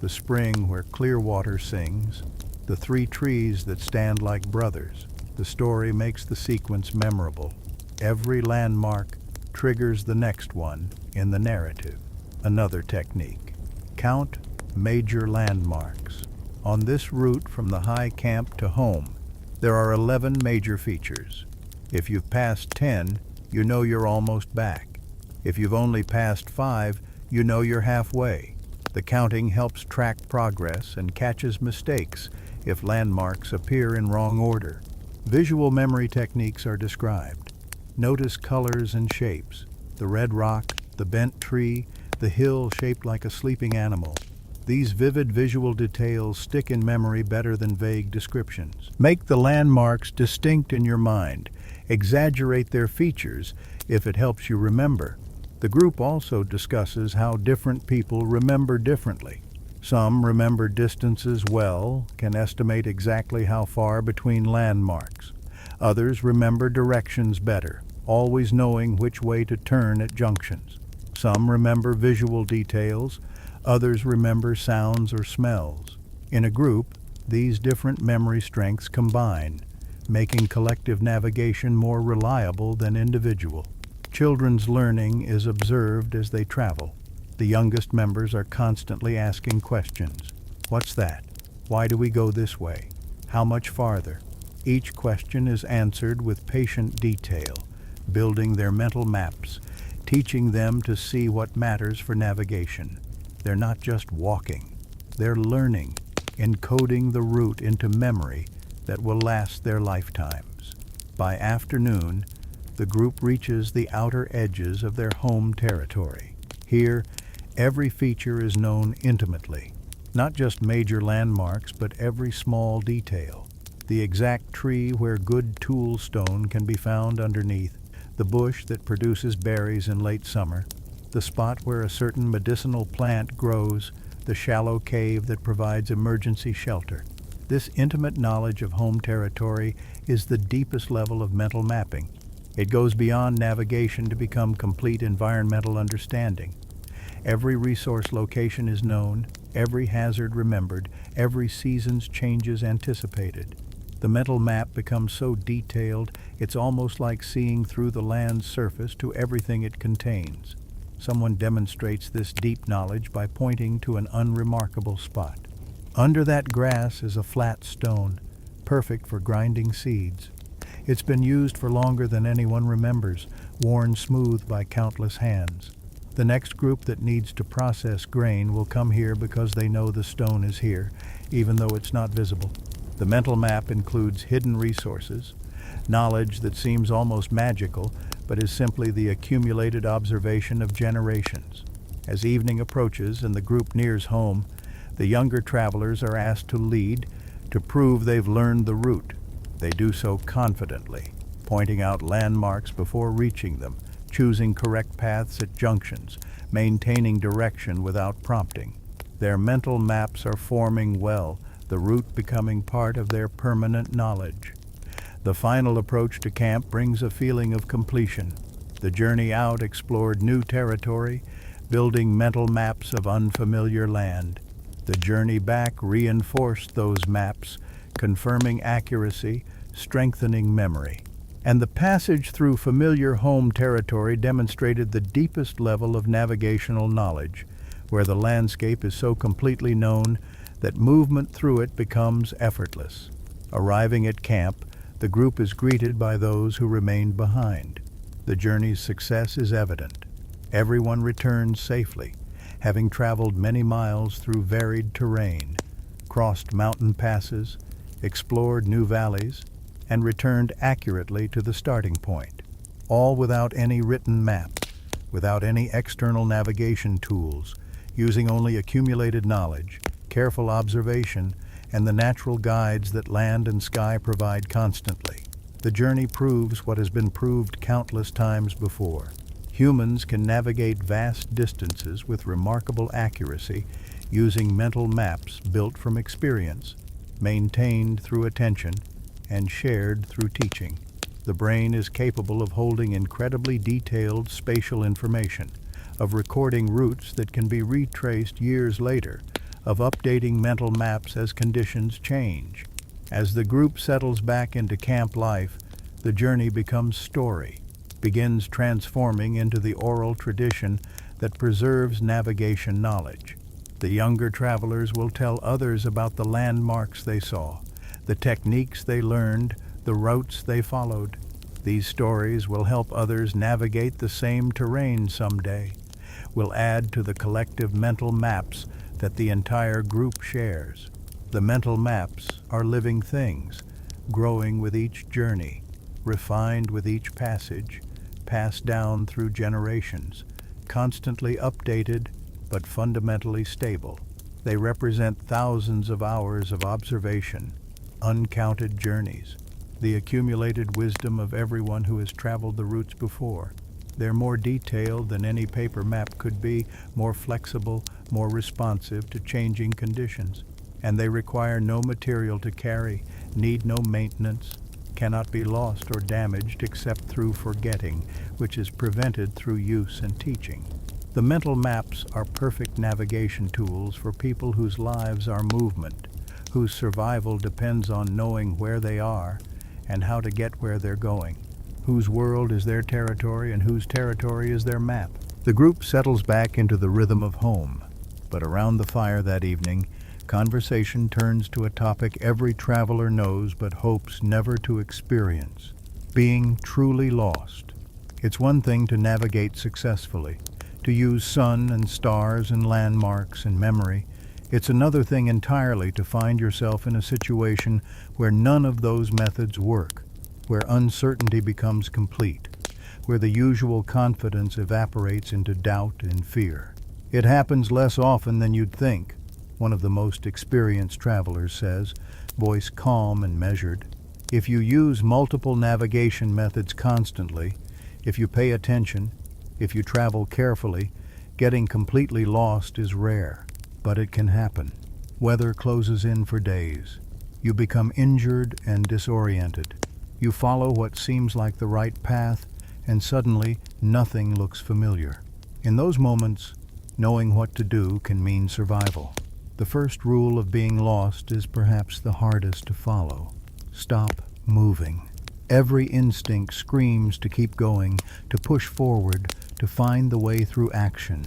Speaker 1: the spring where clear water sings, the 3 trees that stand like brothers. The story makes the sequence memorable. Every landmark triggers the next one in the narrative. Another technique. Count major landmarks. On this route from the high camp to home, there are 11 major features. If you've passed 10, you know you're almost back. If you've only passed 5, you know you're halfway. The counting helps track progress and catches mistakes if landmarks appear in wrong order. Visual memory techniques are described. Notice colors and shapes. The red rock, the bent tree, the hill shaped like a sleeping animal. These vivid visual details stick in memory better than vague descriptions. Make the landmarks distinct in your mind. Exaggerate their features if it helps you remember. The group also discusses how different people remember differently. Some remember distances well, can estimate exactly how far between landmarks. Others remember directions better, always knowing which way to turn at junctions. Some remember visual details, others remember sounds or smells. In a group, these different memory strengths combine, making collective navigation more reliable than individual. Children's learning is observed as they travel. The youngest members are constantly asking questions. What's that? Why do we go this way? How much farther? Each question is answered with patient detail, building their mental maps, teaching them to see what matters for navigation. They're not just walking, they're learning, encoding the route into memory that will last their lifetimes. By afternoon, the group reaches the outer edges of their home territory. Here, every feature is known intimately, not just major landmarks, but every small detail. The exact tree where good tool stone can be found underneath, the bush that produces berries in late summer, the spot where a certain medicinal plant grows, the shallow cave that provides emergency shelter. This intimate knowledge of home territory is the deepest level of mental mapping. It goes beyond navigation to become complete environmental understanding. Every resource location is known, every hazard remembered, every season's changes anticipated. The mental map becomes so detailed, it's almost like seeing through the land's surface to everything it contains. Someone demonstrates this deep knowledge by pointing to an unremarkable spot. Under that grass is a flat stone, perfect for grinding seeds. It's been used for longer than anyone remembers, worn smooth by countless hands. The next group that needs to process grain will come here because they know the stone is here, even though it's not visible. The mental map includes hidden resources, knowledge that seems almost magical, but is simply the accumulated observation of generations. As evening approaches and the group nears home, the younger travelers are asked to lead, to prove they've learned the route. They do so confidently, pointing out landmarks before reaching them, choosing correct paths at junctions, maintaining direction without prompting. Their mental maps are forming well, the route becoming part of their permanent knowledge. The final approach to camp brings a feeling of completion. The journey out explored new territory, building mental maps of unfamiliar land. The journey back reinforced those maps, confirming accuracy, strengthening memory. And the passage through familiar home territory demonstrated the deepest level of navigational knowledge, where the landscape is so completely known that movement through it becomes effortless. Arriving at camp, the group is greeted by those who remained behind. The journey's success is evident. Everyone returns safely, having traveled many miles through varied terrain, crossed mountain passes, explored new valleys, and returned accurately to the starting point, all without any written map, without any external navigation tools, using only accumulated knowledge, careful observation, and the natural guides that land and sky provide constantly. The journey proves what has been proved countless times before. Humans can navigate vast distances with remarkable accuracy using mental maps built from experience, maintained through attention, and shared through teaching. The brain is capable of holding incredibly detailed spatial information, of recording routes that can be retraced years later, of updating mental maps as conditions change. As the group settles back into camp life, the journey becomes story, begins transforming into the oral tradition that preserves navigation knowledge. The younger travelers will tell others about the landmarks they saw, the techniques they learned, the routes they followed. These stories will help others navigate the same terrain someday, will add to the collective mental maps that the entire group shares. The mental maps are living things, growing with each journey, refined with each passage, passed down through generations, constantly updated but fundamentally stable. They represent thousands of hours of observation, uncounted journeys, the accumulated wisdom of everyone who has traveled the routes before. They're more detailed than any paper map could be, more flexible, more responsive to changing conditions. And they require no material to carry, need no maintenance, cannot be lost or damaged except through forgetting, which is prevented through use and teaching. The mental maps are perfect navigation tools for people whose lives are movement, whose survival depends on knowing where they are and how to get where they're going, whose world is their territory and whose territory is their map. The group settles back into the rhythm of home, but around the fire that evening, conversation turns to a topic every traveler knows but hopes never to experience: being truly lost. It's one thing to navigate successfully, to use sun and stars and landmarks and memory. It's another thing entirely to find yourself in a situation where none of those methods work, where uncertainty becomes complete, where the usual confidence evaporates into doubt and fear. It happens less often than you'd think, one of the most experienced travelers says, voice calm and measured. If you use multiple navigation methods constantly, if you pay attention, if you travel carefully, getting completely lost is rare, but it can happen. Weather closes in for days. You become injured and disoriented. You follow what seems like the right path, and suddenly nothing looks familiar. In those moments, knowing what to do can mean survival. The first rule of being lost is perhaps the hardest to follow. Stop moving. Every instinct screams to keep going, to push forward, to find the way through action.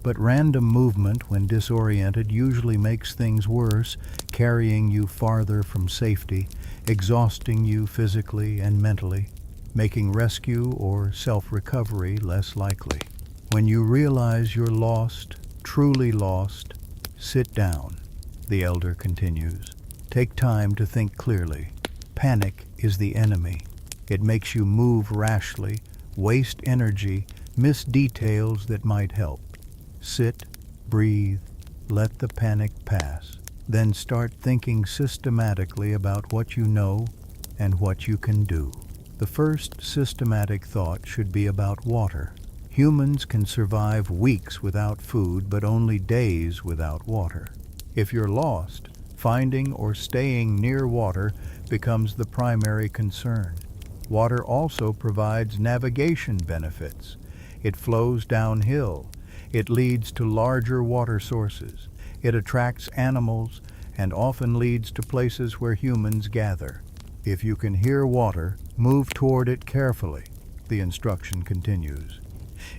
Speaker 1: But random movement, when disoriented, usually makes things worse, carrying you farther from safety, exhausting you physically and mentally, making rescue or self-recovery less likely. When you realize you're lost, truly lost, sit down, the elder continues. Take time to think clearly. Panic is the enemy. It makes you move rashly, waste energy, miss details that might help. Sit, breathe, let the panic pass. Then start thinking systematically about what you know and what you can do. The first systematic thought should be about water. Humans can survive weeks without food, but only days without water. If you're lost, finding or staying near water becomes the primary concern. Water also provides navigation benefits. It flows downhill. It leads to larger water sources. It attracts animals and often leads to places where humans gather. If you can hear water, move toward it carefully, the instruction continues.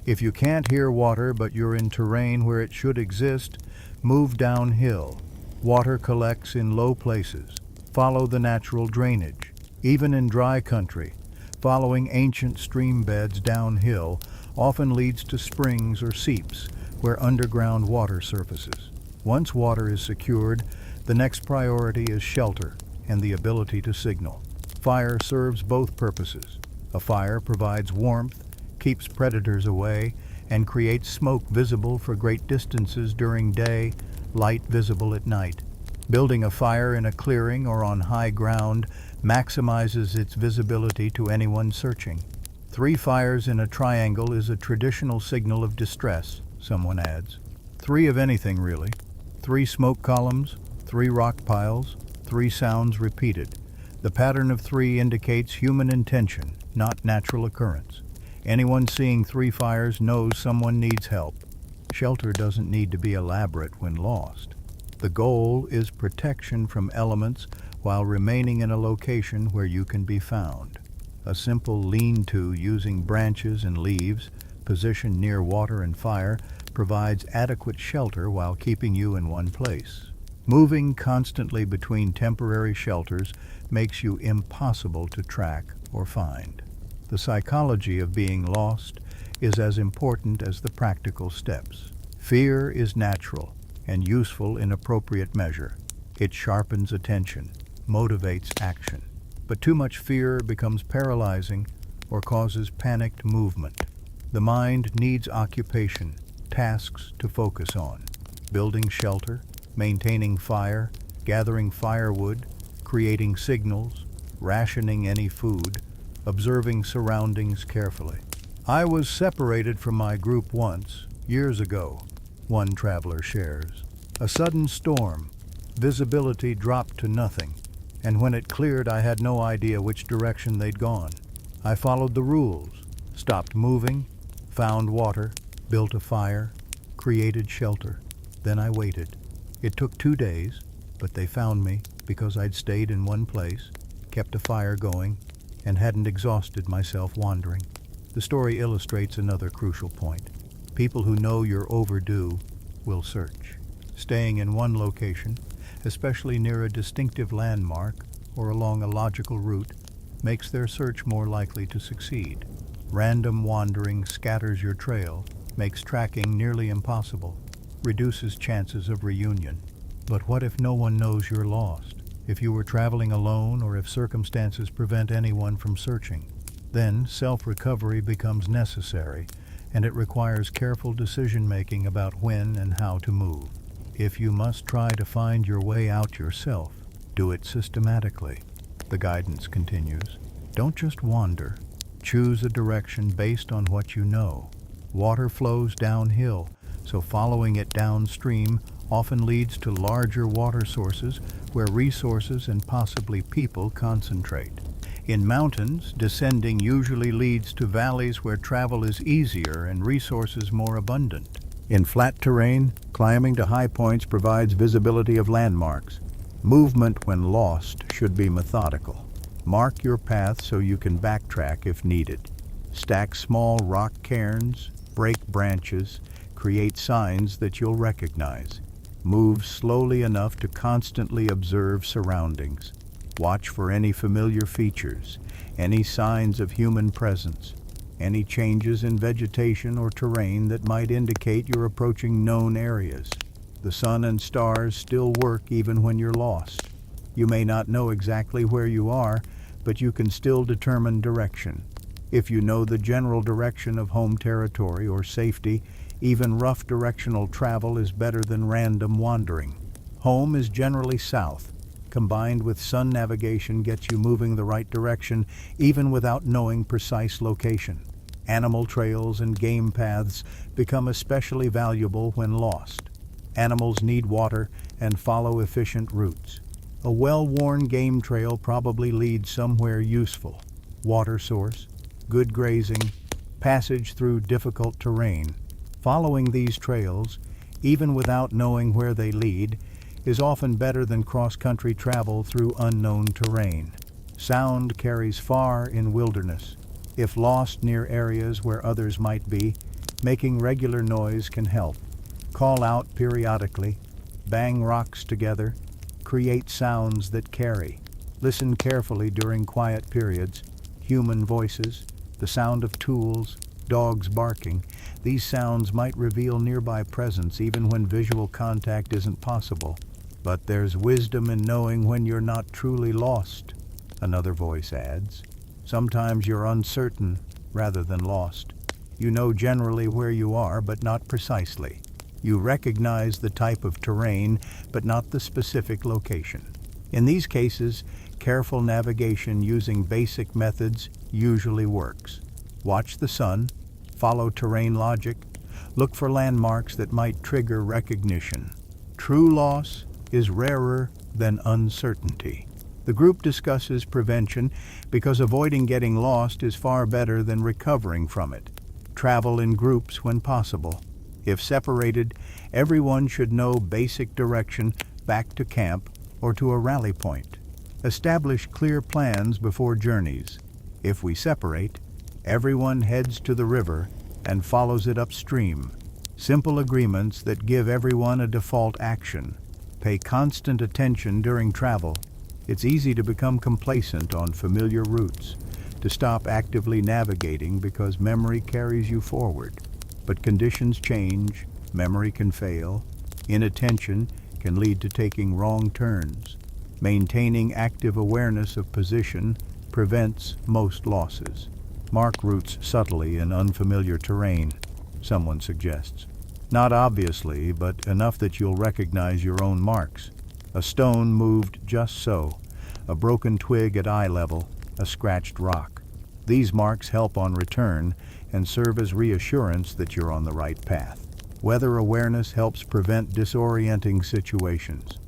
Speaker 1: If you can't hear water but you're in terrain where it should exist, move downhill. Water collects in low places. Follow the natural drainage. Even in dry country, following ancient stream beds downhill often leads to springs or seeps where underground water surfaces. Once water is secured, the next priority is shelter and the ability to signal. Fire serves both purposes. A fire provides warmth, keeps predators away, and creates smoke visible for great distances during day, light visible at night. Building a fire in a clearing or on high ground maximizes its visibility to anyone searching. 3 fires in a triangle is a traditional signal of distress, someone adds. 3 of anything, really. 3 smoke columns, 3 rock piles, 3 sounds repeated. The pattern of 3 indicates human intention, not natural occurrence. Anyone seeing 3 fires knows someone needs help. Shelter doesn't need to be elaborate when lost. The goal is protection from elements while remaining in a location where you can be found. A simple lean-to using branches and leaves, positioned near water and fire, provides adequate shelter while keeping you in one place. Moving constantly between temporary shelters makes you impossible to track or find. The psychology of being lost is as important as the practical steps. Fear is natural and useful in appropriate measure. It sharpens attention, motivates action. But too much fear becomes paralyzing or causes panicked movement. The mind needs occupation, tasks to focus on. Building shelter, maintaining fire, gathering firewood, creating signals, rationing any food, observing surroundings carefully. I was separated from my group once, years ago, one traveler shares. A sudden storm, visibility dropped to nothing, and when it cleared I had no idea which direction they'd gone. I followed the rules, stopped moving, found water, built a fire, created shelter. Then I waited. It took 2 days, but they found me because I'd stayed in one place, kept a fire going, and hadn't exhausted myself wandering. The story illustrates another crucial point. People who know you're overdue will search. Staying in one location, especially near a distinctive landmark or along a logical route, makes their search more likely to succeed. Random wandering scatters your trail, makes tracking nearly impossible, reduces chances of reunion. But what if no one knows you're lost? if you were traveling alone or if circumstances prevent anyone from searching. Then self-recovery becomes necessary, and it requires careful decision-making about when and how to move. If you must try to find your way out yourself, do it systematically. The guidance continues. Don't just wander. Choose a direction based on what you know. Water flows downhill, so following it downstream often leads to larger water sources where resources and possibly people concentrate. In mountains, descending usually leads to valleys where travel is easier and resources more abundant. In flat terrain, climbing to high points provides visibility of landmarks. Movement when lost should be methodical. Mark your path so you can backtrack if needed. Stack small rock cairns, break branches, create signs that you'll recognize. Move slowly enough to constantly observe surroundings. Watch for any familiar features, any signs of human presence, any changes in vegetation or terrain that might indicate you're approaching known areas. The sun and stars still work even when you're lost. You may not know exactly where you are, but you can still determine direction. If you know the general direction of home territory or safety, even rough directional travel is better than random wandering. Home is generally south. Combined with sun navigation gets you moving the right direction even without knowing precise location. Animal trails and game paths become especially valuable when lost. Animals need water and follow efficient routes. A well-worn game trail probably leads somewhere useful. Water source, good grazing, passage through difficult terrain. Following these trails, even without knowing where they lead, is often better than cross-country travel through unknown terrain. Sound carries far in wilderness. If lost near areas where others might be, making regular noise can help. Call out periodically, bang rocks together, create sounds that carry. Listen carefully during quiet periods. Human voices, the sound of tools, dogs barking. These sounds might reveal nearby presence even when visual contact isn't possible. But there's wisdom in knowing when you're not truly lost, another voice adds. Sometimes you're uncertain rather than lost. You know generally where you are, but not precisely. You recognize the type of terrain, but not the specific location. In these cases, careful navigation using basic methods usually works. Watch the sun, follow terrain logic, look for landmarks that might trigger recognition. True loss is rarer than uncertainty. The group discusses prevention because avoiding getting lost is far better than recovering from it. Travel in groups when possible. If separated, everyone should know basic direction back to camp or to a rally point. Establish clear plans before journeys. If we separate, everyone heads to the river and follows it upstream. Simple agreements that give everyone a default action. Pay constant attention during travel. It's easy to become complacent on familiar routes, to stop actively navigating because memory carries you forward. But conditions change, memory can fail, inattention can lead to taking wrong turns. Maintaining active awareness of position prevents most losses. Mark routes subtly in unfamiliar terrain, someone suggests. Not obviously, but enough that you'll recognize your own marks. A stone moved just so, a broken twig at eye level, a scratched rock. These marks help on return and serve as reassurance that you're on the right path. Weather awareness helps prevent disorienting situations.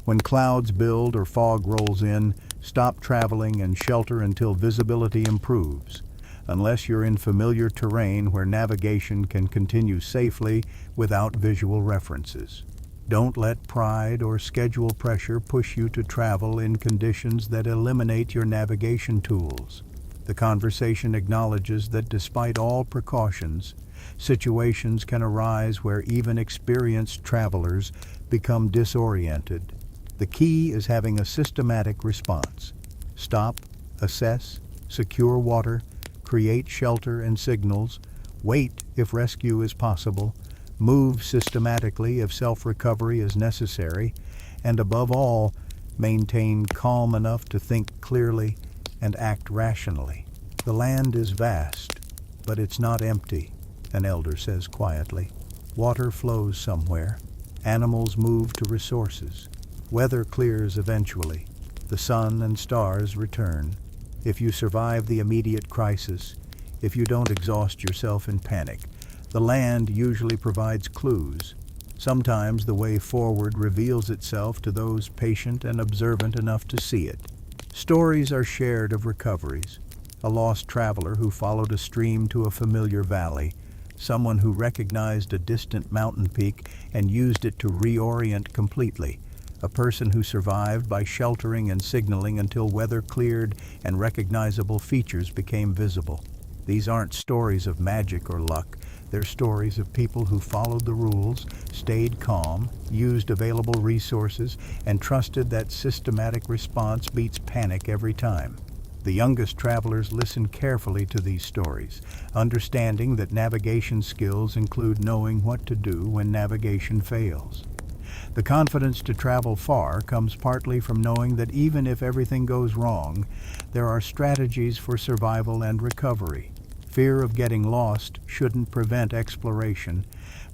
Speaker 1: When clouds build or fog rolls in, stop traveling and shelter until visibility improves. Unless you're in familiar terrain where navigation can continue safely without visual references. Don't let pride or schedule pressure push you to travel in conditions that eliminate your navigation tools. The conversation acknowledges that despite all precautions, situations can arise where even experienced travelers become disoriented. The key is having a systematic response. Stop, assess, secure water, create shelter and signals, wait if rescue is possible, move systematically if self-recovery is necessary, and above all, Maintain calm enough to think clearly and act rationally. The land is vast, but it's not empty, an elder says quietly. Water flows somewhere. Animals move to resources. Weather clears eventually. The sun and stars return. If you survive the immediate crisis, if you don't exhaust yourself in panic, the land usually provides clues. Sometimes the way forward reveals itself to those patient and observant enough to see it. Stories are shared of recoveries. A lost traveler who followed a stream to a familiar valley, someone who recognized a distant mountain peak and used it to reorient completely, a person who survived by sheltering and signaling until weather cleared and recognizable features became visible. These aren't stories of magic or luck. They're stories of people who followed the rules, stayed calm, used available resources, and trusted that systematic response beats panic every time. The youngest travelers listen carefully to these stories, understanding that navigation skills include knowing what to do when navigation fails. The confidence to travel far comes partly from knowing that even if everything goes wrong, there are strategies for survival and recovery. Fear of getting lost shouldn't prevent exploration,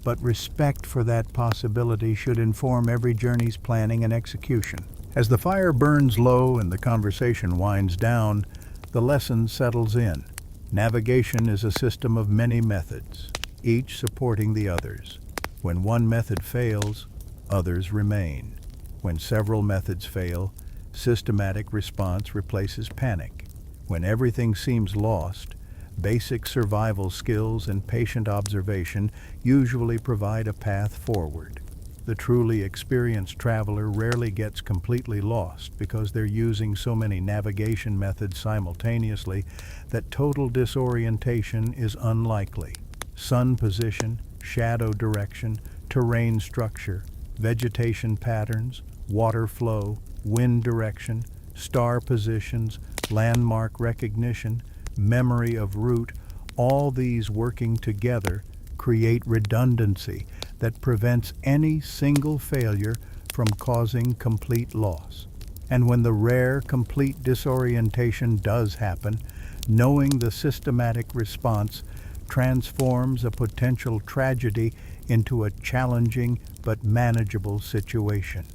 Speaker 1: but respect for that possibility should inform every journey's planning and execution. As the fire burns low and the conversation winds down, the lesson settles in. Navigation is a system of many methods, each supporting the others. When one method fails, others remain. When several methods fail, systematic response replaces panic. When everything seems lost, basic survival skills and patient observation usually provide a path forward. The truly experienced traveler rarely gets completely lost because they're using so many navigation methods simultaneously that total disorientation is unlikely. Sun position, shadow direction, terrain structure, vegetation patterns, water flow, wind direction, star positions, landmark recognition, memory of route, all these working together create redundancy that prevents any single failure from causing complete loss. And when the rare, complete disorientation does happen, knowing the systematic response transforms a potential tragedy into a challenging but manageable situation.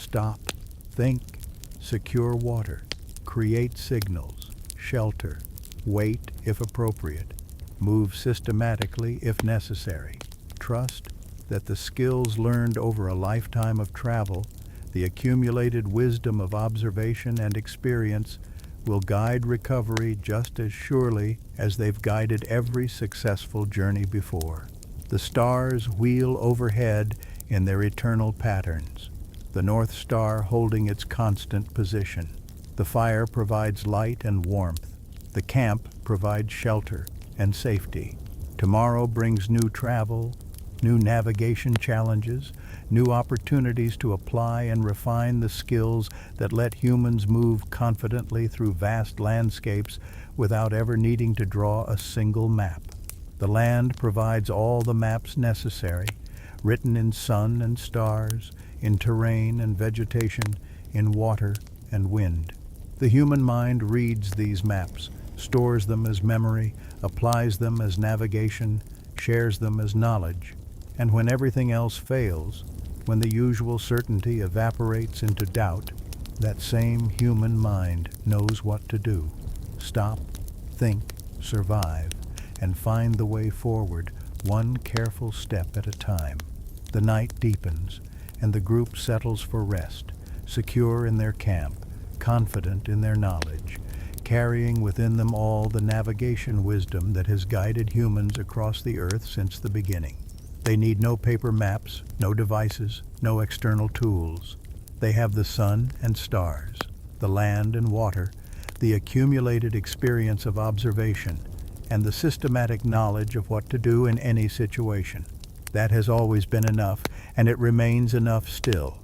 Speaker 1: Stop, think, secure water, create signals, shelter, wait if appropriate, move systematically if necessary. Trust that the skills learned over a lifetime of travel, the accumulated wisdom of observation and experience, will guide recovery just as surely as they've guided every successful journey before. The stars wheel overhead in their eternal patterns, the North Star holding its constant position. The fire provides light and warmth. The camp provides shelter and safety. Tomorrow brings new travel, new navigation challenges, new opportunities to apply and refine the skills that let humans move confidently through vast landscapes without ever needing to draw a single map. The land provides all the maps necessary, written in sun and stars, in terrain and vegetation, in water and wind. The human mind reads these maps, stores them as memory, applies them as navigation, shares them as knowledge. And when everything else fails, when the usual certainty evaporates into doubt, that same human mind knows what to do. Stop, think, survive, and find the way forward, one careful step at a time. The night deepens, and the group settles for rest, secure in their camp, confident in their knowledge, carrying within them all the navigation wisdom that has guided humans across the earth since the beginning. They need no paper maps, no devices, no external tools. They have the sun and stars, the land and water, the accumulated experience of observation, and the systematic knowledge of what to do in any situation. That has always been enough, and it remains enough still.